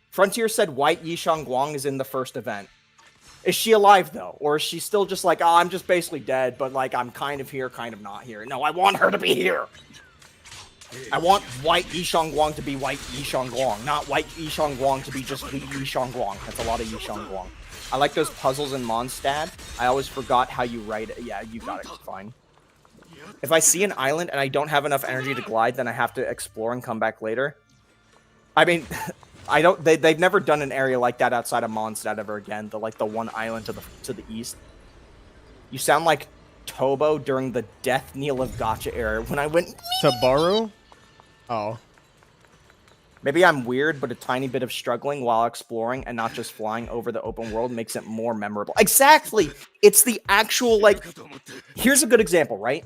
Frontier said White Yishan Guang is in the first event. Is she alive, though? Or is she still just like, oh, I'm just basically dead, but like I'm kind of here, kind of not here? No, I want her to be here. I want White Yishan Guang to be White Yishan Guang, not White Yishan Guang to be just Yishan Guang. That's a lot of Yishan Guang. I like those puzzles in Mondstadt. I always forgot how you write it. Yeah, you got it. Fine. If I see an island and I don't have enough energy to glide, then I have to explore and come back later. I mean, I don't. They've never done an area like that outside of Mondstadt ever again. The one island to the east. You sound like Tobo during the Death Kneel of Gacha era when I went Tabaru? Oh. Maybe I'm weird, but a tiny bit of struggling while exploring and not just flying over the open world makes it more memorable. Exactly! It's the actual, like... Here's a good example, right?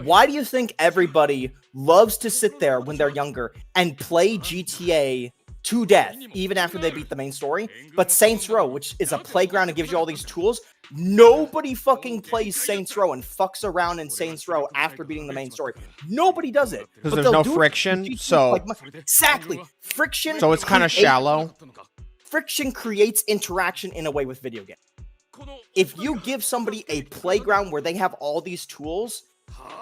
Why do you think everybody loves to sit there when they're younger and play GTA to death, even after they beat the main story? But Saints Row, which is a playground and gives you all these tools, nobody fucking plays Saints Row and fucks around in Saints Row after beating the main story. Nobody does it. Because there's no friction, so... Exactly. Friction... So it's kind of shallow. Friction creates interaction in a way with video games. If you give somebody a playground where they have all these tools,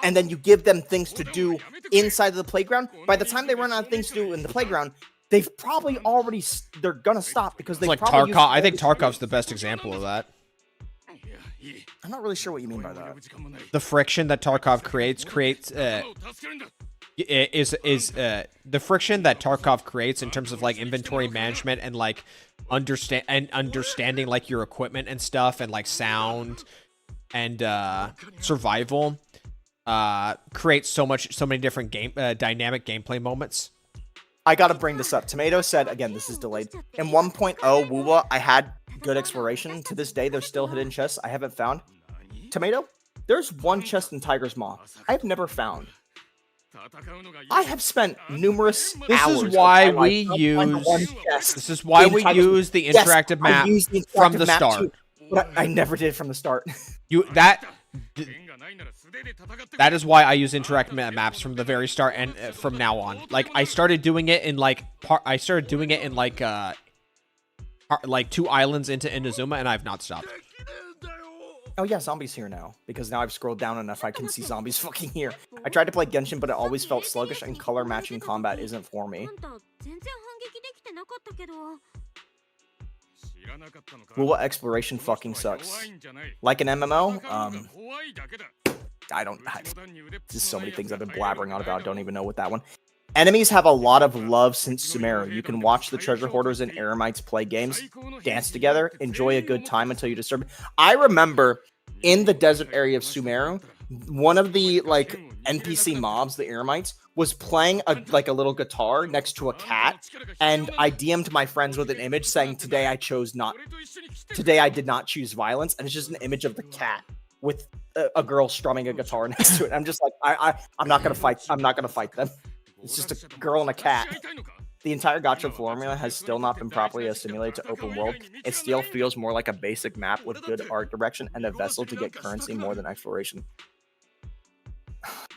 and then you give them things to do inside of the playground, by the time they run out of things to do in the playground, they've probably already... They're gonna stop because they like probably... Tarkov. I think Tarkov's the best example of that. I'm not really sure what you mean by that. The friction that Tarkov creates the friction that Tarkov creates in terms of like inventory management and like understanding like your equipment and stuff and like sound and survival creates so many different dynamic gameplay moments. I gotta bring this up. Tomato said, again, this is delayed. In 1.0 WoWa, I had good exploration. To this day, there's still hidden chests I haven't found. Tomato, there's one chest in Tiger's Maw I have never found. I have spent numerous hours. This is why we use the interactive map from the start. But I never did from the start. That is why I use interactive maps from the very start and from now on. Like I started doing it in like 2 islands into Inazuma, and I've not stopped. Oh yeah, zombies here now. Because now I've scrolled down enough I can see zombies fucking here. I tried to play Genshin, but it always felt sluggish and color matching combat isn't for me. Well, exploration fucking sucks. Like an MMO? There's so many things I've been blabbering on about, don't even know what that one. Enemies have a lot of love since Sumeru. You can watch the treasure hoarders and eremites play games, dance together, enjoy a good time until you disturb. I remember in the desert area of Sumeru, one of the like NPC mobs, the eremites, was playing a little guitar next to a cat, and I DM'd my friends with an image saying, today I did not choose violence, and it's just an image of the cat with a girl strumming a guitar next to it. I'm just like, I'm not gonna fight them. It's just a girl and a cat. The entire gacha formula has still not been properly assimilated to open world. It still feels more like a basic map with good art direction and a vessel to get currency more than exploration.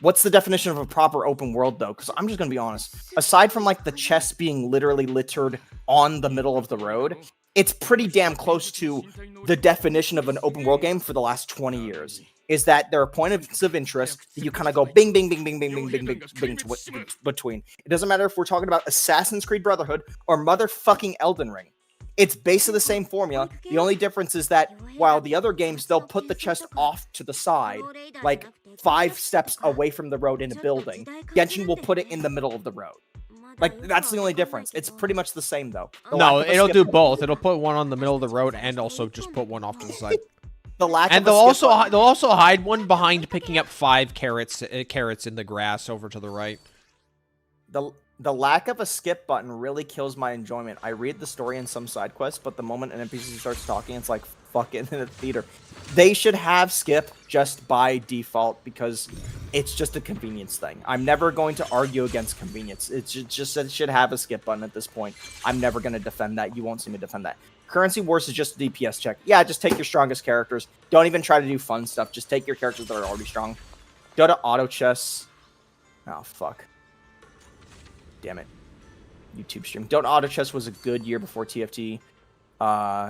What's the definition of a proper open world, though? Because I'm just going to be honest. Aside from, like, the chests being literally littered on the middle of the road, it's pretty damn close to the definition of an open world game for the last 20 years. Is that there are points of interest that you kind of go bing, bing, bing, bing, bing, bing, bing, bing, bing between. It doesn't matter if we're talking about Assassin's Creed Brotherhood or motherfucking Elden Ring. It's basically the same formula. The only difference is that while the other games, they'll put the chest off to the side, like 5 steps away from the road in a building, Genshin will put it in the middle of the road. Like, that's the only difference. It's pretty much the same, though. No, it'll do both. It'll put one on the middle of the road and also just put one off to the side. And they'll also hide one behind picking up 5 carrots in the grass over to the right. The lack of a skip button really kills my enjoyment. I read the story in some side quests, but the moment an NPC starts talking, it's like fucking in a theater. They should have skip just by default because it's just a convenience thing. I'm never going to argue against convenience. It's just that it should have a skip button at this point. I'm never going to defend that. You won't see me defend that. Currency Wars is just a DPS check. Yeah, just take your strongest characters. Don't even try to do fun stuff. Just take your characters that are already strong. Go to auto chess. Oh, fuck. Damn it. YouTube stream. Don't auto chess was a good year before TFT.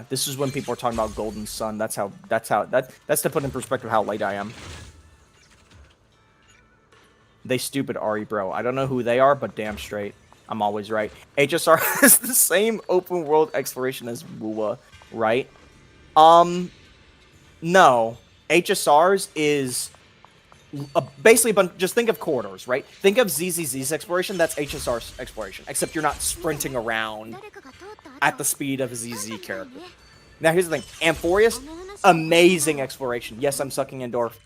This is when people were talking about Golden Sun. That's to put in perspective how late I am. They stupid Ari, bro. I don't know who they are, but damn straight. I'm always right. HSR has the same open world exploration as WUWA, right? No. HSR's is basically, just think of corridors, right? Think of ZZZ's exploration. That's HSR's exploration, except you're not sprinting around at the speed of a ZZ character. Now, here's the thing. Amphorius, amazing exploration. Yes, I'm sucking Endorph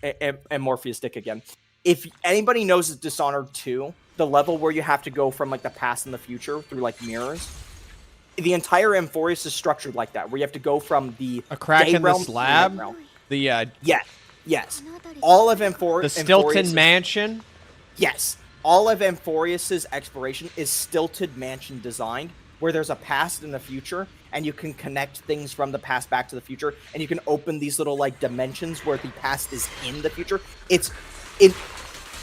and Morpheus dick again. If anybody knows Dishonored 2, the level where you have to go from, like, the past and the future through, like, mirrors, the entire Amphorius is structured like that, where you have to go from the a crack day in realm the slab, yes. All of the Stilton Mansion. Yes. All of Amphorius's exploration is stilted mansion designed, where there's a past and a future, and you can connect things from the past back to the future, and you can open these little, like, dimensions where the past is in the future.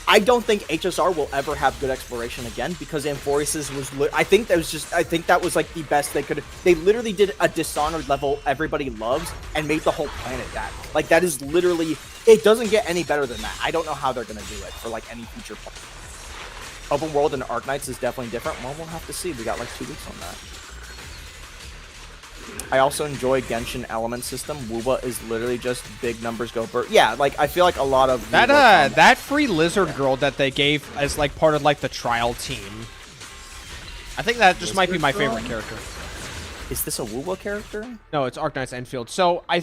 I don't think HSR will ever have good exploration again, because Amphorius's was I think that was like the best they could. They literally did a Dishonored level everybody loves and made the whole planet that. Like, that is literally, it doesn't get any better than that. I don't know how they're gonna do it for, like, any future part. Open World and Arknights is definitely different. Well, we'll have to see. We got like 2 weeks on that. I also enjoy Genshin element system. WUWA is literally just big numbers go burr. Yeah, like, I feel like a lot of that free lizard girl that they gave as, like, part of, like, the trial team. I think that just might be my favorite character. Is this a WUWA character? No, it's Arknights Enfield. So I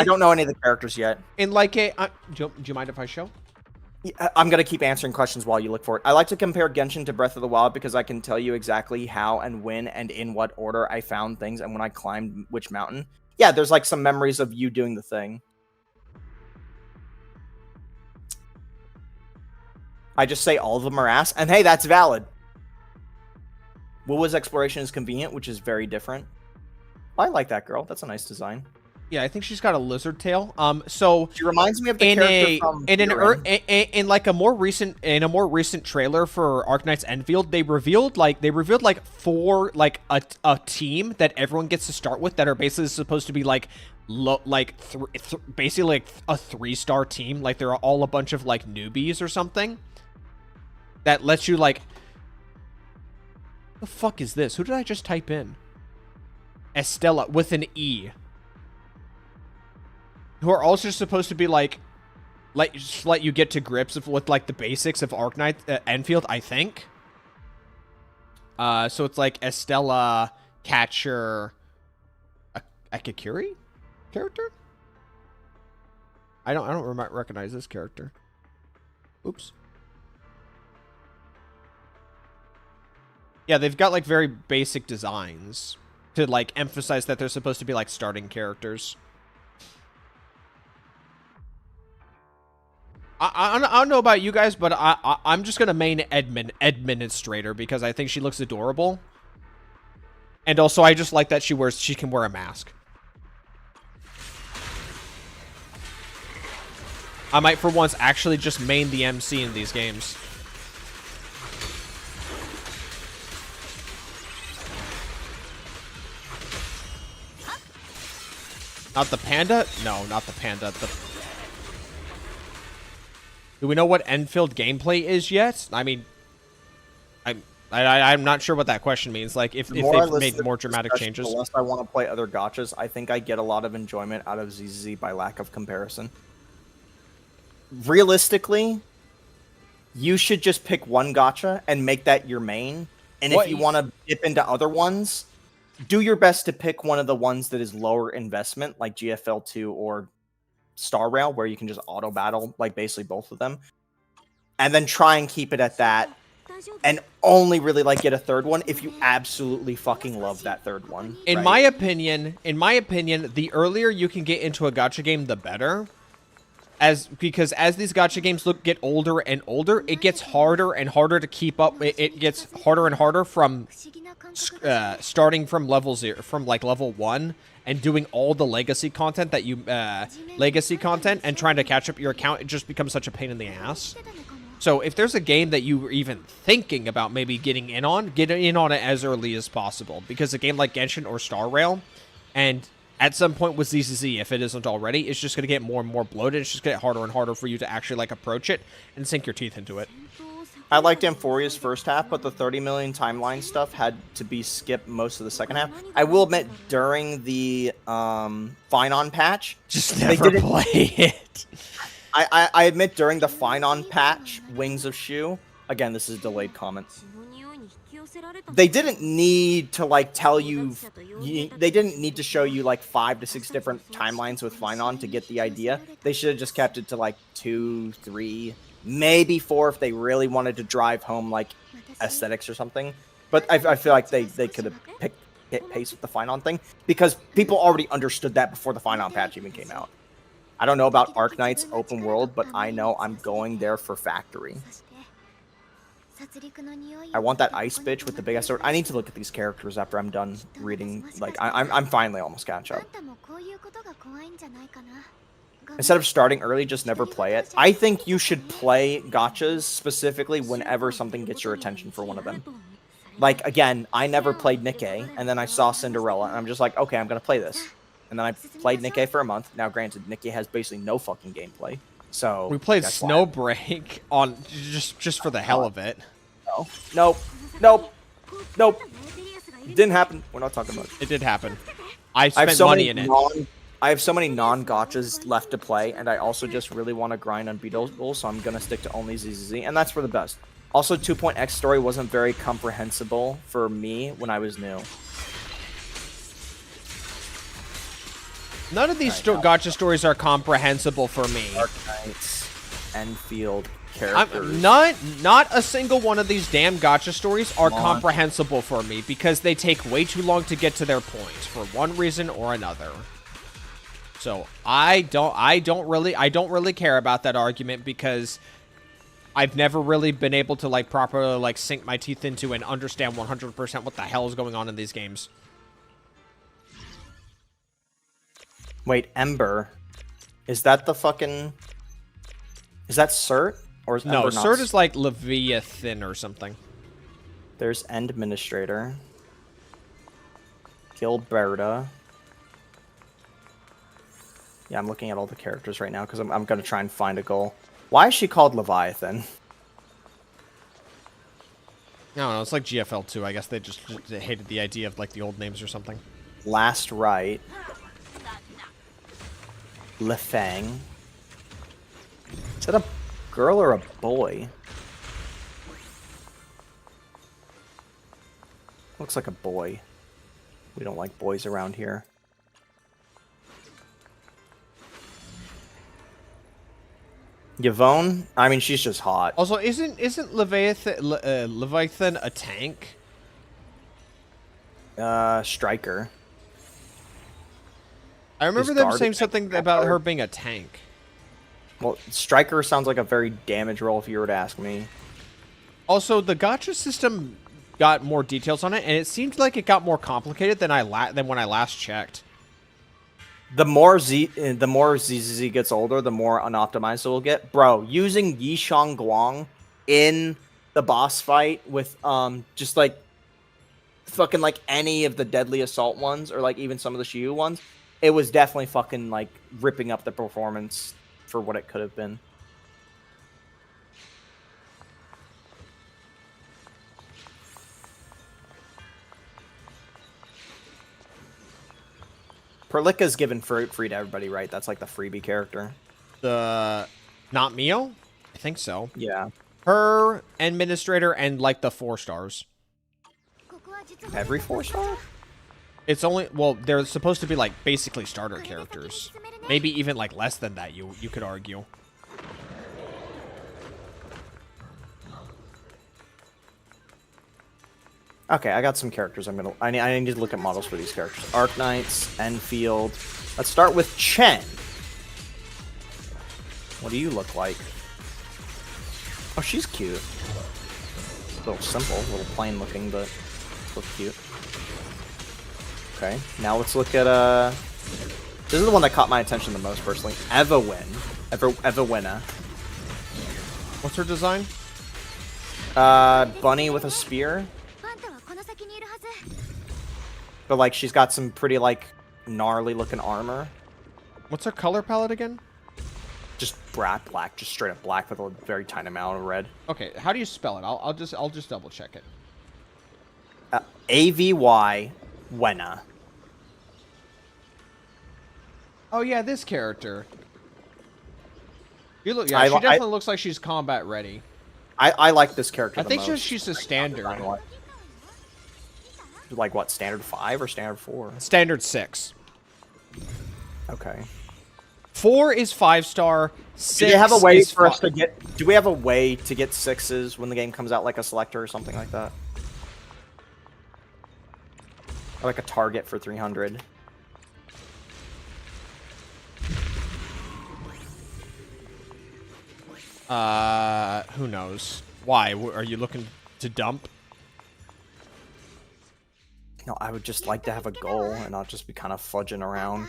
don't know any of the characters yet. In like a do you mind if I show? Yeah, I'm going to keep answering questions while you look for it. I like to compare Genshin to Breath of the Wild because I can tell you exactly how and when and in what order I found things and when I climbed which mountain. Yeah, there's like some memories of you doing the thing. I just say all of them are ass, and hey, that's valid. WUWA's exploration is convenient, which is very different. I like that girl. That's a nice design. Yeah, I think she's got a lizard tail. So she reminds me of the character from in a more recent trailer for Arknights Enfield, they revealed like 4 a team that everyone gets to start with that are basically supposed to be basically like a 3-star team. Like, they're all a bunch of, like, newbies or something. That lets you, like, the fuck is this? Who did I just type in? Estella with an E. Who are also supposed to be just let you get to grips with like the basics of Arknight Enfield, I think. So it's like Estella, Catcher, Akakiri character. I don't recognize this character. Oops. Yeah, they've got like very basic designs to like emphasize that they're supposed to be like starting characters. I don't know about you guys, but I'm just gonna main administrator because I think she looks adorable, and also I just like that she can wear a mask. I might for once actually just main the MC in these games. Not the panda? No, not the panda. Do we know what Enfield gameplay is yet? I mean, I'm not sure what that question means. Like, if they've made more dramatic changes. The less I want to play other gachas, I think I get a lot of enjoyment out of ZZZ by lack of comparison. Realistically, you should just pick one gacha and make that your main. And if you want to dip into other ones, do your best to pick one of the ones that is lower investment, like GFL2 or Star Rail, where you can just auto battle, like basically both of them. And then try and keep it at that. And only really like get a third one if you absolutely fucking love that third one. In my opinion, the earlier you can get into a gacha game, the better. Because as these gacha games get older and older, it gets harder and harder to keep up. It gets harder and harder from starting from level 0, from like level 1, and doing all the legacy content that you and trying to catch up your account. It just becomes such a pain in the ass. So if there's a game that you were even thinking about maybe getting in on, get in on it as early as possible. Because a game like Genshin or Star Rail, and at some point with ZZZ, if it isn't already, it's just going to get more and more bloated. It's just going to get harder and harder for you to actually like approach it and sink your teeth into it. I liked Amphoria's first half, but the 30 million timeline stuff had to be skipped most of the second half. I will admit, during the Finon patch, just never play it. I admit during the Finon patch, Wings of Shu, again, this is a delayed comment. They didn't need to like tell you, they didn't need to show you like 5 to 6 different timelines with Finon to get the idea. They should have just kept it to like 2, 3, maybe 4 if they really wanted to drive home like aesthetics or something. But I feel like they could have hit pace with the Finon thing because people already understood that before the Finon patch even came out. I don't know about Arknight's open world, but I know I'm going there for Factory. I want that ice bitch with the big ass sword. I need to look at these characters after I'm done reading. Like, I'm finally almost catch up. Instead of starting early, just never play it. I think you should play gachas specifically whenever something gets your attention for one of them. Like, again, I never played Nikkei, and then I saw Cinderella, and I'm just like, okay, I'm going to play this. And then I played Nikkei for a month. Now, granted, Nikkei has basically no fucking gameplay. So we played Snowbreak on just for the hell of it. Nope. Didn't happen. We're not talking about it. It did happen. I spent money in it. I have so many non-gachas left to play, and I also just really want to grind unbeatable, so I'm going to stick to only ZZZ, and that's for the best. Also, 2.x story wasn't very comprehensible for me when I was new. None of these gacha stories are comprehensible for me. Dark Knights, Enfield characters. Not a single one of these damn gacha stories are comprehensible for me because they take way too long to get to their points for one reason or another. So I don't really care about that argument because I've never really been able to like properly like sink my teeth into and understand 100% what the hell is going on in these games. Wait, Ember. Is that the fucking... Is that Cert? Or is no, Ember not... Cert is like Leviathan or something. There's End Administrator. Gilberta. Yeah, I'm looking at all the characters right now because I'm going to try and find a goal. Why is she called Leviathan? I don't know, it's like GFL2. I guess they just hated the idea of like the old names or something. Last Right. Lefang. Is that a girl or a boy? Looks like a boy. We don't like boys around here. Yvonne? I mean, she's just hot. Also, isn't Leviathan a tank? Striker. I remember them saying something about her being a tank. Well, Striker sounds like a very damage roll if you were to ask me. Also, the gacha system got more details on it, and it seemed like it got more complicated than when I last checked. The more ZZ gets older, the more unoptimized it will get. Bro, using Yishang Guang in the boss fight with just like fucking like any of the deadly assault ones, or like even some of the Shiyu ones, it was definitely fucking like ripping up the performance for what it could have been. Perlica's given free to everybody, right? That's like the freebie character. Not Mio? I think so. Yeah. Her, Administrator, and like the 4 stars. Every 4-star? It's only, well, they're supposed to be like basically starter characters. Maybe even like less than that, you could argue. Okay, I got some characters. I need to look at models for these characters. Arknights, Enfield. Let's start with Chen. What do you look like? Oh, she's cute. A little simple, a little plain looking, but look cute. Okay, now let's look at this is the one that caught my attention the most personally. Evawina. What's her design? Bunny with a spear. But like she's got some pretty like gnarly looking armor. What's her color palette again? Just black, just straight up black with a very tiny amount of red. Okay, how do you spell it? I'll just double check it. AVY Wena. Oh yeah, this character. You look, yeah, she definitely looks like she's combat ready. I like this character. I think she's a standard. Like what? Standard 5 or standard 4? Standard 6. Okay. 4 is 5-star. 6 do they have a way is for us to get? Do we have a way to get 6s when the game comes out, like a selector or something like that? Or like a target for 300. Who knows? Why? Are you looking to dump? No, I would just like to have a goal and not just be kind of fudging around.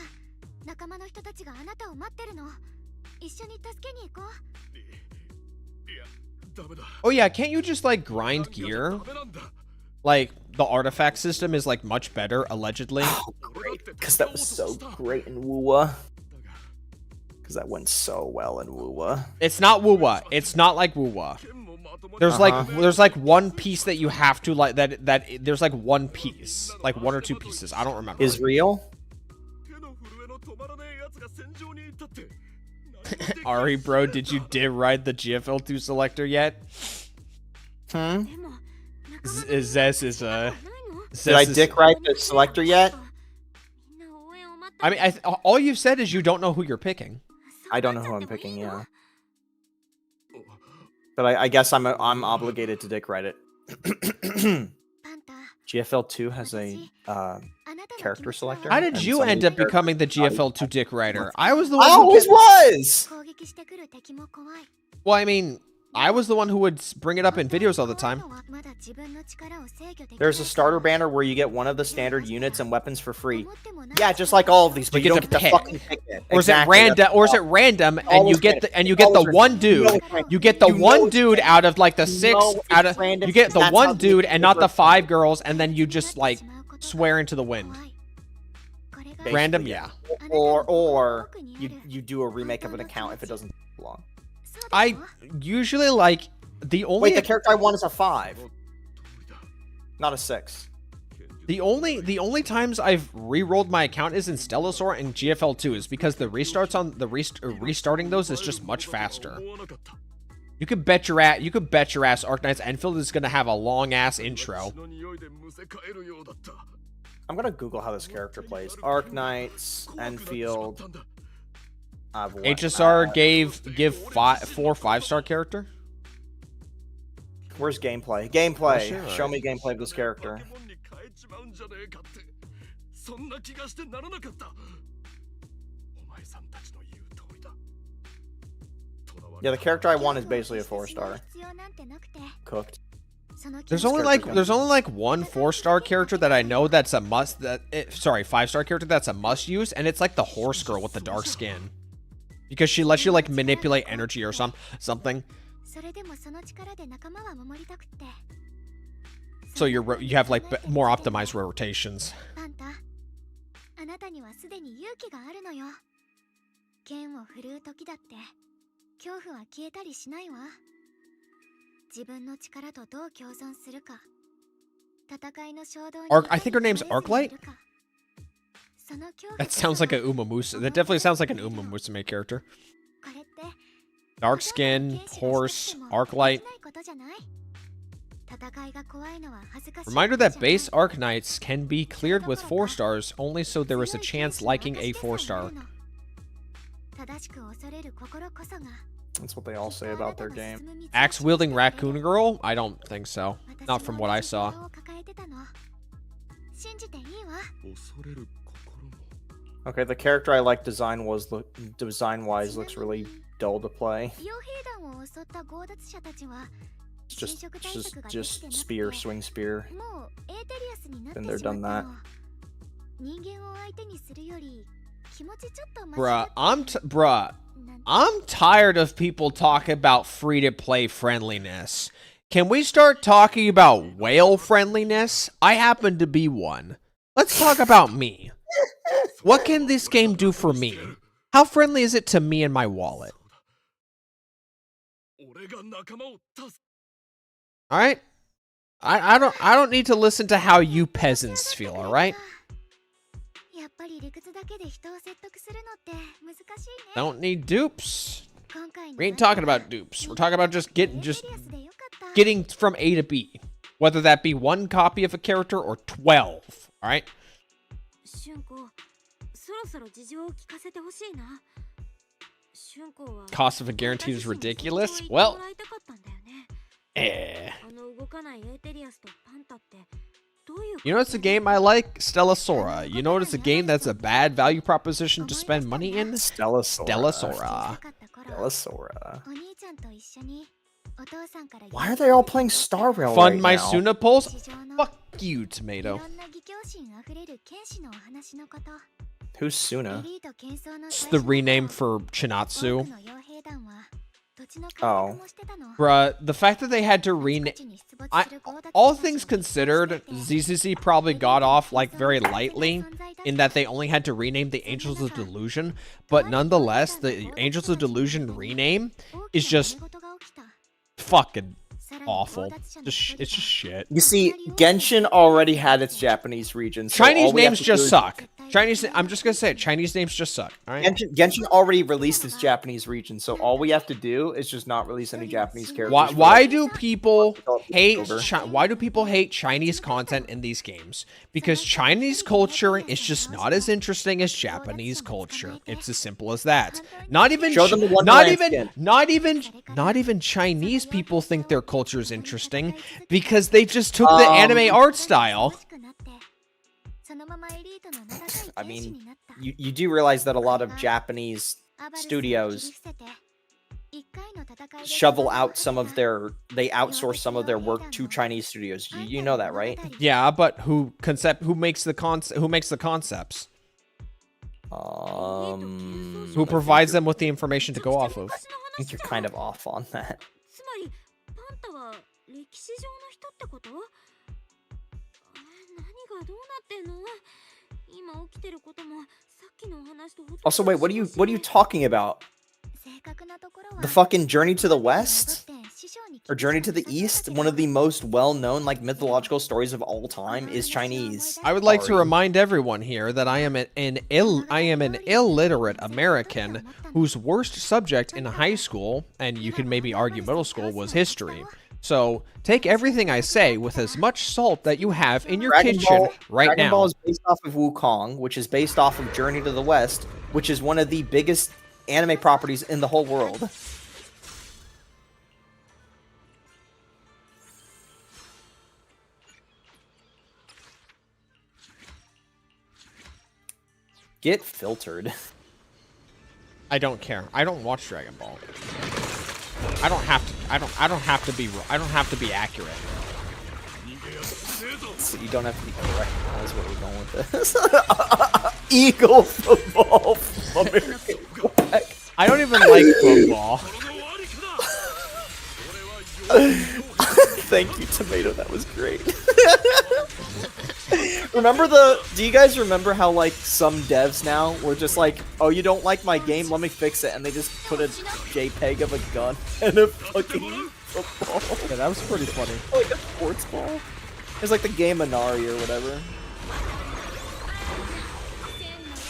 Oh yeah, can't you just like grind gear? Like the artifact system is like much better, allegedly. Oh, great! Because that was so great in Wuwa. Because that went so well in Wuwa. It's not Wuwa. It's not like Wuwa. There's like one piece that you have to like that there's like one piece, like 1 or 2 pieces. I don't remember. Is real? Ari, bro, did you ride the GFL2 selector yet? Zess is Did I dick ride the selector yet? I mean, all you've said is you don't know who you're picking. I don't know who I'm picking. Yeah. But I guess I'm obligated to dick ride it. GFL2 has a character selector. How did you end up becoming the GFL2 dick rider? I was the one. I always was. Well, I mean, I was the one who would bring it up in videos all the time. There's a starter banner where you get one of the standard units and weapons for free. Yeah, just like all of these, but you don't get to fucking pick it. Or is it random? Or is it random? And you get the one dude. You get the one dude out of like the 6 out of. You get the one dude and not the 5 girls, and then you just like swear into the wind. Basically, Random, yeah. Or you do a remake of an account if it doesn't belong. I usually like the only. Wait, the character I want is a 5, not a 6. The only times I've re-rolled my account is in Stellasaur and GFL2 is because the restarts on the restarting those is just much faster. You could bet your ass Arknight's Enfield is gonna have a long ass intro. I'm gonna Google how this character plays. Arknights, Enfield. HSR give 4 5-star character. Where's gameplay? Gameplay. Oh, sure. Show me gameplay of this character. Yeah, the character I want is basically a 4-star. Cooked. There's only like 1 4-star character that I know that's a must. 5-star character that's a must use, and it's like the horse girl with the dark skin, because she lets you like manipulate energy or something. So you have like more optimized rotations. あなたにはすでに勇気があるのよ。剣を振るう時だって恐怖は消えたりしないわ。自分の力とどう共存するか。戦いの衝動に I think her name's Arclight? That sounds like a Uma Musume. That definitely sounds like an Uma Musume character. Dark skin, horse, Arclight. Reminder that base Arc-Knights can be cleared with 4 stars, only so there is a chance liking a 4-star. That's what they all say about their game. Axe-wielding raccoon girl? I don't think so. Not from what I saw. Okay, the character I like design-wise looks really dull to play. It's just spear, swing spear. Been there, done that. Bruh, I'm tired of people talking about free-to-play friendliness. Can we start talking about whale friendliness? I happen to be one. Let's talk about me. What can this game do for me? How friendly is it to me and my wallet? All right, I don't need to listen to how you peasants feel. All right. Don't need dupes. We ain't talking about dupes. We're talking about just getting from A to B, whether that be 1 copy of a character or 12. All right. Cost of a guarantee is ridiculous. Well. You know it's a game I like? Stella Sora. You know it's a game that's a bad value proposition to spend money in? Stella Sora. Why are they all playing Star Rail Fund right my now? Suna polls? Fuck you, Tomato. Who's Suna? It's the rename for Chinatsu. Oh. Bruh, the fact that they had to rename... all things considered, ZZZ probably got off like very lightly in that they only had to rename the Angels of Delusion, but nonetheless, the Angels of Delusion rename is just fucking awful. It's just shit. You see, Genshin already had its Japanese region. So Chinese names just suck. I'm just gonna say it, Chinese names just suck. All right. Genshin already released its Japanese region, so all we have to do is just not release any Japanese characters. Why do people hate Chinese content in these games? Because Chinese culture is just not as interesting as Japanese culture. It's as simple as that. Not even Chinese people think their culture is interesting because they just took the anime art style. I mean, you do realize that a lot of Japanese studios shovel out they outsource some of their work to Chinese studios. You know that, right? Yeah, but who makes the concepts? Who provides them with the information to go off of? I think you're kind of off on that. Also, wait, what are you talking about? The fucking Journey to the West? Or Journey to the East? One of the most well-known, like, mythological stories of all time is Chinese. I would like to remind everyone here that I am an illiterate American whose worst subject in high school, and you can maybe argue middle school, was history. So take everything I say with as much salt that you have in your kitchen right now. Dragon Ball is based off of Wukong, which is based off of Journey to the West, which is one of the biggest anime properties in the whole world. Get filtered. I don't care. I don't watch Dragon Ball. I don't have to. I don't have to be. I don't have to be accurate. So you don't have to be correct. That's where we're going with this. Eagle football from American flag. I don't even like football. Thank you, Tomato. That was great. Do you guys remember how like some devs now were just like, oh, you don't like my game, let me fix it, and they just put a JPEG of a gun and a fucking football. Yeah, that was pretty funny. Like a sports ball. It's like the game Minari or whatever.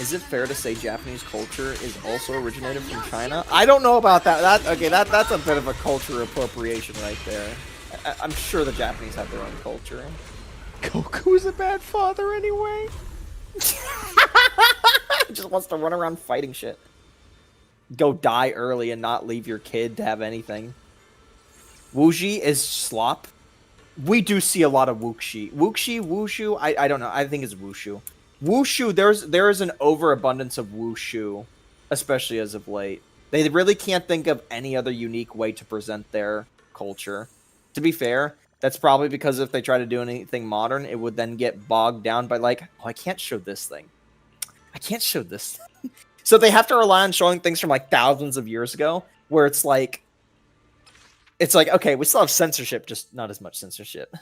Is it fair to say Japanese culture is also originated from China? I don't know about that. That's a bit of a culture appropriation right there. I'm sure the Japanese have their own culture. Goku's a bad father anyway. He just wants to run around fighting shit. Go die early and not leave your kid to have anything. Wuxi is slop. We do see a lot of Wuxi. Wushu, I don't know. I think it's Wushu. Wushu, there is an overabundance of Wushu, especially as of late. They really can't think of any other unique way to present their culture. To be fair, that's probably because if they try to do anything modern, it would then get bogged down by like, oh, I can't show this thing. I can't show this thing. So they have to rely on showing things from like thousands of years ago, where it's like, okay, we still have censorship, just not as much censorship.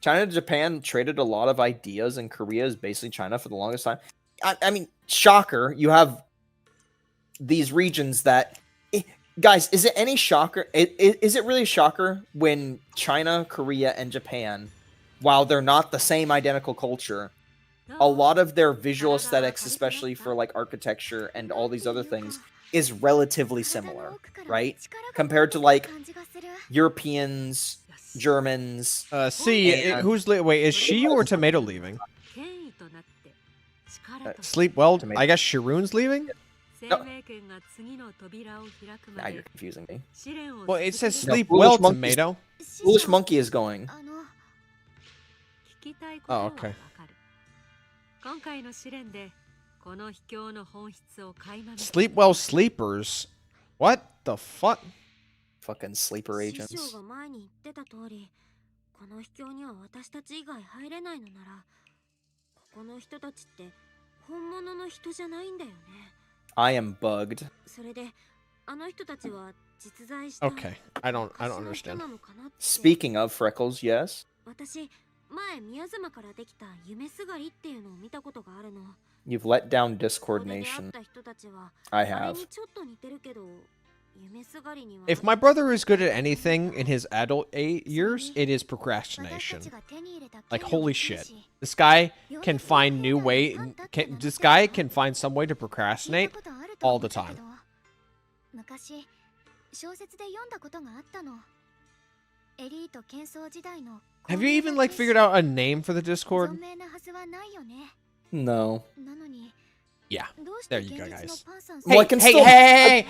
China and Japan traded a lot of ideas, and Korea is basically China for the longest time. I mean, shocker, you have these regions that... Guys, is it any shocker? Is it really a shocker when China, Korea, and Japan, while they're not the same identical culture, a lot of their visual aesthetics, especially for like architecture and all these other things, is relatively similar, right? Compared to like Europeans, Germans. Wait, is she or Tomato leaving? Sleep well. Tomato. I guess Sharoon's leaving. No. Now you're confusing me. Well, it says No, sleep Foolish well, Monkey's- Tomato. Foolish Monkey is going. Oh, okay. Sleep well, sleepers. What the fuck? Fucking sleeper 師 agents. 匠が前に言ってた通り、この秘境には私たち以外入れないのなら、ここの人たちって本物の人じゃないんだよね。I am bugged. それで、あの人たちは実在した Okay, I don't 昔の人 understand. なのかなって。 Speaking of Freckles, yes. 私、前宮妻からできた夢すがりっていうのを見たことがあるの。 You've let down そこで出会っ Discord Nation. た人たちは、 I あれ have. にちょっと似てるけど、夢すがりには If my brother is good at anything in his adult years, it is procrastination. Like, holy shit. This guy can find new way. This guy can find some way to procrastinate all the time. 昔小説で読んだことがあったの。エリート喧騒時代の Have you even like figured out a name for the Discord? 存命なはずはないよね。 No. なのに Yeah. どうして There you go, 現実の guys. パンさん Well, I can hey, still-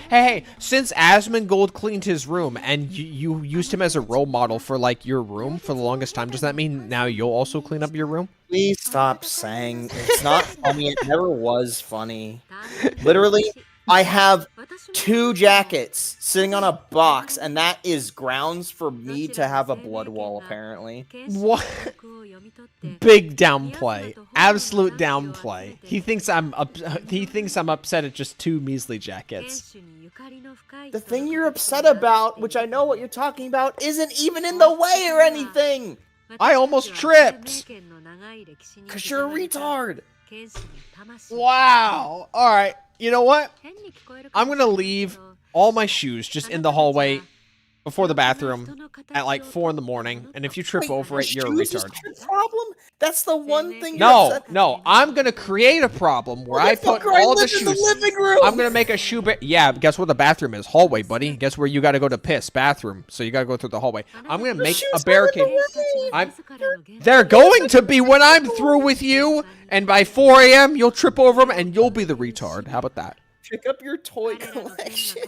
hey! Since Asmongold cleaned his room and you used him as a role model for like your room for the longest time, does that mean now you'll also clean up your room? Please stop saying it's not funny. It never was funny. Literally, I have 2 jackets sitting on a box, and that is grounds for me to have a blood wall, apparently. What? Big downplay. Absolute downplay. He thinks I'm upset at just 2 measly jackets. The thing you're upset about, which I know what you're talking about, isn't even in the way or anything! I almost tripped. Cause you're a retard! Wow. All right. You know what? I'm gonna leave all my shoes just in the hallway before the bathroom at like 4 in the morning, and if you trip over it, you're a Shoes is retard. your problem? That's the one thing you're No, upset. no, I'm gonna create a problem where I put Fucker, I all the live in the shoes. living room! I'm gonna make a shoe. Yeah, guess where the bathroom is? Hallway, buddy. Guess where you gotta go to piss? Bathroom. So you gotta go through the hallway. I'm gonna make a barricade. They're going to be when I'm through with you, and by 4 a.m. you'll trip over them and you'll be the retard. How about that? Pick up your toy collection.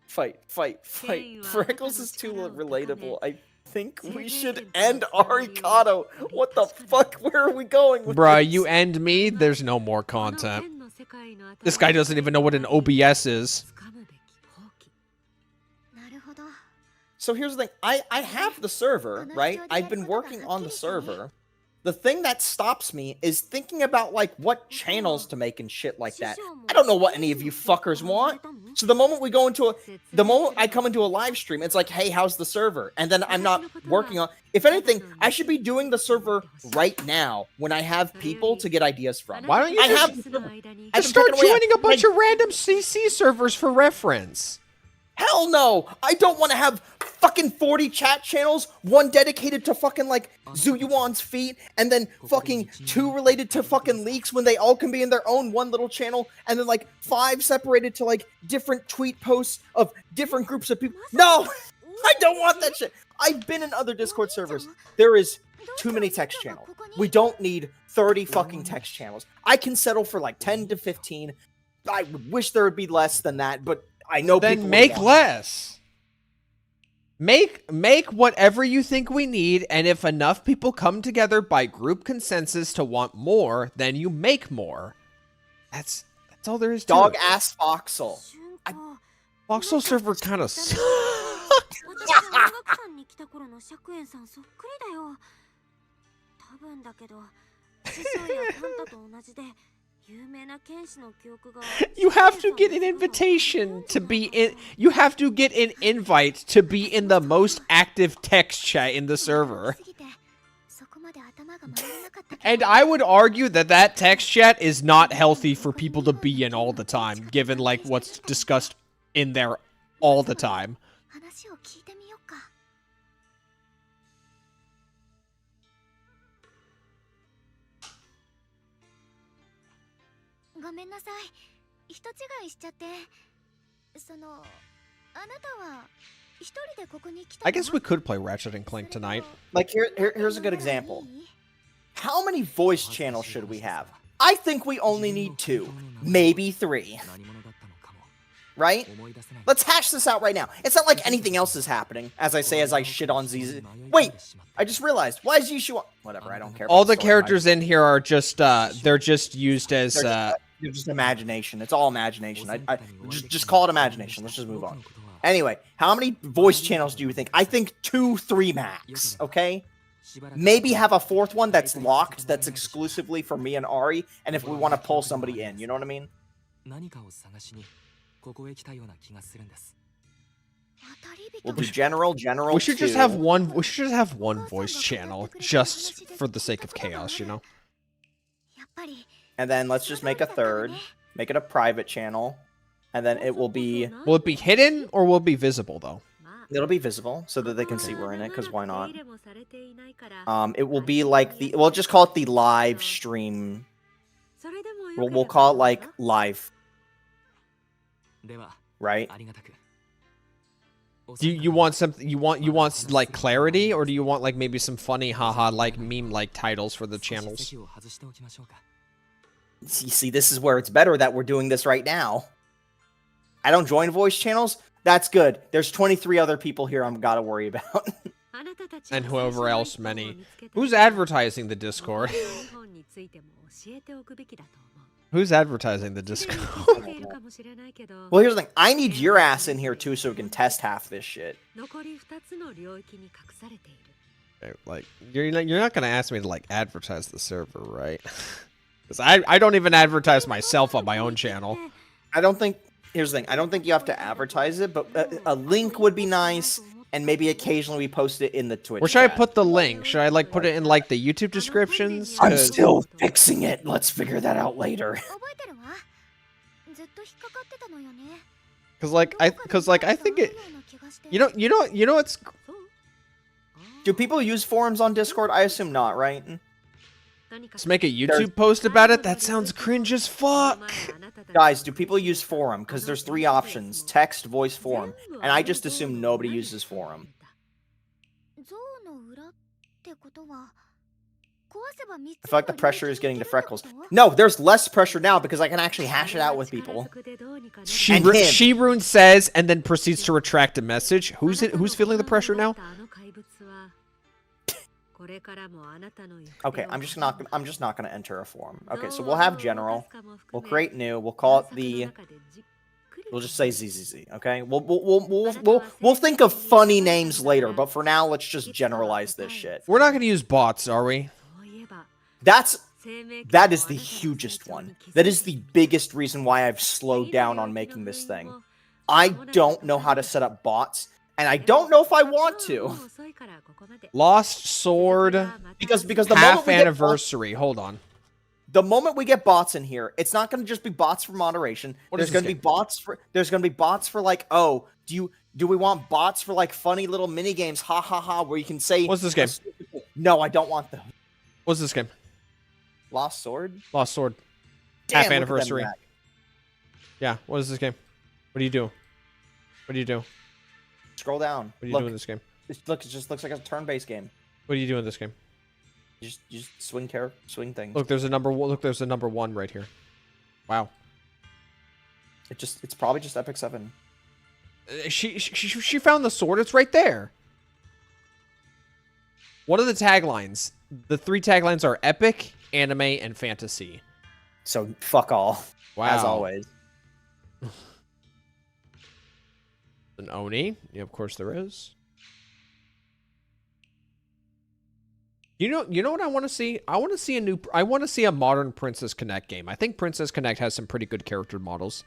Fight. Freckles is too relatable. I think we should end Arikado. What the fuck? Where are we going with Bruh, this? you end me, there's no more content. This guy doesn't even know what an OBS is. So here's the thing. I have the server, right? I've been working on the server. The thing that stops me is thinking about, like, what channels to make and shit like that. I don't know what any of you fuckers want. So the moment I come into a live stream, it's like, hey, how's the server? And then I'm not working on... If anything, I should be doing the server right now when I have people to get ideas from. Why don't you I just start joining a bunch of random CC servers for reference? Hell no! I don't want to have fucking 40 chat channels, one dedicated to fucking, like, Zuyuan's feet, and then fucking 2 related to fucking leaks when they all can be in their own one little channel, and then, like, 5 separated to, like, different tweet posts of different groups of people. No! I don't want that shit! I've been in other Discord servers. There is too many text channels. We don't need 30 fucking text channels. I can settle for, like, 10 to 15. I would wish there would be less than that, but I know people then make less. Make whatever you think we need, and if enough people come together by group consensus to want more, then you make more. That's all there is to Dog it. ass Foxel. Foxel server kind of sucks. 私が音楽館に来た頃の釈園さんそっくりだよ。多分だけど、師匠やタンタと同じで。You have to get an invitation to be in. You have to get an invite to be in the most active text chat in the server. And I would argue that that text chat is not healthy for people to be in all the time, given like what's discussed in there all the time. ごめんなさい。人違いしちゃって。その、あなたは一人でここに来たの？ I guess we could play Ratchet and Clank tonight. Like here's a good example. How many voice channels should we have? I think we only need 2, maybe 3. Right? Let's hash this out right now. It's not like anything else is happening. As I say, as I shit on ZZ. Wait, I just realized. Why is Yishu on? Whatever, I don't care. All the characters in here are just, they're just used as, They're just imagination. It's all imagination. I just call it imagination. Let's just move on. Anyway, how many voice channels do you think? I think 2, 3 max, okay? Maybe have a 4th one that's locked, that's exclusively for me and Ari, and if we want to pull somebody in, you know what I mean? We'll do general. We should just have one. We should just have one voice channel, just for the sake of chaos, you know. And then let's just make a 3rd. Make it a private channel, and then it will be. Will it be hidden or will it be visible though? It'll be visible so that they can see we're in it. Cause why not? It will be like the. We'll just call it the live stream. We'll call it like live. Right? Do you want something? You want like clarity, or do you want like maybe some funny haha like meme like titles for the channels? You see, this is where it's better that we're doing this right now. I don't join voice channels. That's good. There's 23 other people here I'm gotta worry about. And whoever else many. Who's advertising the Discord? Who's advertising the Discord? Well, here's the thing. I need your ass in here too so we can test half this shit. Like, you're not gonna ask me to like advertise the server, right? Because I don't even advertise myself on my own channel. I don't think... Here's the thing. I don't think you have to advertise it, but a link would be nice, and maybe occasionally we post it in the Twitch Where should I chat. put the link? Should I like put it in like the YouTube descriptions? I'm still fixing it. Let's figure that out later. Cause like I think it... You know what's... Do people use forums on Discord? I assume not, right? Let's make a YouTube post about it? That sounds cringe as fuck! Guys, do people use forum? Because there's 3 options. Text, voice, forum. And I just assume nobody uses forum. I feel like the pressure is getting to Freckles. No, there's less pressure now because I can actually hash it out with people. Shirun says, and then proceeds to retract a message. Who's feeling the pressure now? Okay, I'm just not gonna enter a forum. Okay, so we'll have general. We'll create new. We'll call it the We'll just say ZZZ. Okay. We'll think of funny names later, but for now, let's just generalize this shit. We're not going to use bots, are we? That is the hugest one. That is the biggest reason why I've slowed down on making this thing. I don't know how to set up bots, and I don't know if I want to. Lost Sword Because the half moment we get anniversary. Hold on. the moment we get bots in here, it's not going to just be bots for moderation. There's going to be bots for like, oh, do we want bots for like funny little mini games, ha ha ha, where you can say, What's this game? No, I don't want them. What's this game? Lost Sword? Lost Sword. Damn, Half look at them anniversary. back. Yeah, what is this game? What do you do? What do you do? Scroll down. What do you Look, do in this game? it just looks like a turn-based game. What do you do in this game? You just swing things. Look, there's a number one. Look, there's a number 1 right here. Wow. It's probably just Epic 7. She found the sword. It's right there. What are the taglines? The 3 taglines are epic, anime, and fantasy. So fuck all. Wow. As always. An Oni. Yeah, of course there is. You know what I want to see? I want to see a modern Princess Connect game. I think Princess Connect has some pretty good character models.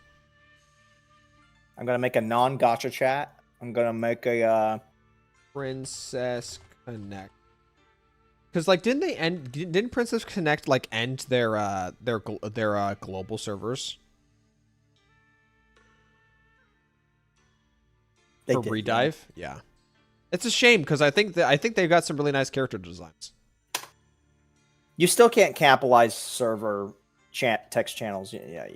I'm gonna make a non-gacha chat. I'm gonna make a Princess Connect. Because like, didn't Princess Connect like end their global servers? They For did, Redive? Yeah. It's a shame because I think they've got some really nice character designs. You still can't capitalize server text channels. Yeah.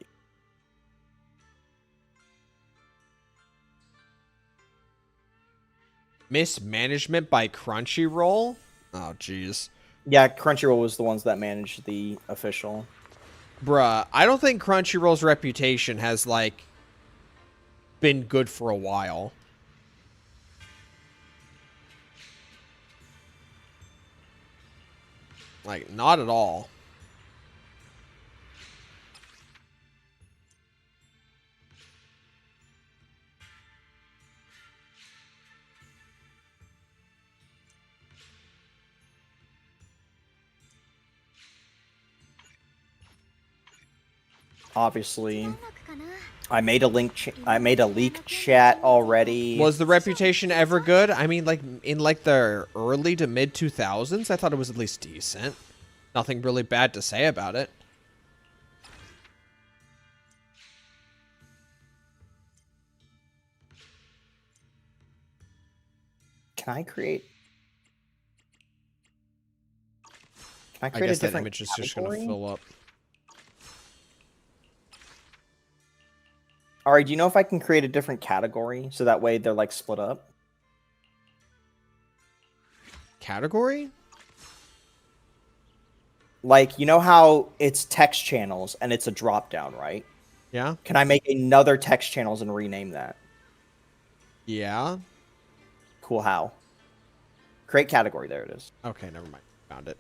Mismanagement by Crunchyroll? Oh, jeez. Yeah, Crunchyroll was the ones that managed the official. Bruh, I don't think Crunchyroll's reputation has, like, been good for a while. Like, not at all. Obviously, I made a leak chat already. Was the reputation ever good? I mean, like, in, like, the early to mid 2000s, I thought it was at least decent. Nothing really bad to say about it. Can I create I a guess that different image is just going to category? fill up. All right, do you know if I can create a different category so that way they're like split up? Category? Like, you know how it's text channels and it's a drop down, right? Yeah? Can I make another text channels and rename that? Yeah? Cool, how? Create category, there it is. Okay, never mind. Found it.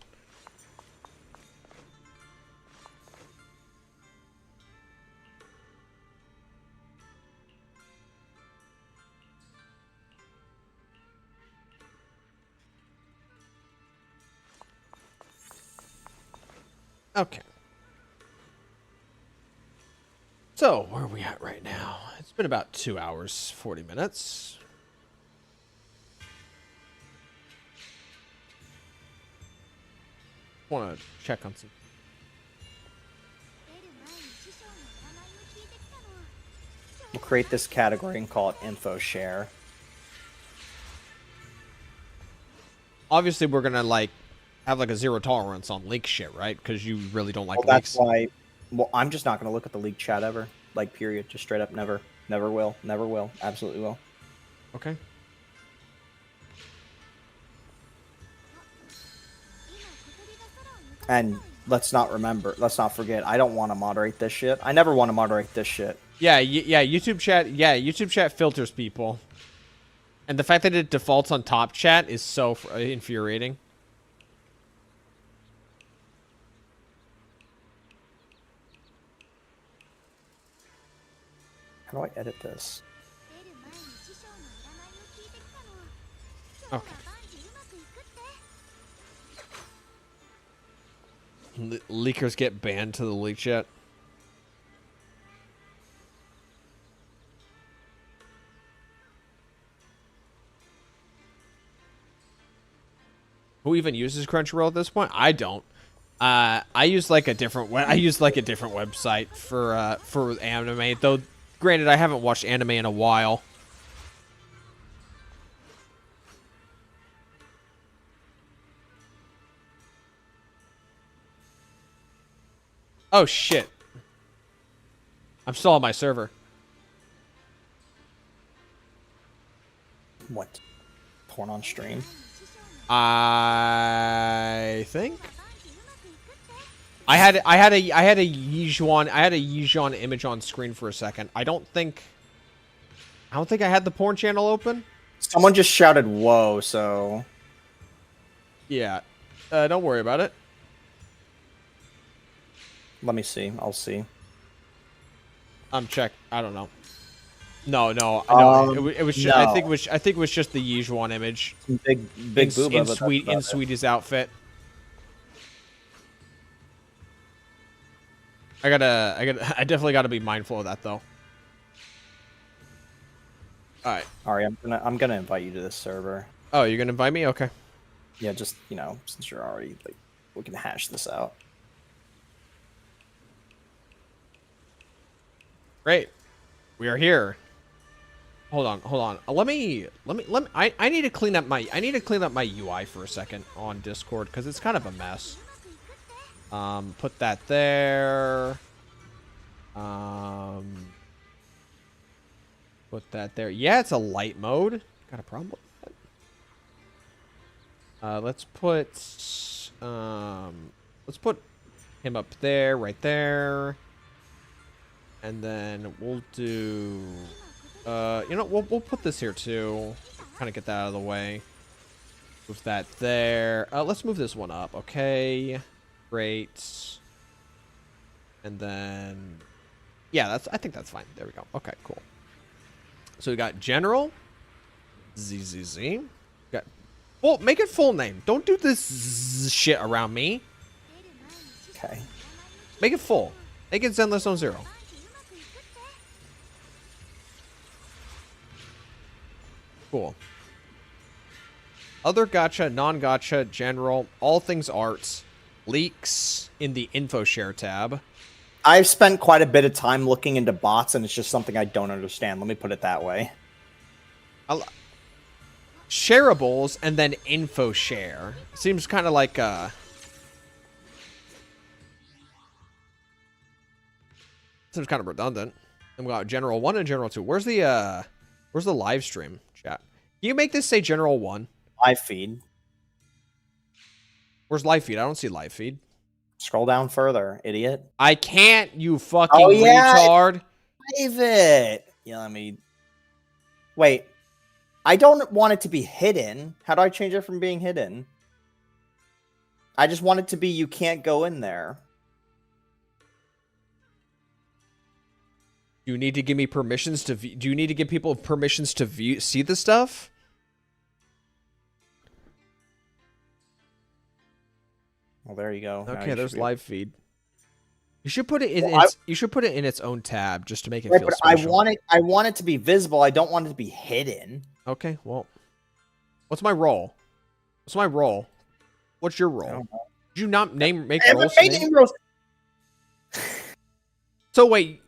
Okay. So, where are we at right now? It's been about 2 hours, 40 minutes. Want to check on some. We'll create this category and call it info share. Obviously, we're gonna like have like a 0 tolerance on leak shit, right? Because you really don't like Well, leaks. that's why. Well, I'm just not going to look at the leak chat ever. Like, period. Just straight up, never will, absolutely will. Okay. And let's not forget, I don't want to moderate this shit. I never want to moderate this shit. Yeah, yeah. YouTube chat. Yeah, YouTube chat filters people, and the fact that it defaults on top chat is so infuriating. How do I edit this? Okay. Leakers get banned to the leak chat. Who even uses Crunchyroll at this point? I don't. I use like a different website for anime. Though, granted, I haven't watched anime in a while. Oh shit! I'm still on my server. What? Porn on stream? I think I had a Yijuan image on screen for a second. I don't think I had the porn channel open. Someone just shouted "whoa," so Yeah, don't worry about it. let me see. I'll see. Check. I don't know. No. It was. Just, no. I think it was just the Yijuan image. Big booba, in but sweet that's about it. Sweetie's outfit. I definitely gotta be mindful of that though. All right. Ari, I'm gonna invite you to this server. Oh, you're gonna invite me? Okay. Yeah, just since you're already like, we can hash this out. Great. We are here. Hold on. Let me. I need to clean up my UI for a second on Discord because it's kind of a mess. Put that there. Put that there. Yeah, it's a light mode. Got a problem with that? Let's put him up there, right there. And then we'll do, we'll put this here too. Kind of get that out of the way. Move that there. Let's move this one up. Okay. Great. And then, yeah, I think that's fine. There we go. Okay, cool. So we got General. ZZZ. Got, well, make it full name. Don't do this shit around me. Okay. Make it full. Make it Zenless on 0. Cool. Other gacha, non-gacha, general, all things arts, leaks in the info share tab. I've spent quite a bit of time looking into bots, and it's just something I don't understand. Let me put it that way. Shareables and then info share. Seems kind of like seems kind of redundant. And we got General 1 and General 2. Where's the live stream chat? Can you make this say General 1? Live feed. Where's live feed? I don't see live feed. Scroll down further, idiot. I can't, you fucking retard. Save it. Yeah, let me. Wait. I don't want it to be hidden. How do I change it from being hidden? I just want it to be you can't go in there. You need to give me permissions to view. Do you need to give people permissions to view, see the stuff? Well, there you go. Okay, there's live feed. You should put it in. You should put it in its own tab just to make it feel special. I want it to be visible. I don't want it to be hidden. Okay, well, what's my role? What's my role? What's your role? Did you not make roles? So wait,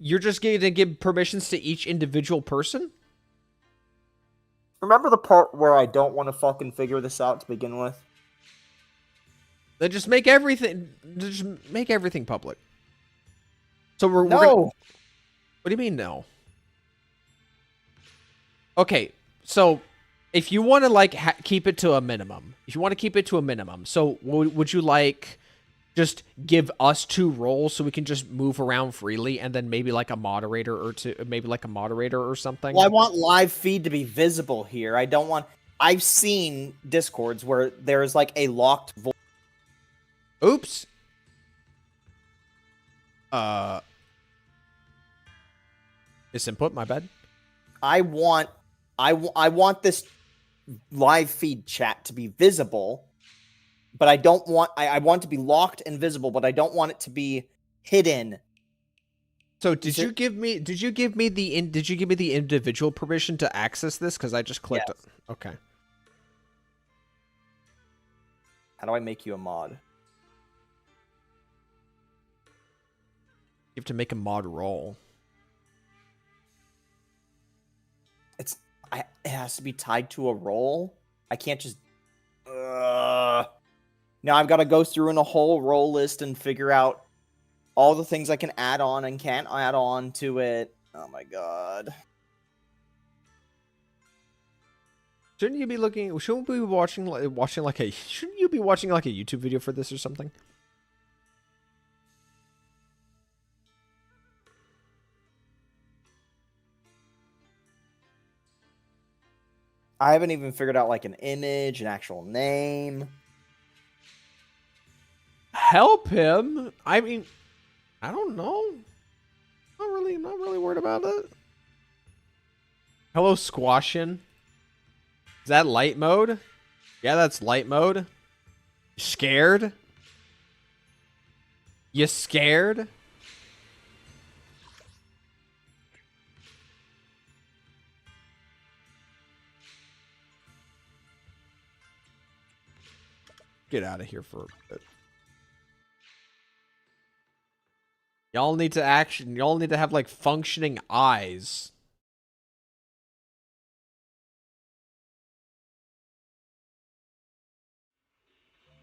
you're just going to give permissions to each individual person? Remember the part where I don't want to fucking figure this out to begin with? Then just make everything. Just make everything public. So we're no. What do you mean no? Okay, so if you want to keep it to a minimum, so would you like just give us 2 roles so we can just move around freely, and then maybe like a moderator or two, maybe like a moderator or something? Well, I want live feed to be visible here. I don't want. I've seen Discords where there's like a locked voice. Oops. Is input, my bad. I want this live feed chat to be visible, but I don't want I want it to be locked and visible, but I don't want it to be hidden. So did you give me the individual permission to access this? Because I just clicked. Yes. Okay. How do I make you a mod? You have to make a mod role. It has to be tied to a role. I can't just. Now I've got to go through in a whole role list and figure out all the things I can add on and can't add on to it. Oh my god. Shouldn't you be watching Shouldn't you be watching like a YouTube video for this or something? I haven't even figured out like an image, an actual name. Help him. I mean, I don't know. I'm not really worried about it. Hello, Squashin. Is that light mode? Yeah, that's light mode. Scared? You scared? Get out of here for a bit. Y'all need to have like functioning eyes.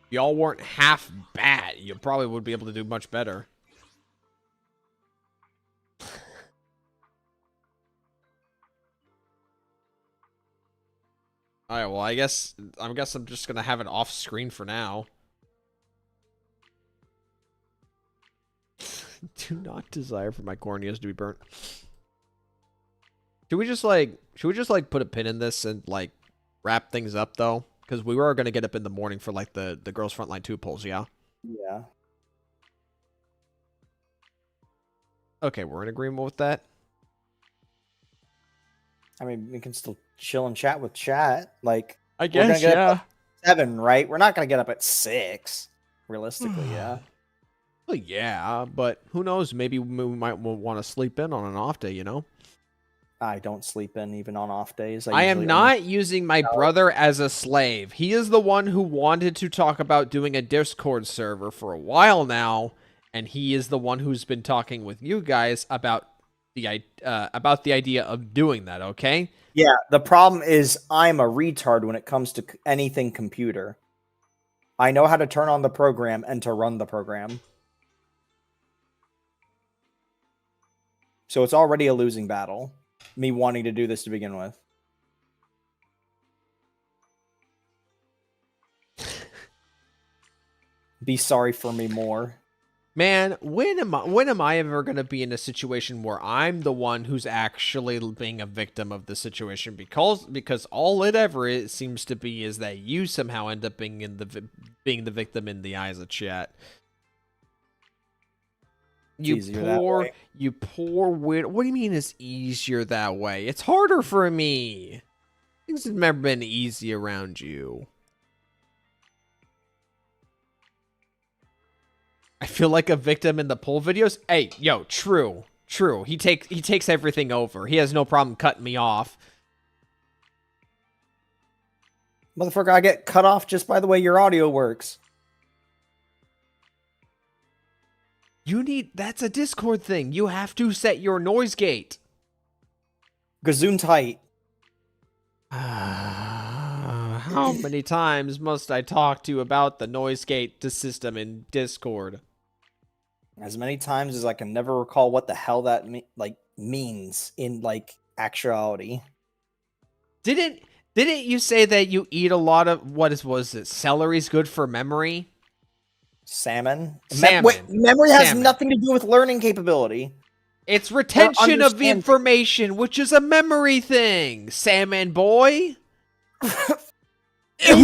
If y'all weren't half bad, you probably would be able to do much better. Alright, well, I guess I'm just gonna have it off screen for now. Do not desire for my corneas to be burnt. Should we just like put a pin in this and like wrap things up though? Because we were gonna get up in the morning for like the Girls Frontline 2 polls, yeah? Yeah. Okay, we're in agreement with that. I mean, we can still chill and chat with chat. Like, I guess, yeah. 7, right? We're not gonna get up at 6. Realistically, yeah. Well, yeah, but who knows? Maybe we might want to sleep in on an off day, you know? I don't sleep in even on off days. I am not using my brother as a slave. He is the one who wanted to talk about doing a Discord server for a while now, and he is the one who's been talking with you guys about the idea of doing that, okay? Yeah, the problem is I'm a retard when it comes to anything computer. I know how to turn on the program and to run the program. So it's already a losing battle, me wanting to do this to begin with. Be sorry for me more. Man, when am I ever going to be in a situation where I'm the one who's actually being a victim of the situation? Because all it ever seems to be is that you somehow end up being the victim in the eyes of chat. You poor widow. What do you mean it's easier that way? It's harder for me. Things have never been easy around you. I feel like a victim in the poll videos. Hey, yo, true. He takes everything over. He has no problem cutting me off. Motherfucker, I get cut off just by the way your audio works. That's a Discord thing. You have to set your noise gate. Gazoon tight. How many times must I talk to you about the noise gate system in Discord? As many times as I can never recall what the hell that means in actuality. Didn't you say that you eat a lot of was it celery's good for memory? Salmon. Wait, memory has nothing to do with learning capability. It's retention of information, which is a memory thing. Salmon boy. They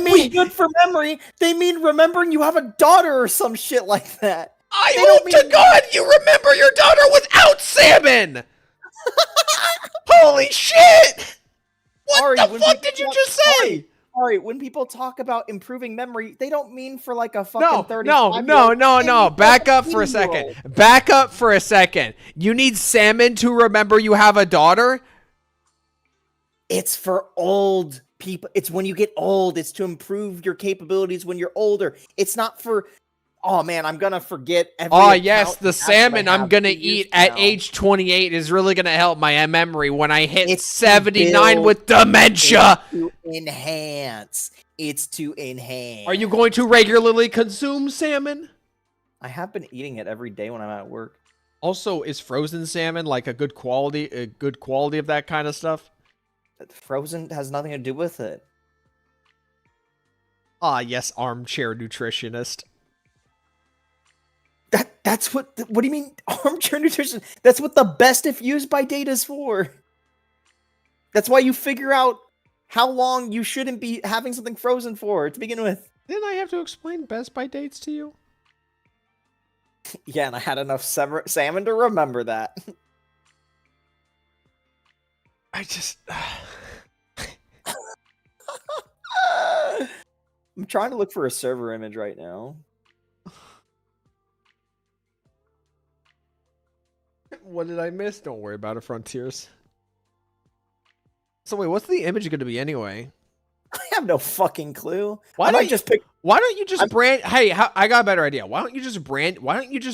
mean good for memory. They mean remembering you have a daughter or some shit like that. I They don't hope to mean- God you remember your daughter without salmon! Holy shit! What Ari, the when fuck people did you talk- just say? Ari, when people talk about improving memory, they don't mean for like a fucking No, 35-year-old. They mean Back for up for a 80-year-old. second. Back up for a second. You need salmon to remember you have a daughter? It's for old people. It's when you get old. It's to improve your capabilities when you're older. It's not for, oh man, I'm gonna forget every Oh, yes, account the and password salmon I I'm have gonna 2 years eat from at now. age 28 is really gonna help my memory when I hit It's to 79 build- with dementia. It's to enhance. It's to enhance. Are you going to regularly consume salmon? I have been eating it every day when I'm at work. Also, is frozen salmon like a good quality of that kind of stuff? Frozen has nothing to do with it. Ah, yes, armchair nutritionist. That's what do you mean armchair nutrition? That's what the best if used by data is for. That's why you figure out how long you shouldn't be having something frozen for to begin with. Didn't I have to explain Best by dates to you? Yeah, and I had enough salmon to remember that. I just... I'm trying to look for a server image right now. What did I miss? Don't worry about it, Frontiers. So wait, what's the image going to be anyway? I have no fucking clue. Why I don't might you- just pick. Why don't you just brand? Hey, I got a better idea. Why don't you just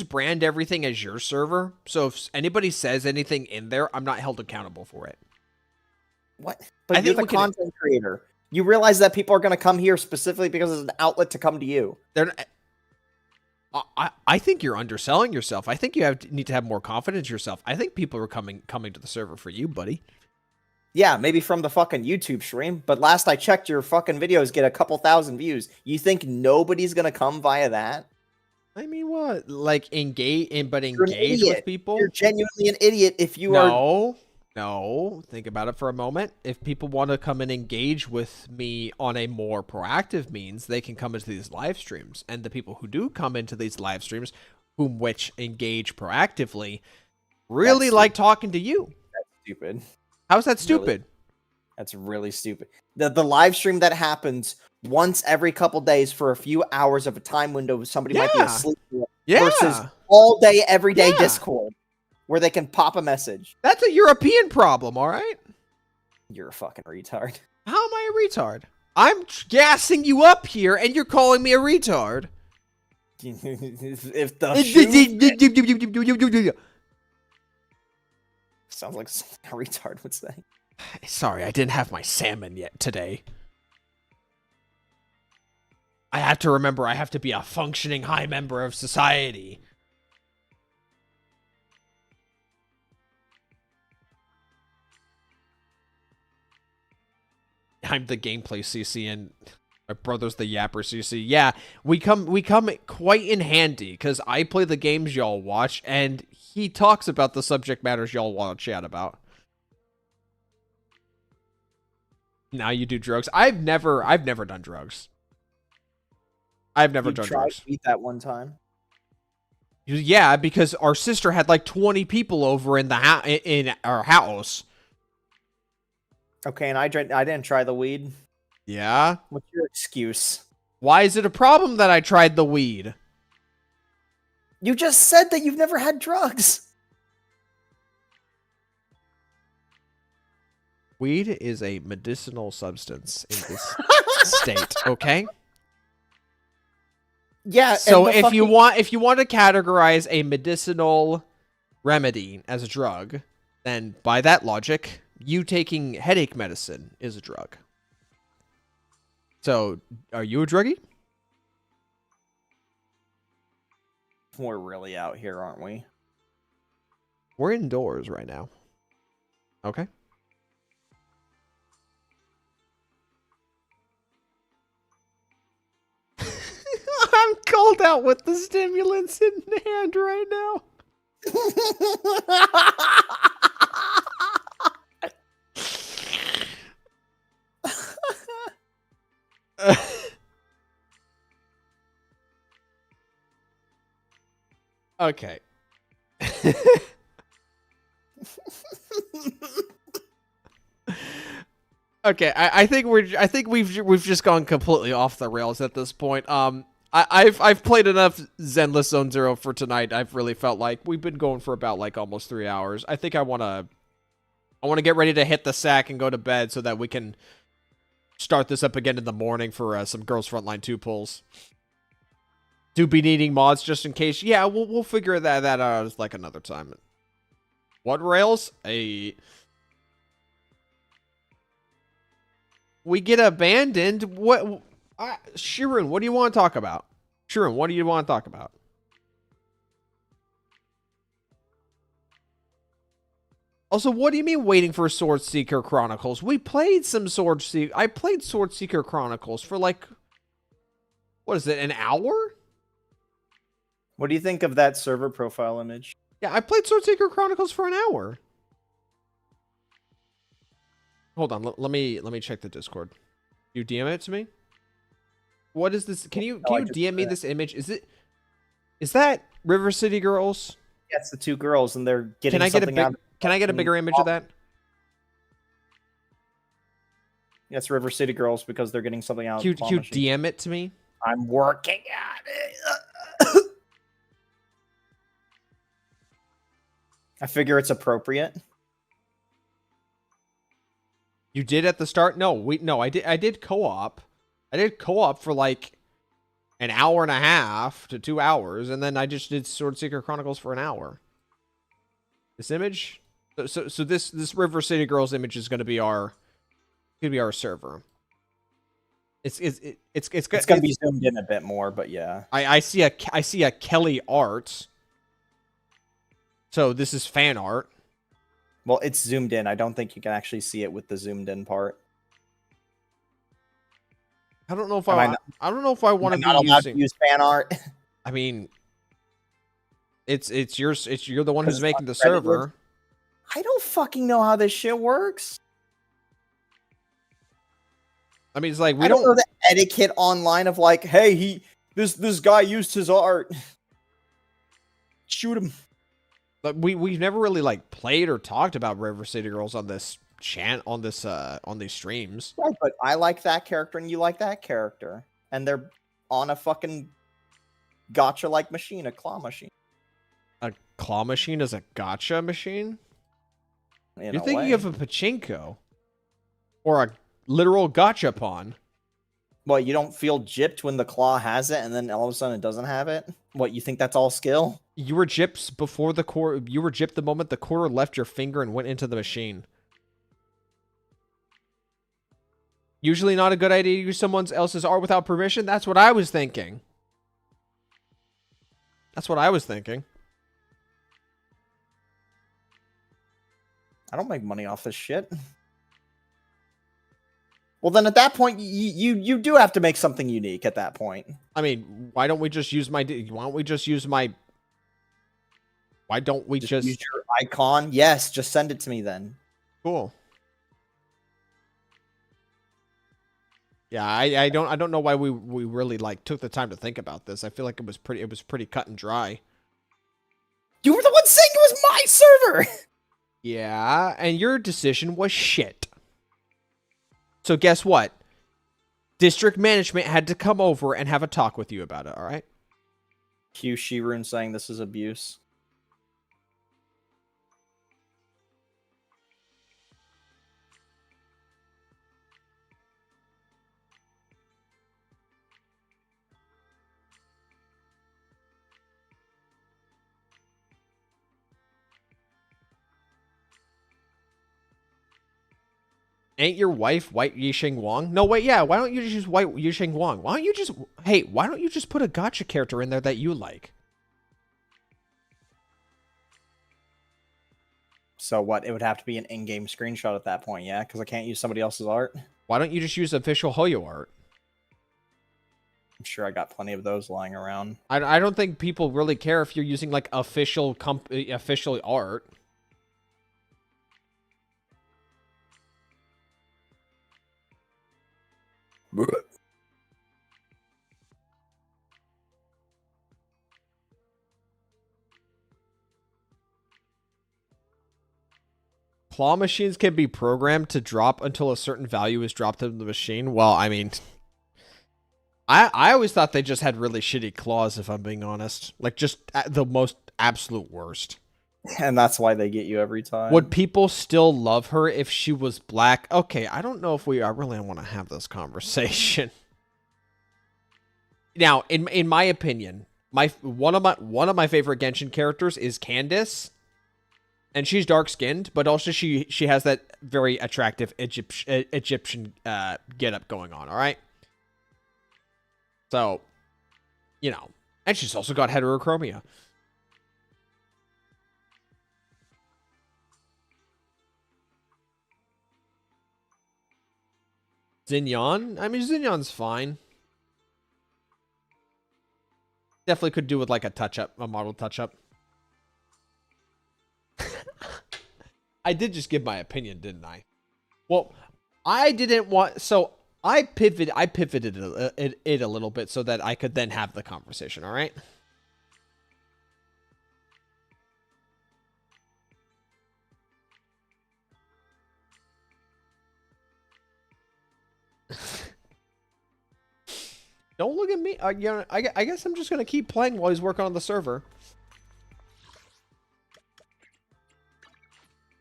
brand everything as your server? So if anybody says anything in there, I'm not held accountable for it. What? I But you're think the we can- content creator. You realize that people are going to come here specifically because it's an outlet to come to you. They're. I think you're underselling yourself. I think you need to have more confidence in yourself. I think people are coming to the server for you, buddy. Yeah, maybe from the fucking YouTube stream, but last I checked, your fucking videos get a couple thousand views. You think nobody's gonna come via that? I mean, what? Like engage You're an with idiot. people? You're genuinely an idiot if you are. No. Think about it for a moment. If people want to come and engage with me on a more proactive means, they can come into these live streams. And the people who do come into these live streams, which engage proactively, really That's like talking to you. Stupid. How's that stupid? That's really stupid. The live stream that happens once every couple days for a few hours of a time window, somebody might be Yeah. asleep. Yeah. Versus all day, every day Yeah. Discord, where they can pop a message. That's a European problem, all right? You're a fucking retard. How am I a retard? I'm gassing you up here, and you're calling me a retard. If the shoe sounds like something a retard would say. Sorry, I didn't have my salmon yet today. I have to remember I have to be a functioning high member of society. I'm the gameplay CC and my brother's the yapper CC. Yeah, we come quite in handy because I play the games y'all watch and he talks about the subject matters y'all want to chat about. Now you do drugs. I've never done drugs. I've never done tried drugs. to eat that one time. Yeah, because our sister had like 20 people over in in our house. Okay, and I didn't try the weed. Yeah. What's your excuse? Why is it a problem that I tried the weed? You just said that you've never had drugs. Weed is a medicinal substance in this state, okay? Yeah. So and the if you fucking- want to categorize a medicinal remedy as a drug, then by that logic, you taking headache medicine is a drug. So, are you a druggie? we're really out here, aren't we? We're indoors right now. Okay. I'm called out with the stimulants in hand right now. Okay. Okay, I think we've just gone completely off the rails at this point. I've played enough Zenless Zone Zero for tonight. I've really felt like we've been going for about like almost 3 hours. I think I wanna get ready to hit the sack and go to bed so that we can start this up again in the morning for some Girls Frontline 2 pulls. Do be needing mods just in case. Yeah, we'll figure that out like another time. What rails? We get abandoned. What? Shirun, what do you want to talk about? Shirun, what do you want to talk about? Also, what do you mean waiting for Sword Seeker Chronicles? We played some Sword Seeker. I played Sword Seeker Chronicles for like, what is it, an hour? What do you think of that server profile image? Yeah, I played Sword Seeker Chronicles for an hour. Hold on, let me check the Discord. You DM it to me? What is this? Can you DM me this image? Is that River City Girls? Yeah, it's the two girls, and they're getting Can I get a bigger image of that? Yes, River City Girls, because they're getting something out. Can you DM it to me? I'm working at it. I figure it's appropriate. You did at the start? No, I did co-op. I did co-op for like an hour and a half to 2 hours, and then I just did Sword Seeker Chronicles for an hour. This image? So this River City Girls image is gonna be our server. It's gonna be zoomed in a bit more, but yeah. I see a Kelly art. So this is fan art. Well, it's zoomed in. I don't think you can actually see it with the zoomed in part. I don't know if I don't know if I want to be allowed to use fan art. I mean, it's yours. You're the one who's making the server. I don't fucking know how this shit works. I mean, it's like I don't know the etiquette online of like, hey, this guy used his art. Shoot him. But we've never really like played or talked about River City Girls on this on these streams. Right, but I like that character and you like that character, and they're on a fucking gotcha like machine, a claw machine. A claw machine is a gotcha machine? You're thinking of a pachinko or a literal gachapon. What, you don't feel gypped when the claw has it and then all of a sudden it doesn't have it? What, you think that's all skill? You were gypped before the core. You were gypped the moment the quarter left your finger and went into the machine. Usually not a good idea to use someone else's art without permission. That's what I was thinking. That's what I was thinking. I don't make money off this shit. Well, then at that point, you do have to make something unique at that point. I mean, why don't we just use my... Why don't we just use my... Why don't we just... use your icon? Yes, just send it to me then. Cool. Yeah, I don't know why we really like took the time to think about this. I feel like it was pretty cut and dry. You were the one saying it was my server. Yeah, and your decision was shit. So guess what? District management had to come over and have a talk with you about it, all right? Q Shirun saying this is abuse. Ain't your wife White Yixing Wang? No, wait, yeah. Why don't you just use White Yixing Wang? Why don't you just... Hey, why don't you just put a gotcha character in there that you like? So what? It would have to be an in-game screenshot at that point, yeah? Because I can't use somebody else's art? Why don't you just use official Hoyo art? I'm sure I got plenty of those lying around. I don't think people really care if you're using, like, official art. Claw machines can be programmed to drop until a certain value is dropped into the machine. Well, I mean, I always thought they just had really shitty claws, if I'm being honest. Like, just the most absolute worst. And that's why they get you every time. Would people still love her if she was black? Okay, I don't know if I really want to have this conversation. Now, in my opinion, one of my favorite Genshin characters is Candice, and she's dark skinned, but also she has that very attractive Egyptian getup going on. All right, so you know, and she's also got heterochromia. Xinyan? I mean, Xinyan's fine. Definitely could do with like a model touch-up. I did just give my opinion, didn't I? Well, I didn't want... So, I pivoted it a little bit so that I could then have the conversation, alright? Don't look at me. You know, I guess I'm just going to keep playing while he's working on the server.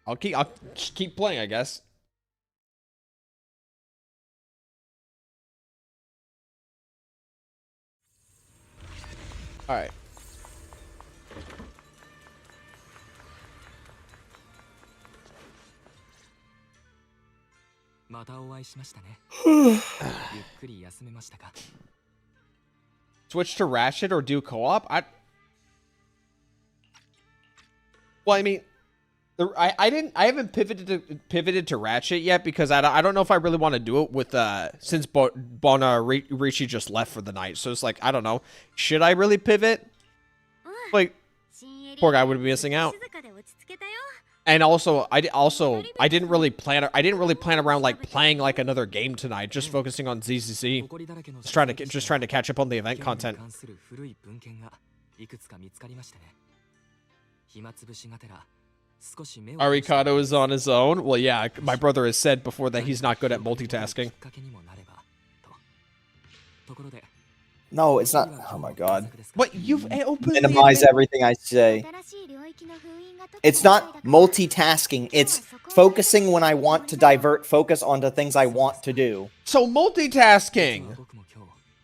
I'll just keep playing, I guess. All right. Switch to Ratchet or do co-op? Well, I mean, I haven't pivoted to Ratchet yet because I don't know if I really want to do it with since Rishi just left for the night. So it's like, I don't know. Should I really pivot? Like, poor guy would be missing out. And also, I didn't really plan around like playing like another game tonight. Just focusing on ZCC. Just trying to catch up on the event content. Arikado is on his own. Well, yeah, my brother has said before that he's not good at multitasking. No, it's not. Oh my god. But you've opened Minimize everything I say. It's not multitasking. It's focusing when I want to divert focus onto things I want to do. So multitasking.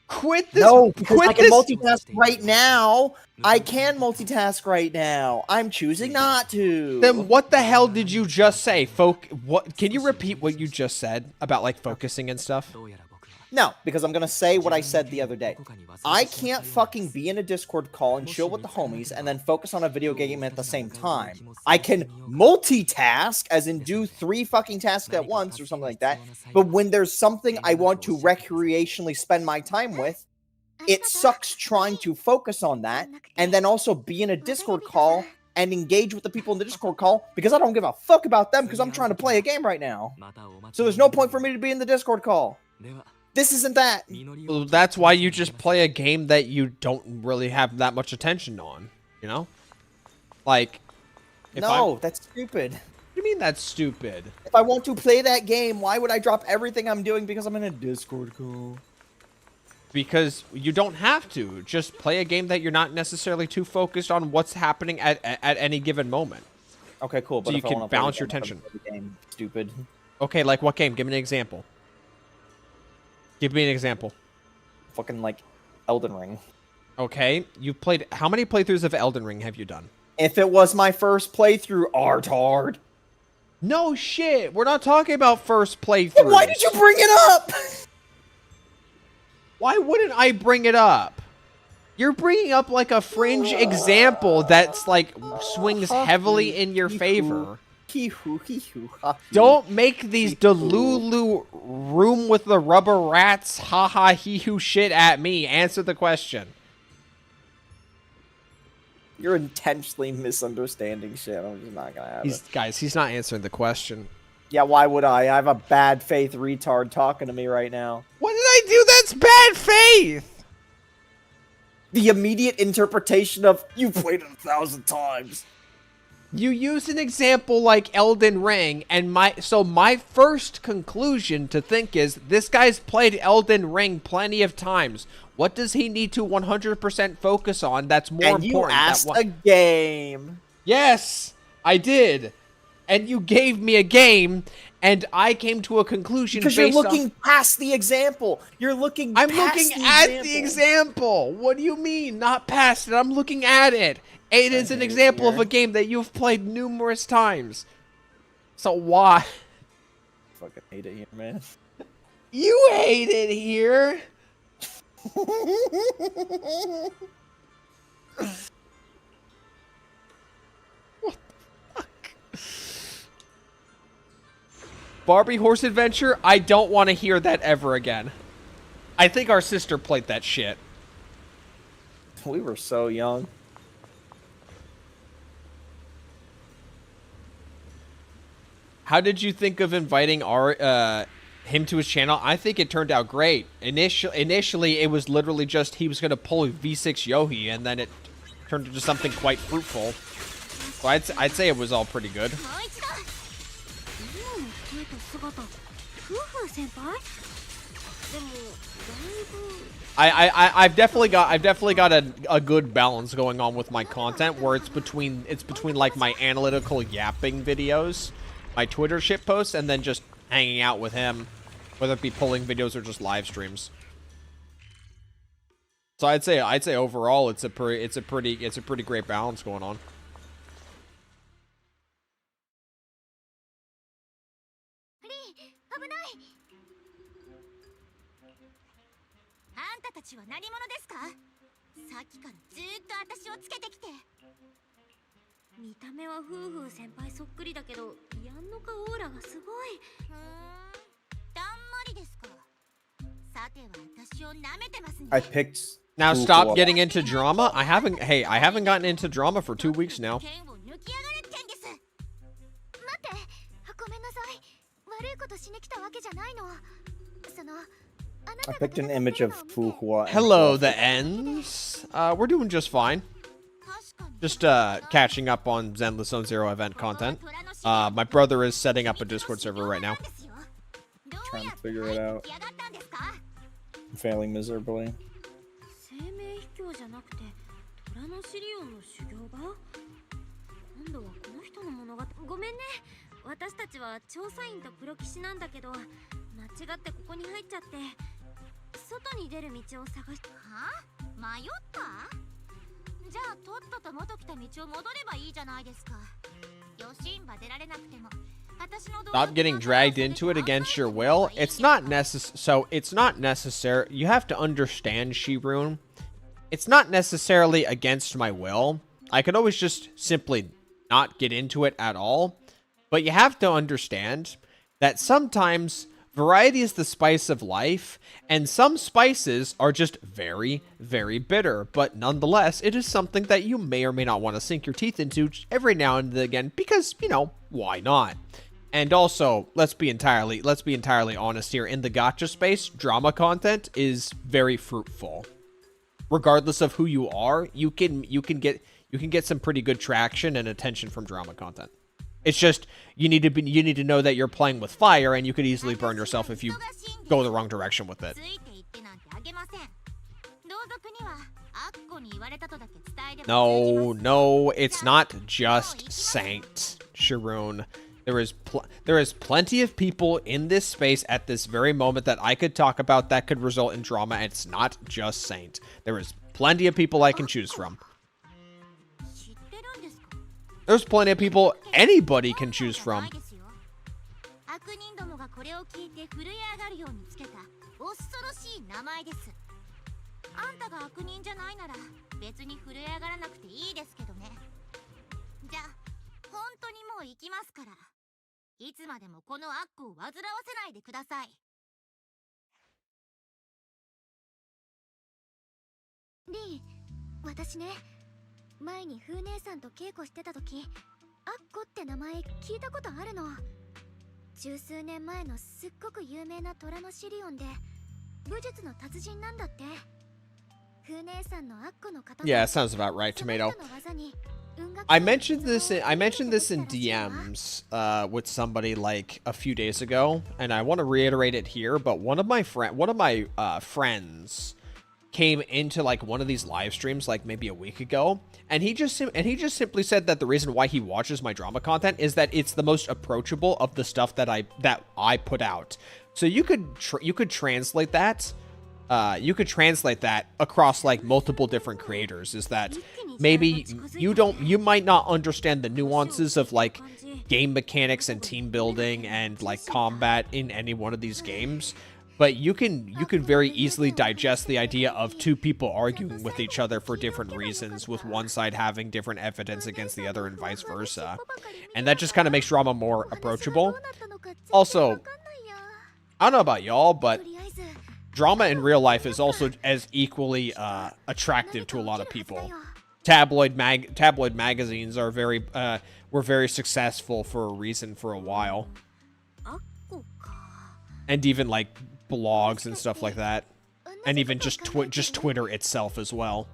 Quit this. No, because quit I can this. multitask right now. I can multitask right now. I'm choosing not to. Then what the hell did you just say? What? Can you repeat what you just said about like focusing and stuff? No, because I'm gonna say what I said the other day. I can't fucking be in a Discord call and chill with the homies and then focus on a video game at the same time. I can multitask, as in do 3 fucking tasks at once or something like that, but when there's something I want to recreationally spend my time with, it sucks trying to focus on that and then also be in a Discord call and engage with the people in the Discord call because I don't give a fuck about them because I'm trying to play a game right now. So there's no point for me to be in the Discord call. This isn't that. Well, that's why you just play a game that you don't really have that much attention on, you know? Like, No, that's stupid. What do you mean that's stupid? If I want to play that game, why would I drop everything I'm doing because I'm in a Discord call? Because you don't have to. Just play a game that you're not necessarily too focused on what's happening at any given moment. Okay, cool. But So you if I can wanna play balance the your game, I'm tension. gonna play the game. Stupid. Okay, like what game? Give me an example. Give me an example. Fucking like Elden Ring. Okay, you've played... How many playthroughs of Elden Ring have you done? If it was my first playthrough, Artard. No shit! We're not talking about first playthroughs. Then why did you bring it up? Why wouldn't I bring it up? You're bringing up like a fringe example that's like swings heavily in your favor. Don't make these Delulu room with the rubber rats haha hee hoo shit at me. Answer the question. You're intentionally misunderstanding shit. I'm just not gonna have it. Guys, he's not answering the question. Yeah, why would I? I have a bad faith retard talking to me right now. What did I do that's bad faith? The immediate interpretation of, you played it 1,000 times. You use an example like Elden Ring, and my first conclusion to think is this guy's played Elden Ring plenty of times. What does he need to 100% focus on that's more And important? you asked a game. Yes, I did. And you gave me a game, and I came to a conclusion Because you're based looking on... past the example. You're looking I'm past looking the at example. the example. What do you mean, not past it? I'm looking at it. It is an example of a game that you've played numerous times. So why? Fucking hate it here, man. You hate it here. What the fuck? Barbie Horse Adventure? I don't want to hear that ever again. I think our sister played that shit. We were so young. How did you think of inviting our him to his channel? I think it turned out great. Initially, it was literally just he was going to pull V6 Yohi, and then it turned into something quite fruitful. So I'd say it was all pretty good. I've definitely got a good balance going on with my content where it's between like my analytical yapping videos, my Twitter shit posts, and then just hanging out with him, whether it be pulling videos or just live streams. So I'd say overall it's a pretty great balance going on. たちは何者ですか？さっきからずーっと私をつけてきて。見た目は夫婦先輩そっくりだけど、やんのかオーラがすごい。だんまりですか。さては私を舐めてますね。I picked. Now stop getting into drama. I haven't gotten into drama for 2 weeks now. 待って、ごめんなさい。悪いことしに来たわけじゃないの。その。 I picked an image of Fu Hua. Hello, the ends. We're doing just fine. Just catching up on Zenless Zone Zero event content. My brother is setting up a Discord server right now. Trying to figure it out. I'm failing miserably. 私たちは調査員とプロ棋士なんだけど、間違ってここに入っちゃって外に出る道を探し。はあ？迷った？じゃあとっとと元来た道を戻ればいいじゃないですか。よしんば出られなくても。 Stop getting dragged into it against your will. It's not necessary. You have to understand, Shirun. It's not necessarily against my will. I could always just simply not get into it at all. But you have to understand that sometimes variety is the spice of life, and some spices are just very, very bitter. But nonetheless, it is something that you may or may not want to sink your teeth into every now and again because, you know, why not? And also, let's be entirely honest here. In the gacha space, drama content is very fruitful. Regardless of who you are, you can get some pretty good traction and attention from drama content. It's just you need to know that you're playing with fire, and you could easily burn yourself if you go the wrong direction with it. No, it's not just Saint, Shirun. There is plenty of people in this space at this very moment that I could talk about that could result in drama, and it's not just Saint. There is plenty of people I can choose from. There's plenty of people anybody can choose from. Lee, 私ね、前に風姉さんと稽古してた時、アッコって名前聞いたことあるの。十数年前のすっごく有名な虎のシリオンで、武術の達人なんだって。風姉さんのアッコの方。Yeah, sounds about right, Tomato. I mentioned this in DMs with somebody like a few days ago, and I want to reiterate it here. But one of my friends came into like one of these live streams like maybe a week ago, and he just simply said that the reason why he watches my drama content is that it's the most approachable of the stuff that I put out. So you could translate that. You could translate that across like multiple different creators. Is that maybe you might not understand the nuances of like game mechanics and team building and like combat in any one of these games, but you can very easily digest the idea of two people arguing with each other for different reasons, with one side having different evidence against the other and vice versa. And that just kind of makes drama more approachable. Also, I don't know about y'all, but drama in real life is also as equally attractive to a lot of people. Tabloid magazines are were very successful for a reason for a while, and even like blogs and stuff like that, and even just Twitter itself as well.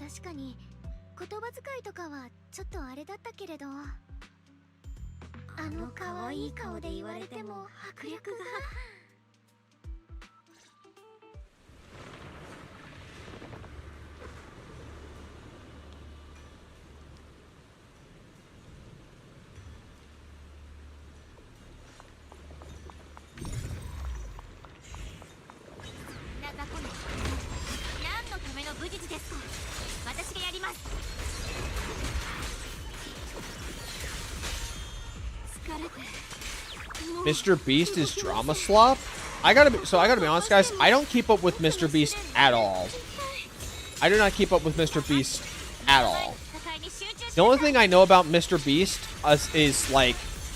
Mr. Beast is drama slop? I gotta be honest, guys. I don't keep up with Mr. Beast at all. I do not keep up with Mr. Beast at all. The only thing I know about Mr. Beast is like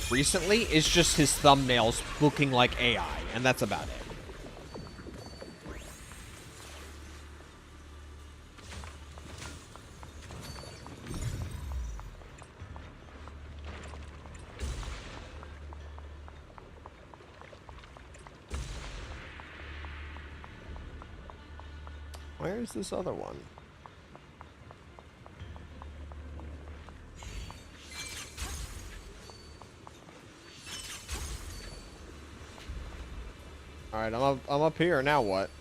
recently is just his thumbnails looking like AI, and that's about it. Where is this other one? Alright, I'm up here. Now what?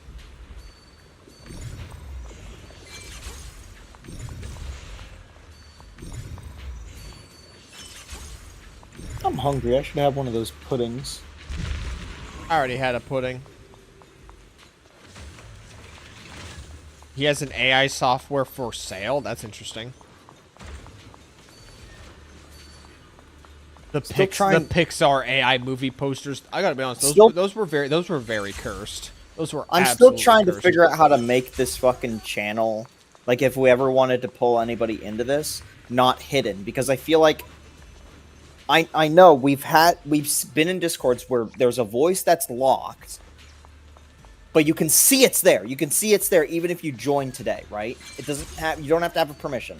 I'm hungry. I should have one of those puddings. I already had a pudding. He has an AI software for sale? That's interesting. The Pixar AI movie posters. I gotta be honest, those were very cursed. Those were. I'm still trying cursed. to figure out how to make this fucking channel, like if we ever wanted to pull anybody into this, not hidden, because I feel like I know we've been in Discords where there's a voice that's locked, but you can see it's there. You can see it's there even if you join today, right? You don't have to have a permission.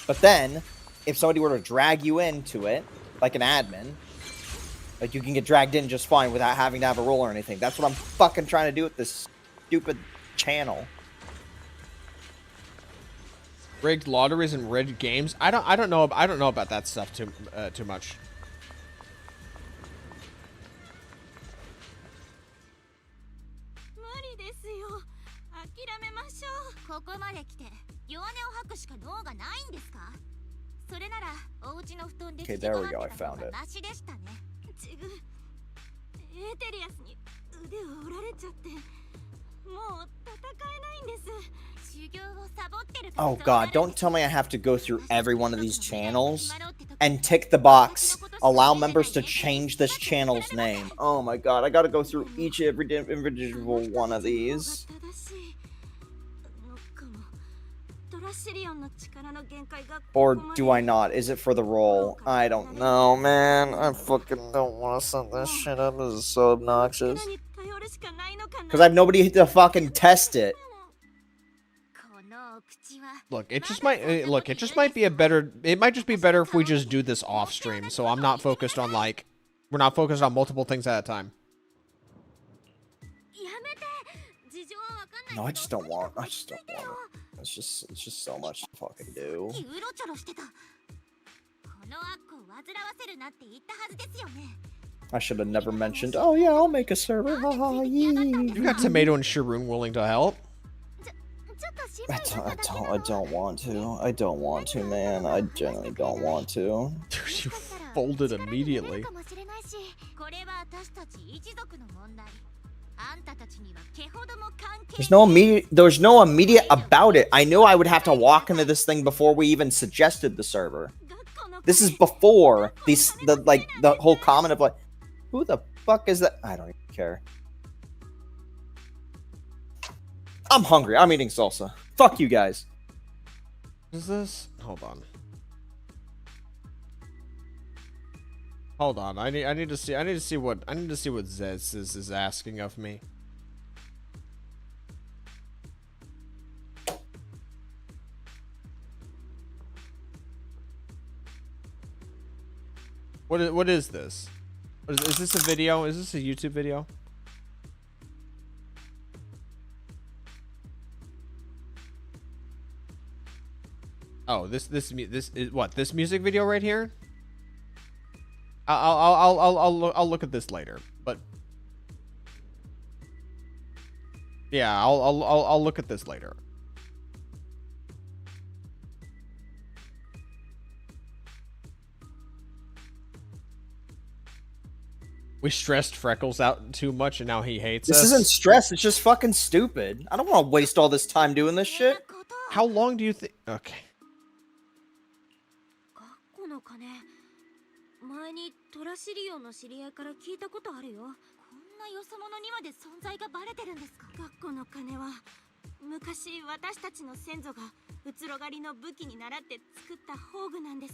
But then, if somebody were to drag you into it, like an admin, like you can get dragged in just fine without having to have a role or anything. That's what I'm fucking trying to do with this stupid channel. Rigged lotteries and rigged games. I don't know about that stuff too much. Okay, there we go. I found it. Oh god, don't tell me I have to go through every one of these channels and tick the box, allow members to change this channel's name. Oh my god, I gotta go through every individual one of these. Or do I not? Is it for the role? I don't know, man. I fucking don't want to set this shit up. This is so obnoxious. Because I have nobody to fucking test it. Look, it just might be it might just be better if we just do this off stream, so I'm not focused on we're not focused on multiple things at a time. No, I just don't want it. It's just so much to fucking do. I should have never mentioned, oh yeah, I'll make a server. Haha, yee. You got Tomato and Sharoon willing to help. I don't want to. I don't want to, man. I genuinely don't want to. You folded immediately. There's no immediate about it. I knew I would have to walk into this thing before we even suggested the server. This is before the whole comment of like, who the fuck is that? I don't even care. I'm hungry. I'm eating salsa. Fuck you guys. Is this? Hold on. Hold on. I need to see what Zez is asking of me. What is this? Is this a video? Is this a YouTube video? Oh, this is what? This music video right here? I'll look at this later, but yeah, I'll look at this later. We stressed Freckles out too much, and now he hates us. This isn't stress. It's just fucking stupid. I don't want to waste all this time doing this shit. How long do you think? Okay. 前にトラシリオの知り合いから聞いたことあるよ。こんなよそ者にまで存在がバレてるんですか。学校の鐘は昔私たちの先祖がうつろ狩りの武器に習って作った宝具なんです。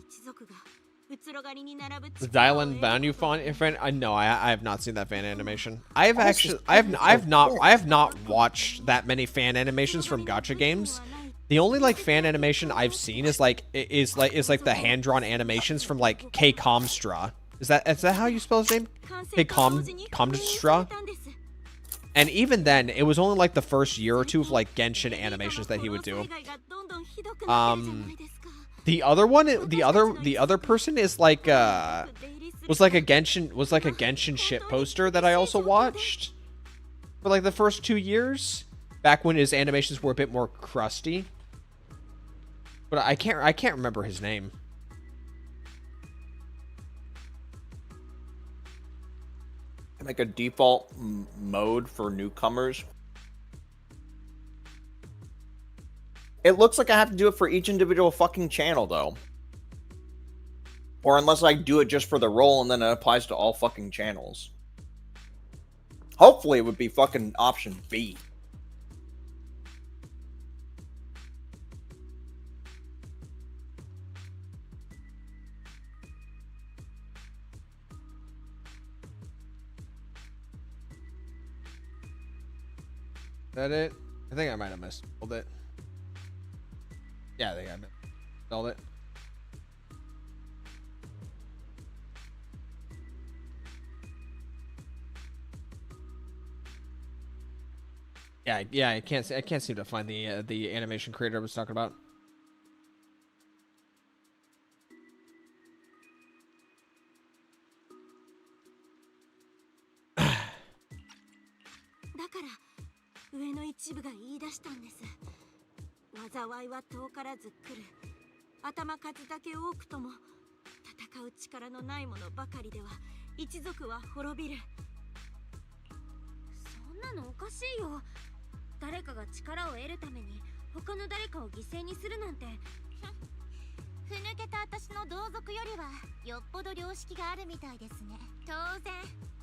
一族がうつろ狩りに並ぶ。The Dylan Value fan? No, I have not seen that fan animation. I have not watched that many fan animations from gacha games. The only like fan animation I've seen is like the hand-drawn animations from like K Comstra. Is that how you spell his name? K Comstra? And even then, it was only like the first year or two of like Genshin animations that he would do. The other one, the other person is like was like a Genshin shit poster that I also watched for like the first 2 years, back when his animations were a bit more crusty. But I can't remember his name. Make a default mode for newcomers. It looks like I have to do it for each individual fucking channel, though. Or unless I do it just for the role and then it applies to all fucking channels. Hopefully it would be fucking option B. Is that it? I think I might have misspelled it. Yeah, I think I misspelled it. Yeah, I can't seem to find the animation creator I was talking about. 上の一部が言い出したんです。災いは遠からず来る。頭数だけ多くとも戦う力のないものばかりでは一族は滅びる。そんなのおかしいよ。誰かが力を得るために他の誰かを犠牲にするなんて。ふぬけた私の同族よりはよっぽど良識があるみたいですね。当然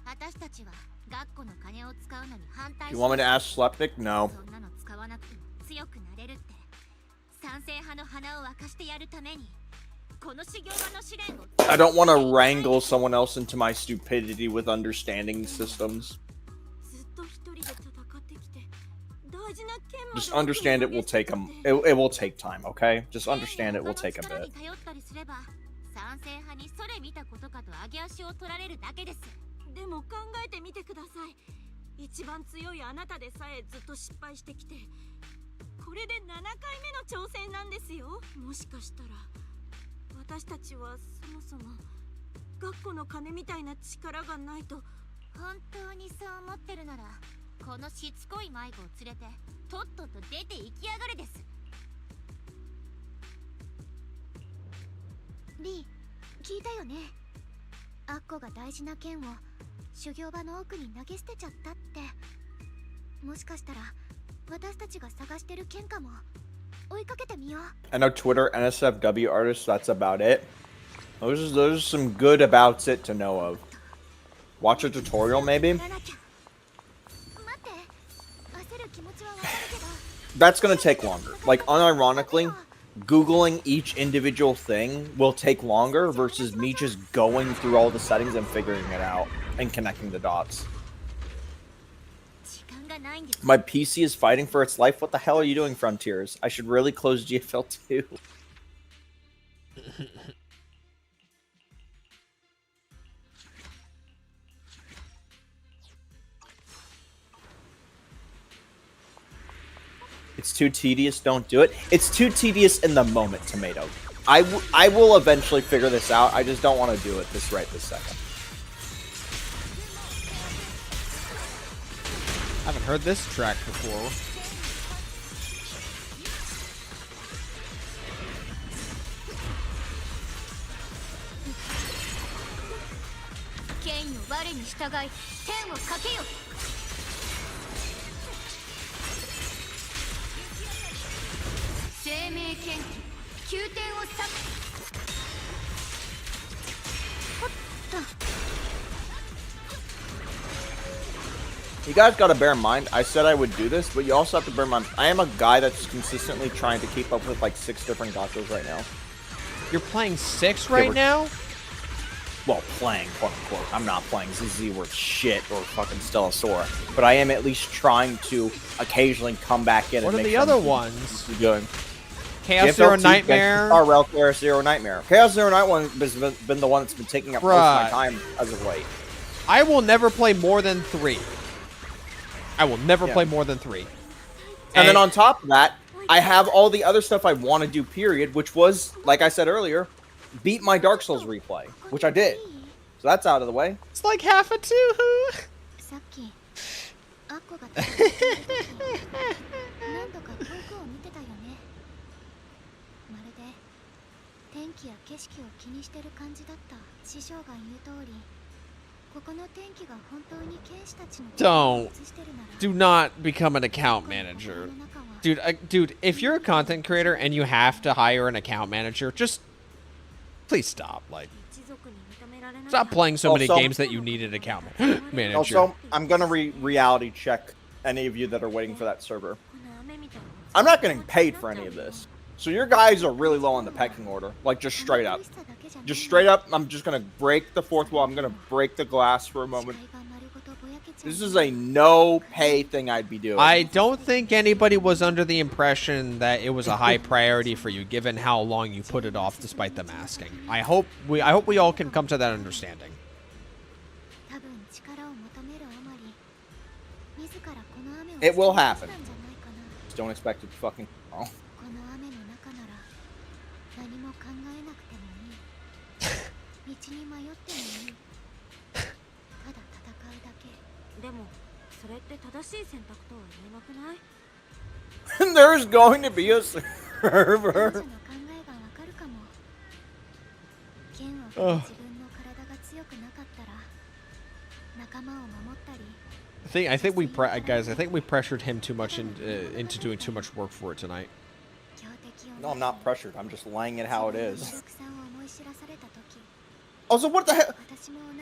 私たちは学校の金を使うのに反対。 You want me to ask Sleptic? No. そんなの使わなくても強くなれるって賛成派の花を沸かしてやるためにこの修行場の試練を I don't want to wrangle someone else into my stupidity with understanding systems. ずっと一人で戦ってきて大事な剣まで Just understand it will take it will take time, okay? Just understand it will take a bit. 頼ったりすれば賛成派にそれ見たことかと上げ足を取られるだけです。でも考えてみてください。一番強いあなたでさえずっと失敗してきて、これで7回目の挑戦なんですよ。もしかしたら私たちはそもそも学校の金みたいな力がないと。本当にそう思ってるなら、このしつこい迷子を連れてとっとと出て行きやがれです。リー、聞いたよね。アッコが大事な剣を修行場の奥に投げ捨てちゃったって。もしかしたら私たちが探してる剣かも。追いかけてみよう。 I know Twitter NSFW artists, that's about it. Those are some good abouts it to know of. Watch a tutorial maybe? 待って、焦る気持ちはわかるけど。 That's gonna take longer. Like, unironically, Googling each individual thing will take longer versus me just going through all the settings and figuring it out and connecting the dots. My PC is fighting for its life. What the hell are you doing, Frontiers? I should really close GFL 2. It's too tedious, don't do it. It's too tedious in the moment, Tomato. I will eventually figure this out. I just don't want to do it this second. I haven't heard this track before. You guys gotta bear in mind, I said I would do this, but you also have to bear in mind, I am a guy that's consistently trying to keep up with like 6 different gachas right now. You're playing 6 right now? Well, playing, quote unquote. I'm not playing ZZ worth shit or fucking Stellasora, but I am at least trying to occasionally come back in What and are make the sure other I'm ones? doing. Chaos Zero Nightmare? Chaos Zero Nightmare. Chaos Zero Nightmare has been the one that's been taking up most of my time as of late. I will never play more than 3. I will never play more than 3. And then on top of that, I have all the other stuff I want to do, period, which was, like I said earlier, beat my Dark Souls replay, which I did. So that's out of the way. It's like half a 2. Do not become an account manager. Dude, if you're a content creator and you have to hire an account manager, just please stop. Like, stop playing so many games that you need an account manager. Also, I'm gonna reality check any of you that are waiting for that server. I'm not getting paid for any of this. So your guys are really low on the pecking order. Like, just straight up. Just straight up, I'm just gonna break the fourth wall. I'm gonna break the glass for a moment. This is a no-pay thing I'd be doing. I don't think anybody was under the impression that it was a high priority for you, given how long you put it off despite them asking. I hope we all can come to that understanding. It will happen. Just don't expect it to fucking... Oh. There's going to be a server. I think we pressured him too much into doing too much work for it tonight. No, I'm not pressured. I'm just laying it how it is. Also, what the hell?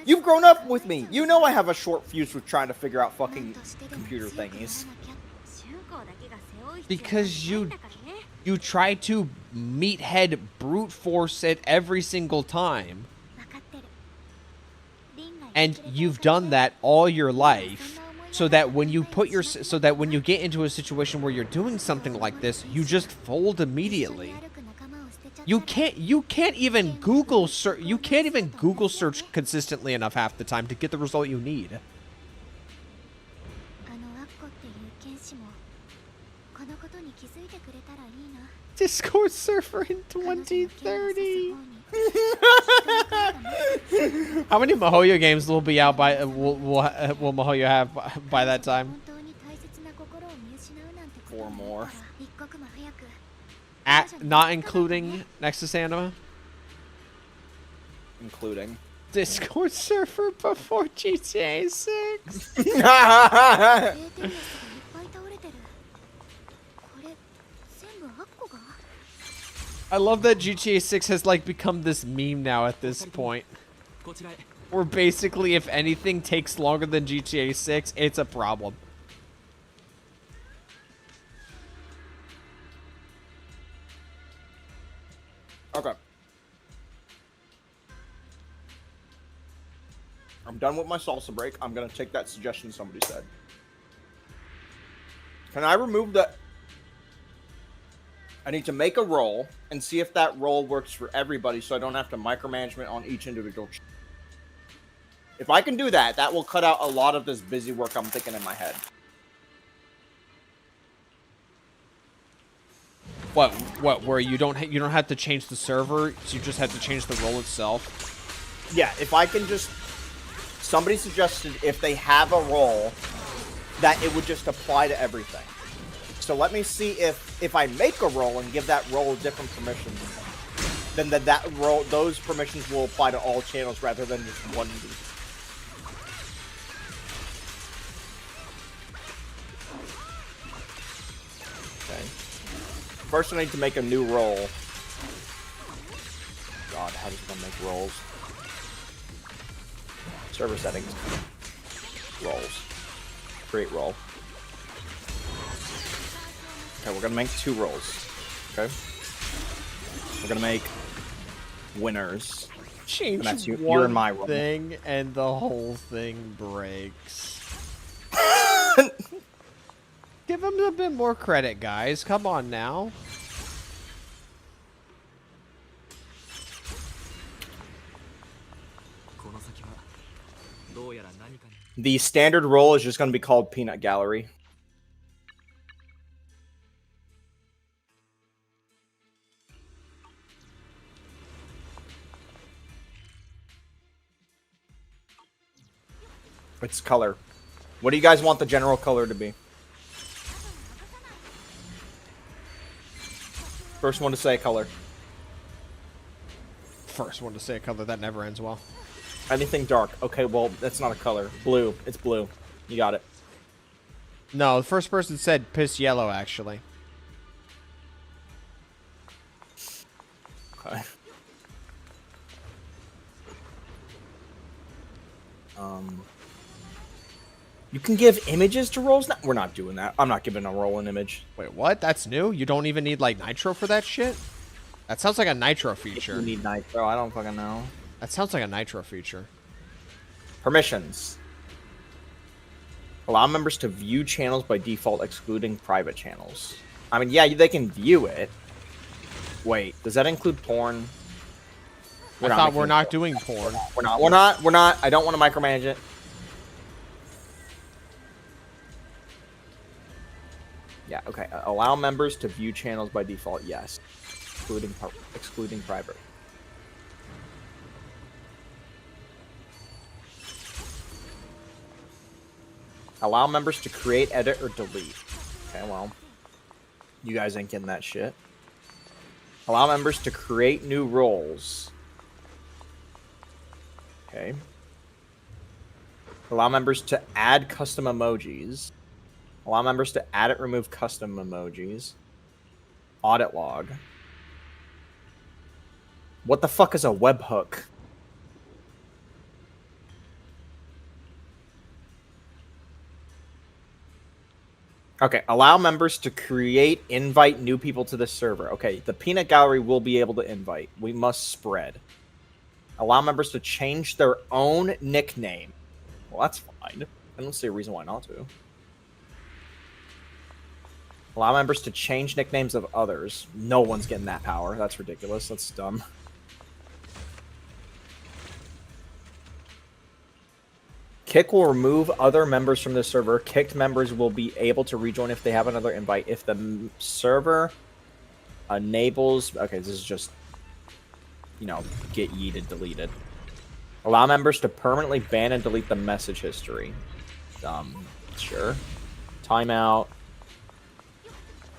You've grown up with me. You know I have a short fuse with trying to figure out fucking computer thingies. Because you try to meathead brute force it every single time. And you've done that all your life, so that when you get into a situation where you're doing something like this, you just fold immediately. You can't even Google search consistently enough half the time to get the result you need. Discord server in 2030. How many Mihoyo games will be out by will Mihoyo have by that time? 4 more. Not including Nexus Anima? Including. Discord server before GTA 6? I love that GTA 6 has like become this meme now at this point. こちらへ Where basically if anything takes longer than GTA 6, it's a problem. Okay. I'm done with my salsa break. I'm gonna take that suggestion somebody said. Can I remove the... I need to make a roll and see if that roll works for everybody so I don't have to micromanagement on each individual. If I can do that, that will cut out a lot of this busy work I'm thinking in my head. What where you don't have to change the server, you just have to change the role itself? Yeah, if I can just... Somebody suggested if they have a role, that it would just apply to everything. So let me see if I make a role and give that role different permissions, then that role, those permissions will apply to all channels rather than just one. Okay. First, I need to make a new role. God, how does one make roles? Server settings. Roles. Create role. Okay, we're gonna make 2 roles. Okay? We're gonna make winners. Change And that's you, one you're in my role. thing and the whole thing breaks. Give him a bit more credit, guys. Come on now. The standard role is just gonna be called Peanut Gallery. It's color. What do you guys want the general color to be? First one to say color. First one to say a color, that never ends well. Anything dark. Okay, well, that's not a color. Blue. It's blue. You got it. No, the first person said piss yellow, actually. Okay. You can give images to roles? No, we're not doing that. I'm not giving a role an image. Wait, what? That's new? You don't even need, like, Nitro for that shit? That sounds like a Nitro feature. You need Nitro. I don't fucking know. That sounds like a Nitro feature. Permissions. Allow members to view channels by default, excluding private channels. I mean, yeah, they can view it. Wait, does that include porn? I thought we're not doing porn. We're not. I don't want to micromanage it. Yeah, okay. Allow members to view channels by default, yes. Excluding private. Allow members to create, edit, or delete. Okay, well. You guys ain't getting that shit. Allow members to create new roles. Okay. Allow members to add custom emojis. Allow members to add it, remove custom emojis. Audit log. What the fuck is a webhook? Okay, allow members to create, invite new people to the server. Okay, the peanut gallery will be able to invite. We must spread. Allow members to change their own nickname. Well, that's fine. I don't see a reason why not to. Allow members to change nicknames of others. No one's getting that power. That's ridiculous. That's dumb. Kick will remove other members from the server. Kicked members will be able to rejoin if they have another invite. If the server enables... Okay, this is just... get yeeted, deleted. Allow members to permanently ban and delete the message history. Sure. Timeout.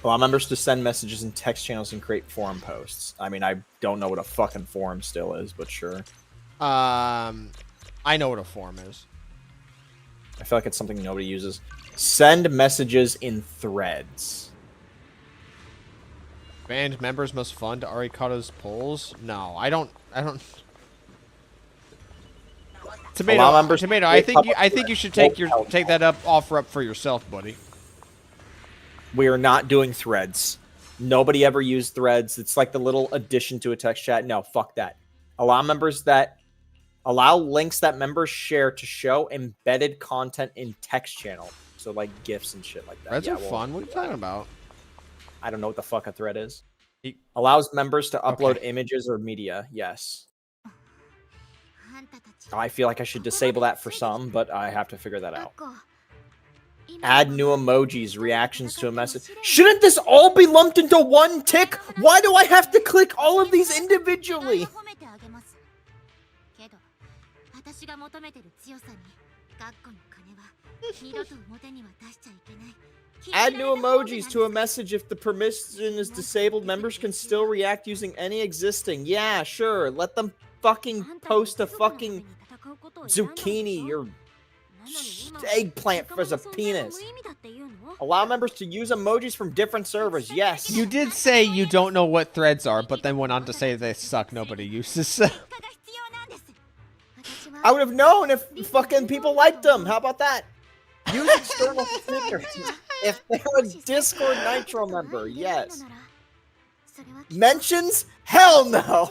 Allow members to send messages in text channels and create forum posts. I mean, I don't know what a fucking forum still is, but sure. I know what a forum is. I feel like it's something nobody uses. Send messages in threads. Band members must fund Arikato's polls. No, I don't. Tomato, Allow members tomato. to I create think you should take that offer up for yourself, buddy. We are not doing threads. Nobody ever used threads. It's like the little addition to a text chat. No, fuck that. Allow links that members share to show embedded content in text channel. So like GIFs and shit like that. Threads are fun. What are you talking about? I don't know what the fuck a thread is. Allows members to upload Okay. images or media. Yes. I feel like I should disable that for some, but I have to figure that out. Add new emojis, reactions to a message. Shouldn't this all be lumped into one tick? Why do I have to click all of these individually? Add new emojis to a message. If the permission is disabled, members can still react using any existing. Yeah, sure. Let them fucking post a fucking zucchini or eggplant as a penis. Allow members to use emojis from different servers. Yes. You did say you don't know what threads are, but then went on to say they suck. Nobody uses. I would have known if fucking people liked them. How about that? Use external filters. If they're a Discord Nitro member, yes. Mentions? Hell no.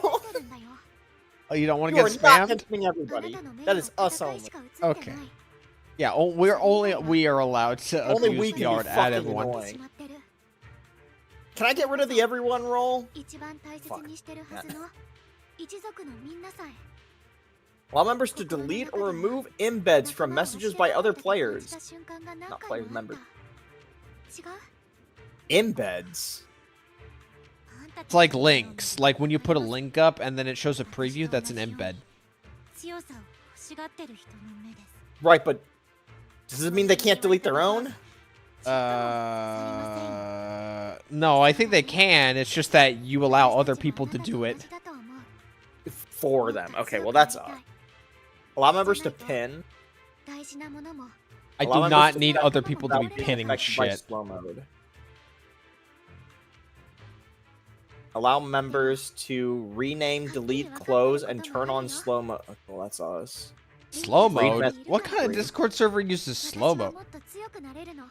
Oh, you don't want to You get are not spammed? mentioning everybody. That is us only. Okay. Yeah, we are allowed to Only abuse we the can be art at fucking everyone. annoying. Can I get rid of the everyone role? Allow members to delete or remove embeds from messages by other players. Not players, members. Embeds. It's like links. Like when you put a link up and then it shows a preview, that's an embed. Right, but does it mean they can't delete their own? No, I think they can. It's just that you allow other people to do it. For them. Okay, well that's odd. Allow members to pin. I Allow do members not to need set other people to be without being pinning affected by shit. slow mode. Allow members to rename, delete, close, and turn on slow mode. Okay, well, that's us. Slow Read mode? mess- What kind of Discord server uses slow mode?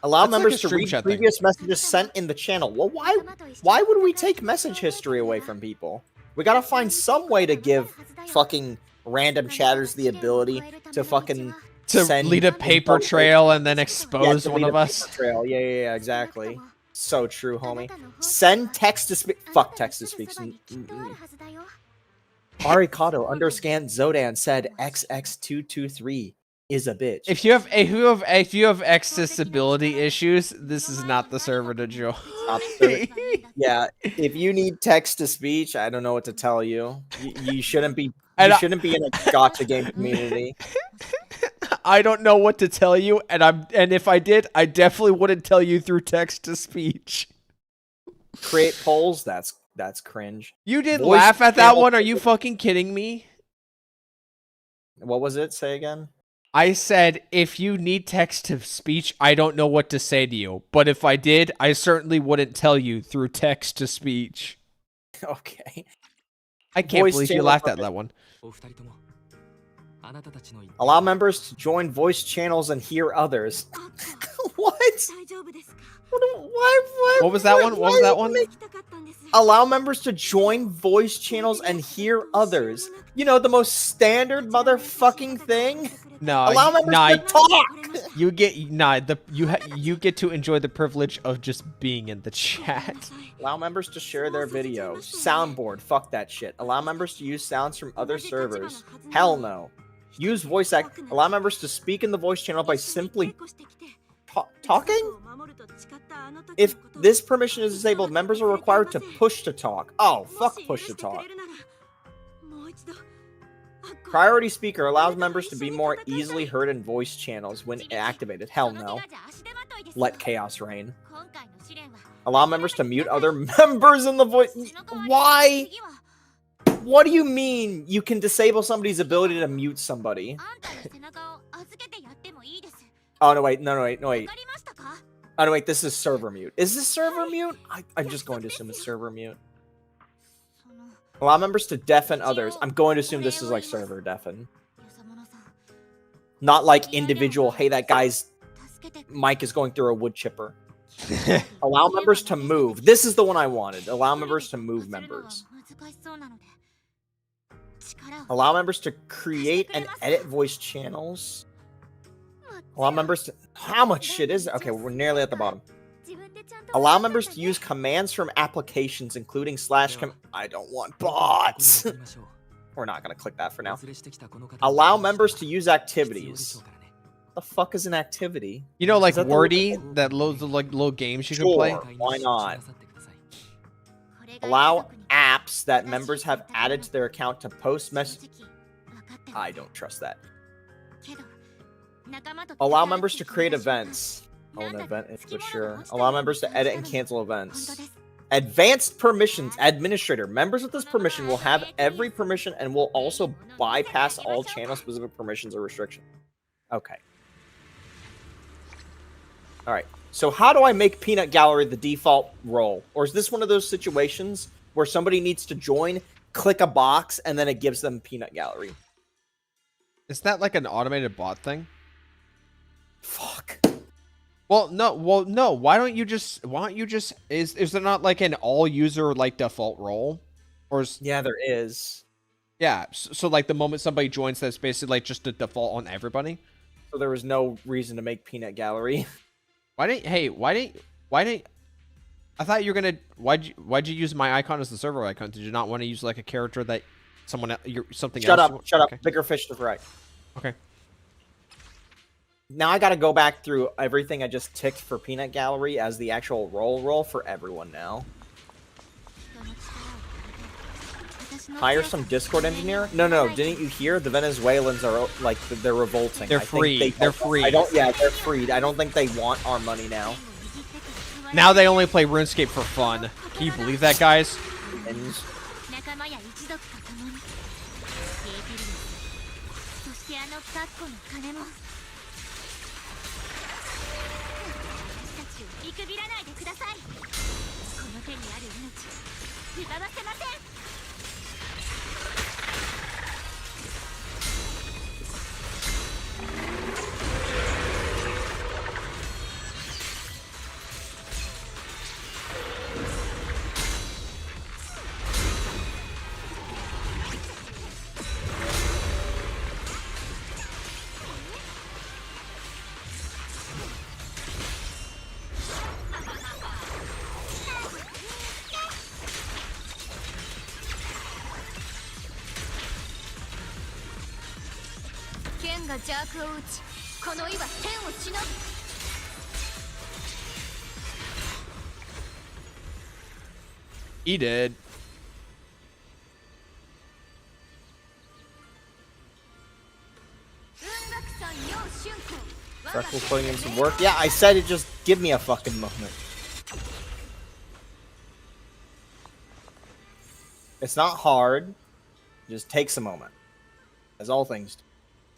Allow That's like members a to stream read chat thing. previous messages sent in the channel. Well, why would we take message history away from people? We gotta find some way to give fucking random chatters the ability to fucking To send lead a paper info- trail and then Yeah, expose to one lead of a us? paper trail. Yeah, exactly. So true, homie. Send text to speak. Fuck text to speech. Arikato underscan Zodan said XX223 is a bitch. If you have accessibility issues, this is not the server to join. Yeah, if you need text to speech, I don't know what to tell you. You shouldn't be. And You I- shouldn't be in a gotcha game community. I don't know what to tell you, and if I did, I definitely wouldn't tell you through text to speech. Create polls. That's cringe. You did Voice laugh at that channel- one? Are you fucking kidding me? What was it? Say again. I said, if you need text to speech, I don't know what to say to you. But if I did, I certainly wouldn't tell you through text to speech. Okay. I can't Voice believe you channel laughed at purpose. that one. Allow members to join voice channels and hear others. What? Why? What was that one? What was that one? Allow members to join voice channels and hear others. You know, the most standard motherfucking thing. No, Allow members nah, to talk. you get you get to enjoy the privilege of just being in the chat. Allow members to share their videos. Soundboard. Fuck that shit. Allow members to use sounds from other servers. Hell no. Use voice act. Allow members to speak in the voice channel by simply talking? If this permission is disabled, members are required to push to talk. Oh, fuck push to talk. Priority speaker allows members to be more easily heard in voice channels when activated. Hell no. Let chaos reign. Allow members to mute other members in the voice. Why? What do you mean you can disable somebody's ability to mute somebody? Oh, no, wait. No, wait. Oh, no, wait. This is server mute. Is this server mute? I'm just going to assume it's server mute. Allow members to deafen others. I'm going to assume this is like server deafen. Not like individual, hey, that guy's mic is going through a wood chipper. Allow members to move. This is the one I wanted. Allow members to move members. Allow members to create and edit voice channels. Allow members to... How much shit is it? Okay, we're nearly at the bottom. Allow members to use commands from applications, including / I don't want bots. We're not going to click that for now. Allow members to use activities. What the fuck is an activity? You know, like Wordy, that loads of like little games you can play? Why not? Allow apps that members have added to their account to post message. I don't trust that. Allow members to create events. Oh, an event is for sure. Allow members to edit and cancel events. Advanced permissions. Administrator. Members with this permission will have every permission and will also bypass all channel-specific permissions or restrictions. Okay. Alright. So how do I make Peanut Gallery the default role? Or is this one of those situations where somebody needs to join, click a box, and then it gives them Peanut Gallery? Is that like an automated bot thing? Fuck. Well, no. Why don't you just is there not like an all user like default role? Or is... Yeah, there is. Yeah, so like the moment somebody joins, that's basically like just a default on everybody. So there was no reason to make Peanut Gallery. Why didn't I thought you were gonna why'd you use my icon as the server icon? Did you not want to use like a character that someone something Shut else? Shut okay. up. Bigger fish to fry. Okay. Now I gotta go back through everything I just ticked for Peanut Gallery as the actual role for everyone now. Hire some Discord engineer? No, didn't you hear? The Venezuelans are, like, they're revolting. They're free. They're free. Yeah, they're freed. I don't think they want our money now. Now they only play RuneScape for fun. Can you believe that, guys? And He did. Freckles putting in some work. Yeah, I said it, just give me a fucking moment. It's not hard. It just takes a moment. As all things do.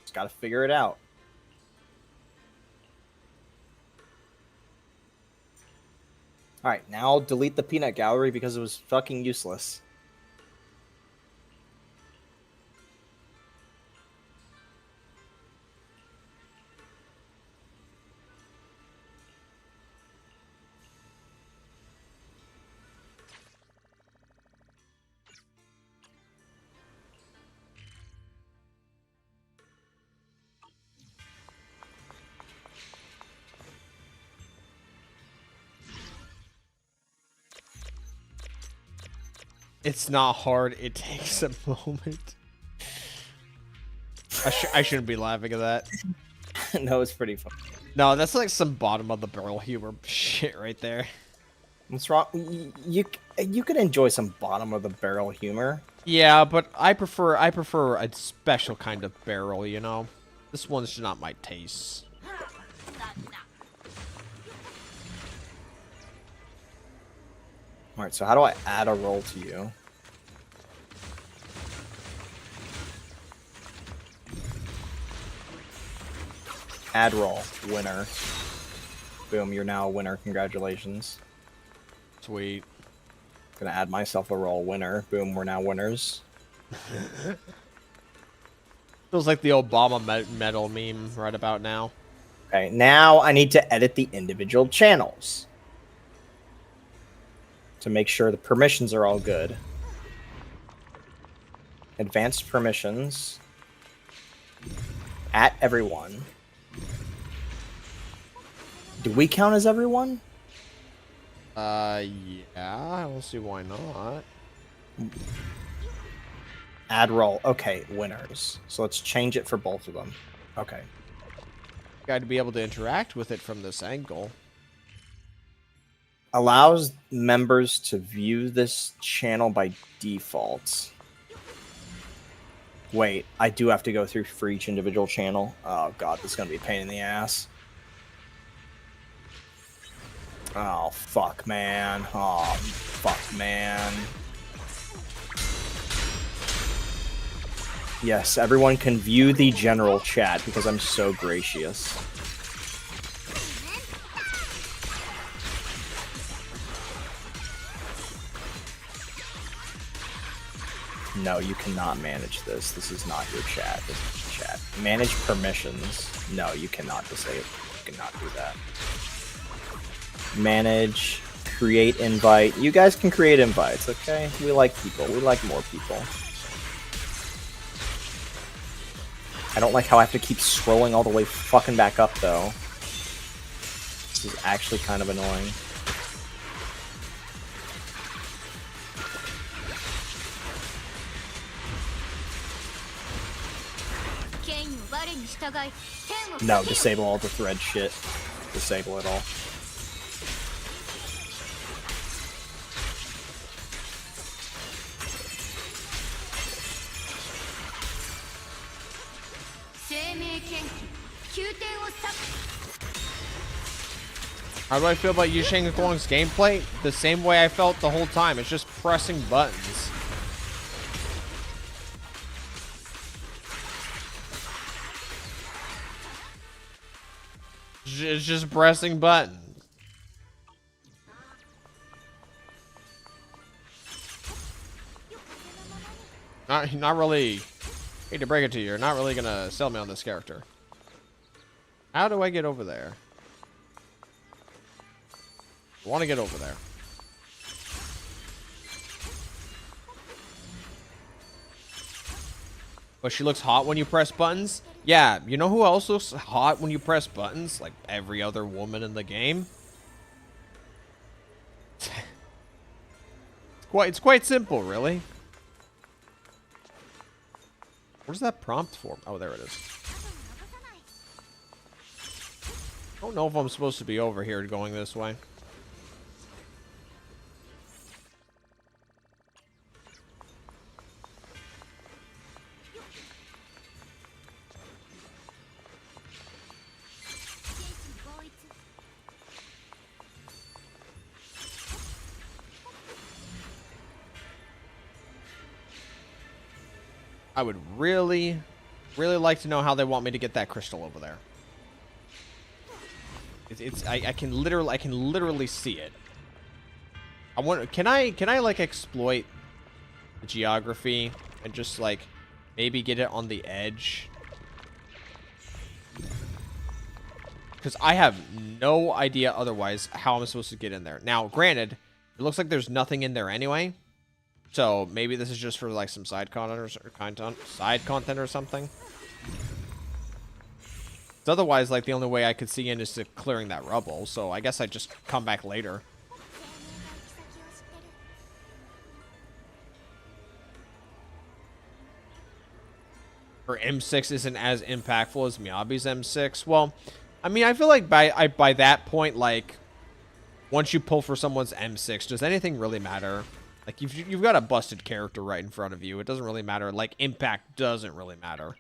Just gotta figure it out. Alright, now I'll delete the Peanut Gallery because it was fucking useless. It's not hard. It takes a moment. I shouldn't be laughing at that. No, it's pretty fun. No, that's like some bottom of the barrel humor shit right there. What's wrong? You can enjoy some bottom of the barrel humor. Yeah, but I prefer a special kind of barrel, you know? This one's just not my taste. Alright, so how do I add a roll to you? Add roll. Winner. Boom, you're now a winner. Congratulations. Sweet. Gonna add myself a roll. Winner. Boom, we're now winners. Feels like the Obama medal meme right about now. Okay, now I need to edit the individual channels to make sure the permissions are all good. Advanced permissions. At everyone. Do we count as everyone? Yeah, I don't see why not. Add roll. Okay, winners. So let's change it for both of them. Okay. Got to be able to interact with it from this angle. Allows members to view this channel by default. Wait, I do have to go through for each individual channel. Oh god, this is gonna be a pain in the ass. Oh fuck, man. Oh fuck, man. Yes, everyone can view the general chat because I'm so gracious. No, you cannot manage this. This is not your chat. This is your chat. Manage permissions. No, you cannot disable. You cannot do that. Manage, create invite. You guys can create invites, okay? We like people. We like more people. I don't like how I have to keep scrolling all the way fucking back up, though. This is actually kind of annoying. No, disable all the thread shit. Disable it all. How do I feel about Yu Shenglong's gameplay? The same way I felt the whole time. It's just pressing buttons. It's just pressing buttons. Not really. Hate to break it to you, you're not really gonna sell me on this character. How do I get over there? I want to get over there. But she looks hot when you press buttons? Yeah, you know who else looks hot when you press buttons? Like every other woman in the game. It's quite simple, really. What's that prompt for? Oh, there it is. I don't know if I'm supposed to be over here going this way. I would really like to know how they want me to get that crystal over there. I can literally see it. I want. Can I like exploit the geography and just like maybe get it on the edge? Because I have no idea otherwise how I'm supposed to get in there. Now, granted, it looks like there's nothing in there anyway. So maybe this is just for like some side content or something. So otherwise, like the only way I could see in is to clearing that rubble. So I guess I'd just come back later. Her M6 isn't as impactful as Miyabi's M6. Well, I mean, I feel like by that point, like once you pull for someone's M6, does anything really matter? Like, you've got a busted character right in front of you. It doesn't really matter. Like, impact doesn't really matter.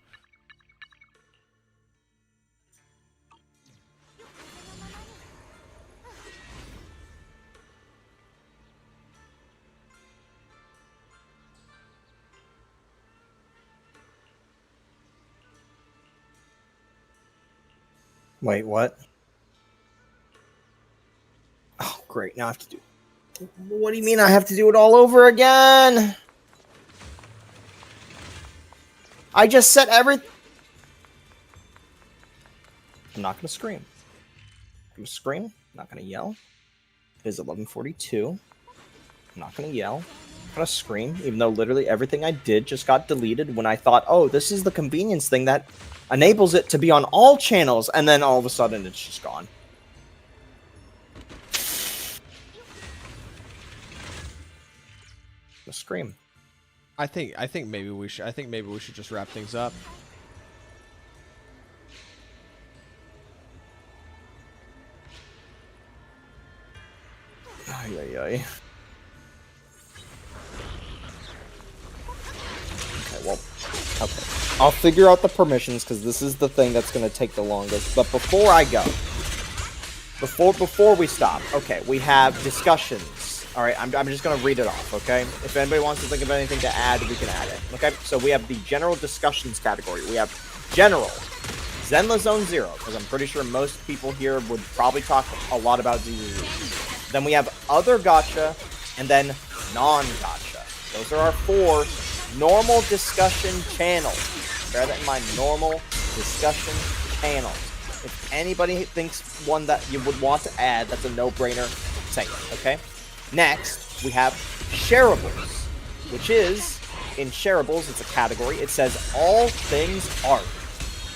Wait, what? Oh, great. Now I have to do... What do you mean I have to do it all over again? I just said everything. I'm not going to scream. I'm going to scream. I'm not going to yell. It is 11:42. I'm not going to yell. I'm going to scream, even though literally everything I did just got deleted when I thought, oh, this is the convenience thing that enables it to be on all channels, and then all of a sudden it's just gone. Scream. I think maybe we should just wrap things up. Ay, ay, ay. Okay, well, okay. I'll figure out the permissions because this is the thing that's going to take the longest. But before I go, before we stop, okay, we have discussions. All right, I'm just going to read it off, okay? If anybody wants to think of anything to add, we can add it, okay? So we have the general discussions category. We have general, Zenless Zone 0, because I'm pretty sure most people here would probably talk a lot about ZZ. Then we have other gacha, and then non-gacha. Those are our 4 normal discussion channels. Bear that in mind, normal discussion channels. If anybody thinks one that you would want to add, that's a no-brainer, say it, okay? Next, we have shareables, which is, in shareables, it's a category. It says all things art.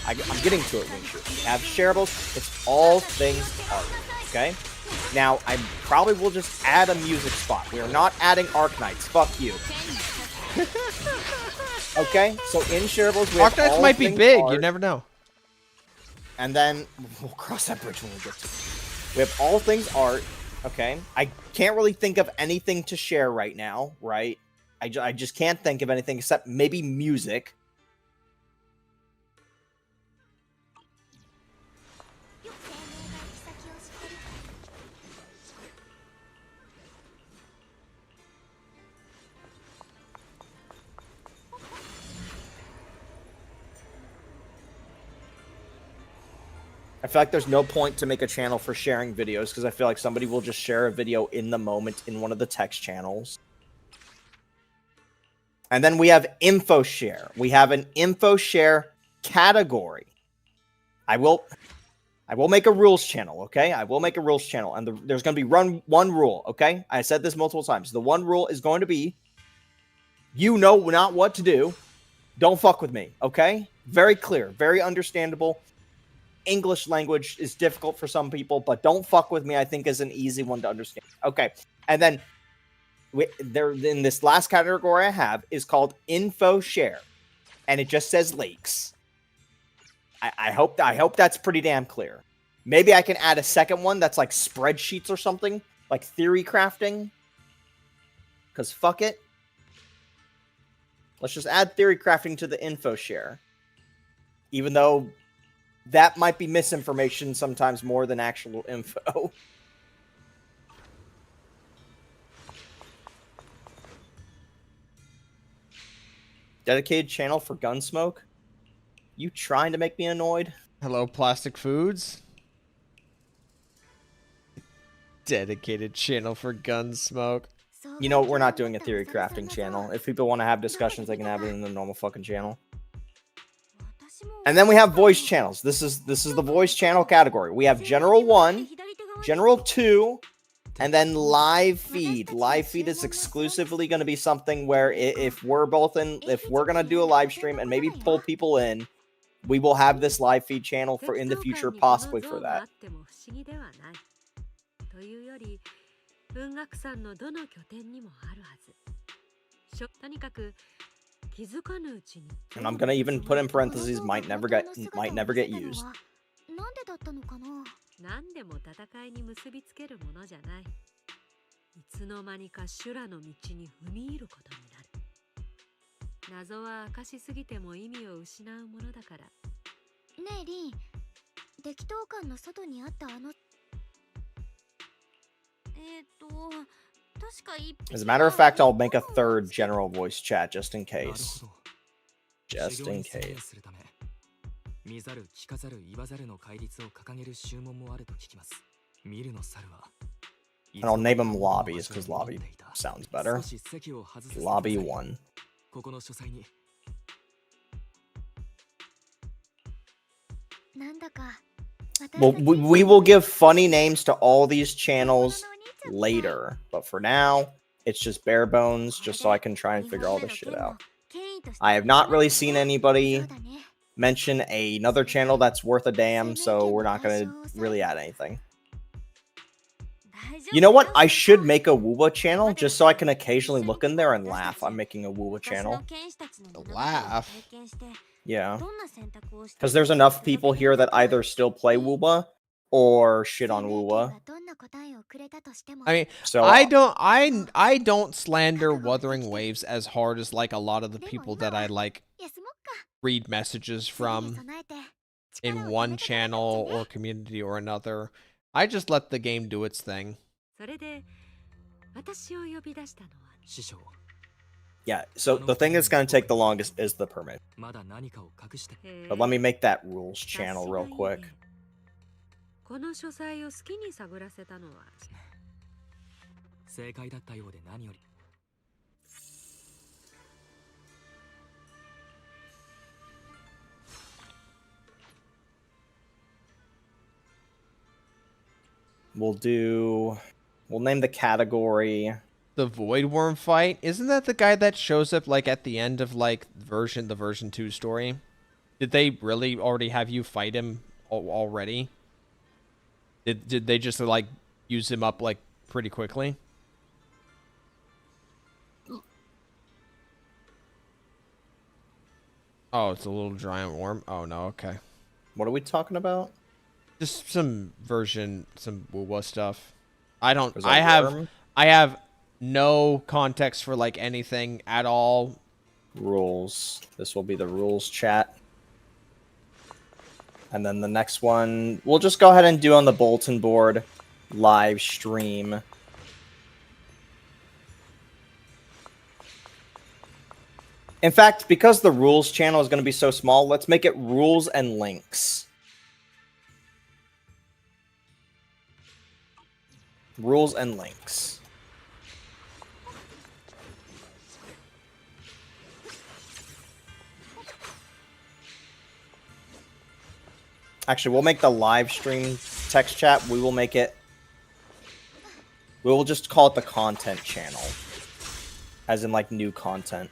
I'm getting to it, Wingshoot. We have shareables, it's all things art, okay? Now, I probably will just add a music spot. We are not adding Arknights. Fuck you. Okay, so in shareables, we have Arknights all might be things big, art. you never know. And then, we'll cross that bridge when we get to it. We have all things art. Okay, I can't really think of anything to share right now, right? I just can't think of anything except maybe music. I feel like there's no point to make a channel for sharing videos because I feel like somebody will just share a video in the moment in one of the text channels. And then we have info share. We have an info share category. I will make a rules channel, okay? I will make a rules channel, and there's going to be one rule, okay? I said this multiple times. The one rule is going to be, you know not what to do. Don't fuck with me, okay? Very clear, very understandable. English language is difficult for some people, but don't fuck with me, I think, is an easy one to understand. Okay, and then in this last category I have is called info share, and it just says lakes. I hope that's pretty damn clear. Maybe I can add a second one that's like spreadsheets or something, like theory crafting. Because fuck it. Let's just add theory crafting to the info share. Even though that might be misinformation sometimes more than actual info. Dedicated channel for Gunsmoke? You trying to make me annoyed? Hello, Plastic Foods. Dedicated channel for Gunsmoke. You know, we're not doing a theory crafting channel. If people want to have discussions, they can have it in the normal fucking channel. And then we have voice channels. This is the voice channel category. We have General 1, General 2, and then Live Feed. Live Feed is exclusively going to be something where if we're going to do a live stream and maybe pull people in, we will have this live feed channel for in the future, possibly for that. And I'm gonna even put in parentheses might never get used. いつの間にか修羅の道に踏み入ることになる。謎は明かしすぎても意味を失うものだから。ねえリン、適当感の外にあったあの確か一匹 As a matter of fact, I'll make a third general voice chat just in なるほ case. ど Just 修行 in に専念 case. するため見ざる聞かざる言わざるの戒律を掲げる宗門もあると聞きます。見るの猿は And I'll name them lobbies because lobby sounds better. 少し席を外させてください Lobby 1. ここの書斎になんだか Well, we will give funny names to all these channels later. But for now, it's just bare bones, just so I can try and figure all this shit out. I have not really seen anybody mention another channel that's worth a damn, so we're not going to really add anything. You know what? I should make a Woowa channel just so I can occasionally look in there and laugh. I'm making a Woowa channel. Laugh? Yeah. Because there's enough people here that either still play Woowa or shit on Woowa. I mean, So I don't slander Wuthering Waves as hard as like a lot of the people that I like read messages from in one channel or community or another. I just let the game do its thing. それで私を呼び出したのは師匠 yeah, so the thing that's going to take the longest is the permit. まだ何かを隠して But let me make that rules channel real quick. この書斎を好きに探らせたのは正解だったようで何より We'll name the category. The Void Worm fight, isn't that the guy that shows up like at the end of like the version 2 story? Did they really already have you fight him already? Did they just like use him up like pretty quickly? Oh, it's a little giant worm. Oh no, okay. What are we talking about? Just some Woowa stuff. I don't. Is that worm? I have no context for like anything at all. Rules. This will be the rules chat. And then the next one, we'll just go ahead and do on the bulletin board live stream. In fact, because the rules channel is going to be so small, let's make it rules and links. Rules and links. Actually, we'll make the live stream text chat. We will just call it the content channel. As in, like, new content.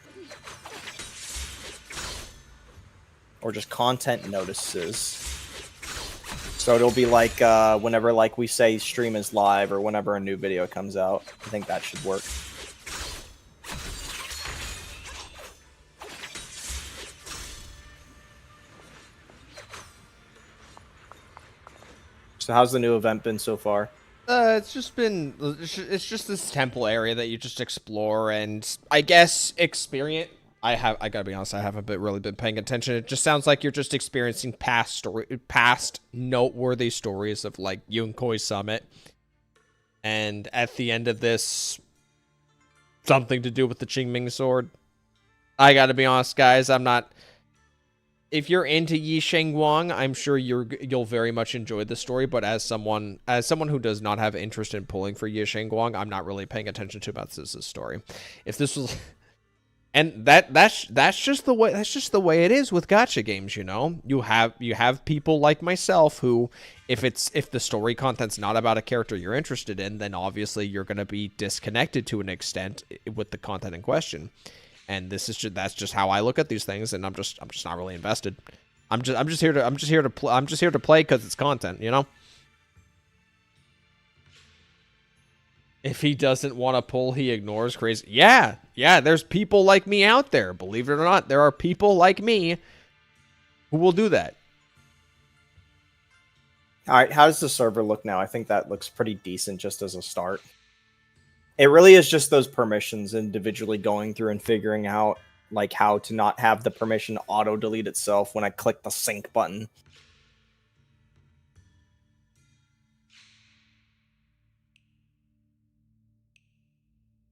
Or just content notices. So it'll be like, whenever, like, we say stream is live or whenever a new video comes out. I think that should work. So how's the new event been so far? It's just this temple area that you just explore and I guess experience. I gotta be honest, I haven't really been paying attention. It just sounds like you're just experiencing past noteworthy stories of like Yunkoi Summit. And at the end of this, something to do with the Qingming sword. I gotta be honest, guys, I'm not. If you're into Yi Shengwang, I'm sure you'll very much enjoy the story. But as someone who does not have interest in pulling for Yi Shengwang, I'm not really paying attention to about this story. If this was, and that's just the way it is with gacha games. You know, you have people like myself who, if the story content's not about a character you're interested in, then obviously you're going to be disconnected to an extent with the content in question. And that's just how I look at these things, and I'm just not really invested. I'm just here to play because it's content, you know. If he doesn't want to pull, he ignores. Crazy. Yeah. There's people like me out there. Believe it or not, there are people like me who will do that. All right, how does the server look now? I think that looks pretty decent just as a start. It really is just those permissions individually going through and figuring out like how to not have the permission auto delete itself when I click the sync button.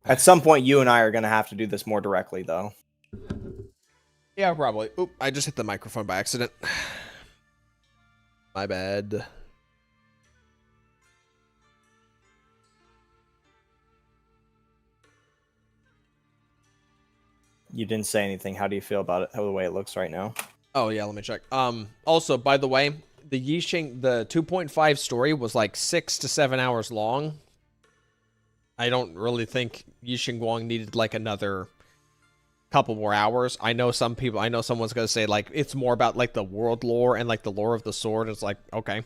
At some point, you and I are going to have to do this more directly, though. Yeah, probably. Oop, I just hit the microphone by accident. My bad. You didn't say anything. How do you feel about it? How the way it looks right now? Oh yeah, let me check. Also, by the way, the Yixing, the 2.5 story was like 6 to 7 hours long. I don't really think Yixing Guang needed like another couple more hours. I know someone's gonna say like it's more about like the world lore and like the lore of the sword. It's like, okay.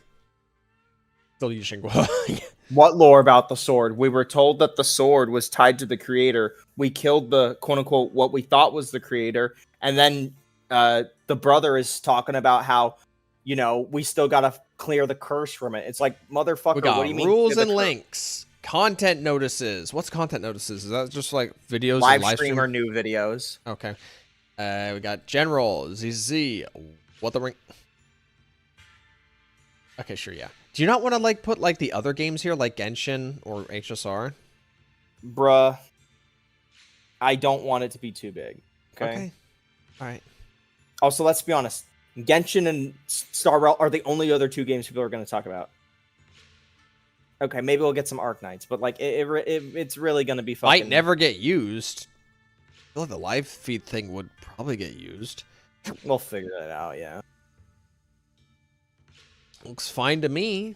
Still Yixing Guang. What lore about the sword? We were told that the sword was tied to the creator. We killed the quote-unquote what we thought was the creator. And then the brother is talking about how, you know, we still gotta clear the curse from it. It's like, motherfucker, We got what do you mean? rules and links. Content notices. What's content notices? Is that just like videos Live and live stream or new videos? Okay. We got General, ZZ, what the ring. Okay, sure, yeah. Do you not want to like put like the other games here, like Genshin or HSR? Bruh. I don't want it to be too big. Okay. All right. Also, let's be honest. Genshin and Star Realm are the only other two games people are going to talk about. Okay, maybe we'll get some Arknights, but like it's really going to be fucking... Might never get used. I feel like the live feed thing would probably get used. We'll figure that out, yeah. Looks fine to me.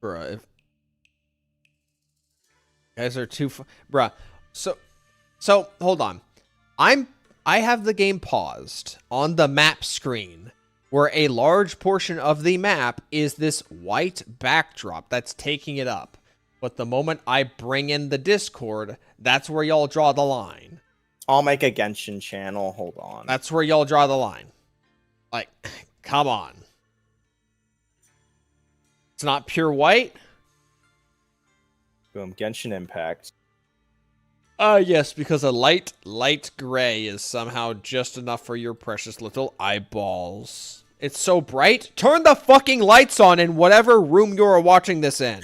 Bruh, if guys are too bruh. So hold on. I have the game paused on the map screen where a large portion of the map is this white backdrop that's taking it up. But the moment I bring in the Discord, that's where y'all draw the line. I'll make a Genshin channel. Hold on. That's where y'all draw the line. Like, come on. It's not pure white? Boom. Genshin Impact. Yes, because a light gray is somehow just enough for your precious little eyeballs. It's so bright. Turn the fucking lights on in whatever room you're watching this in.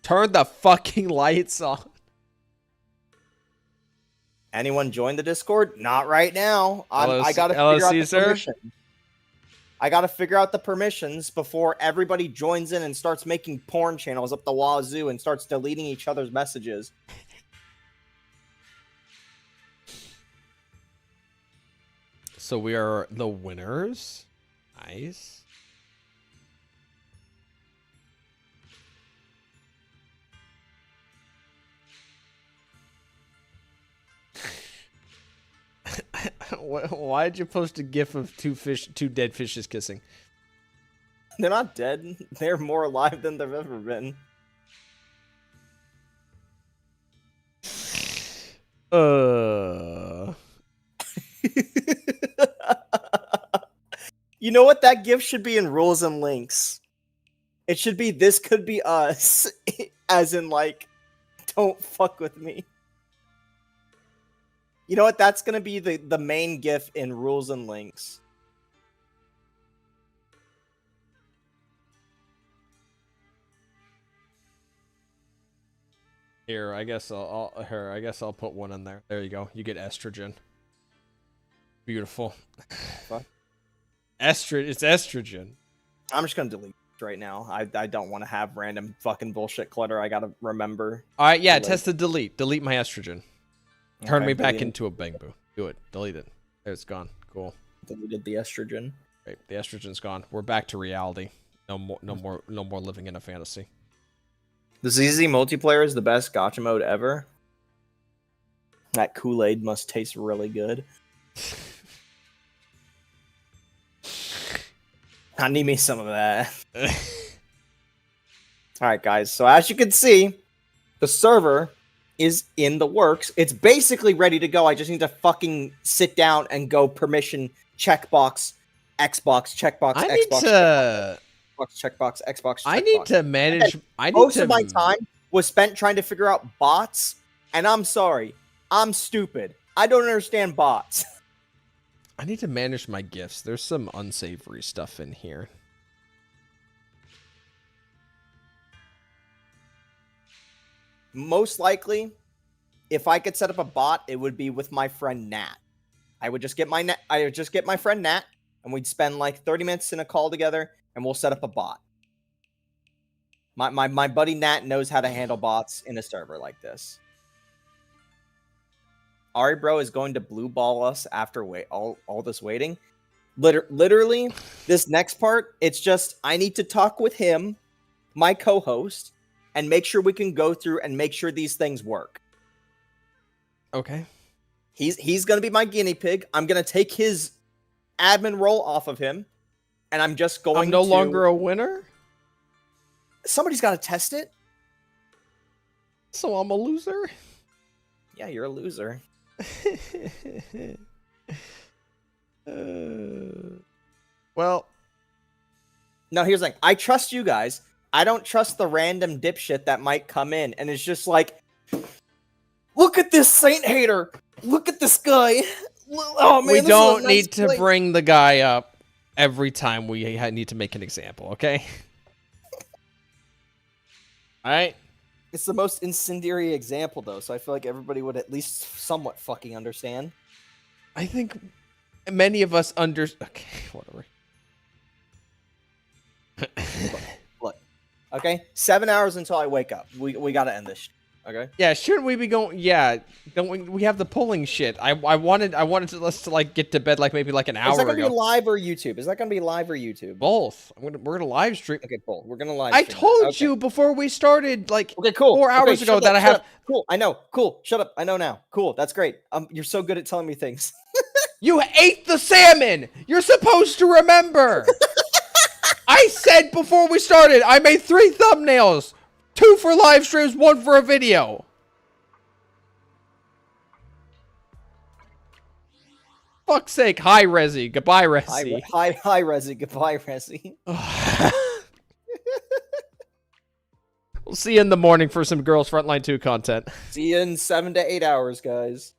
Turn the fucking lights on. Anyone join the Discord? Not right now. Hello, I gotta figure out the Caesar? permissions. I gotta figure out the permissions before everybody joins in and starts making porn channels up the wazoo and starts deleting each other's messages. So we are the winners. Nice. Why'd you post a gif of two dead fishes kissing? They're not dead. They're more alive than they've ever been. You know what? That gif should be in rules and links. It should be, this could be us. As in, like, don't fuck with me. You know what? That's going to be the main gif in rules and links. Here, I guess I'll put one in there. There you go. You get estrogen. Beautiful. What? It's estrogen. I'm just going to delete it right now. I don't want to have random fucking bullshit clutter I got to remember. All right, yeah, test the delete. Delete my estrogen. Turn me back delete. into a bamboo. Do it. Delete it. There, it's gone. Cool. Deleted the estrogen. Great. The estrogen's gone. We're back to reality. No more living in a fantasy. The ZZ multiplayer is the best gacha mode ever. That Kool-Aid must taste really good. I need me some of that. Alright, guys. So as you can see, the server is in the works. It's basically ready to go. I just need to fucking sit down and go permission checkbox, Xbox, checkbox, I need Xbox, to. checkbox, Xbox, I need checkbox. to manage. I need Most to. of my time was spent trying to figure out bots, and I'm sorry, I'm stupid. I don't understand bots. I need to manage my gifts. There's some unsavory stuff in here. Most likely, if I could set up a bot, it would be with my friend Nat. I would just get my friend Nat, and we'd spend like 30 minutes in a call together, and we'll set up a bot. My buddy Nat knows how to handle bots in a server like this. Ari bro is going to blue ball us after all this waiting. Literally, this next part, it's just I need to talk with him, my co-host, and make sure we can go through and make sure these things work. Okay. He's gonna be my guinea pig. I'm gonna take his admin role off of him, and I'm just going I'm no longer a winner, Somebody's got to test it. so I'm a loser. Yeah, you're a loser. Well, No, here's the thing. I trust you guys. I don't trust the random dipshit that might come in, and it's just like, look at this saint hater. Look at this guy. Oh man, we this is a don't nice need to play. bring the guy up every time we need to make an example, okay? All right. It's the most incendiary example, though, so I feel like everybody would at least somewhat fucking understand. I think many of us Okay, whatever. Look, okay, 7 hours until I wake up. We gotta end this. Okay. Yeah, shouldn't we be going? Yeah, don't we have the pulling shit? I wanted us to like get to bed like maybe like an hour Is that gonna ago. be live or YouTube? Is that gonna be live or YouTube? Both. We're gonna live stream. Okay, cool. We're gonna live. I stream told that. Okay. you before we started, like Okay, cool. 4 hours shut ago up, that I shut have. up. Cool. I know. Cool. Shut up. I know now. Cool. That's great. You're so good at telling me things. You ate the salmon. You're supposed to remember. I said before we started, I made 3 thumbnails, 2 for live streams, 1 for a video. Fuck's sake. Hi, Resi. Goodbye, Resi. Hi, Resi. Goodbye, Resi. We'll see you in the morning for some Girls Frontline 2 content. See you in 7 to 8 hours, guys.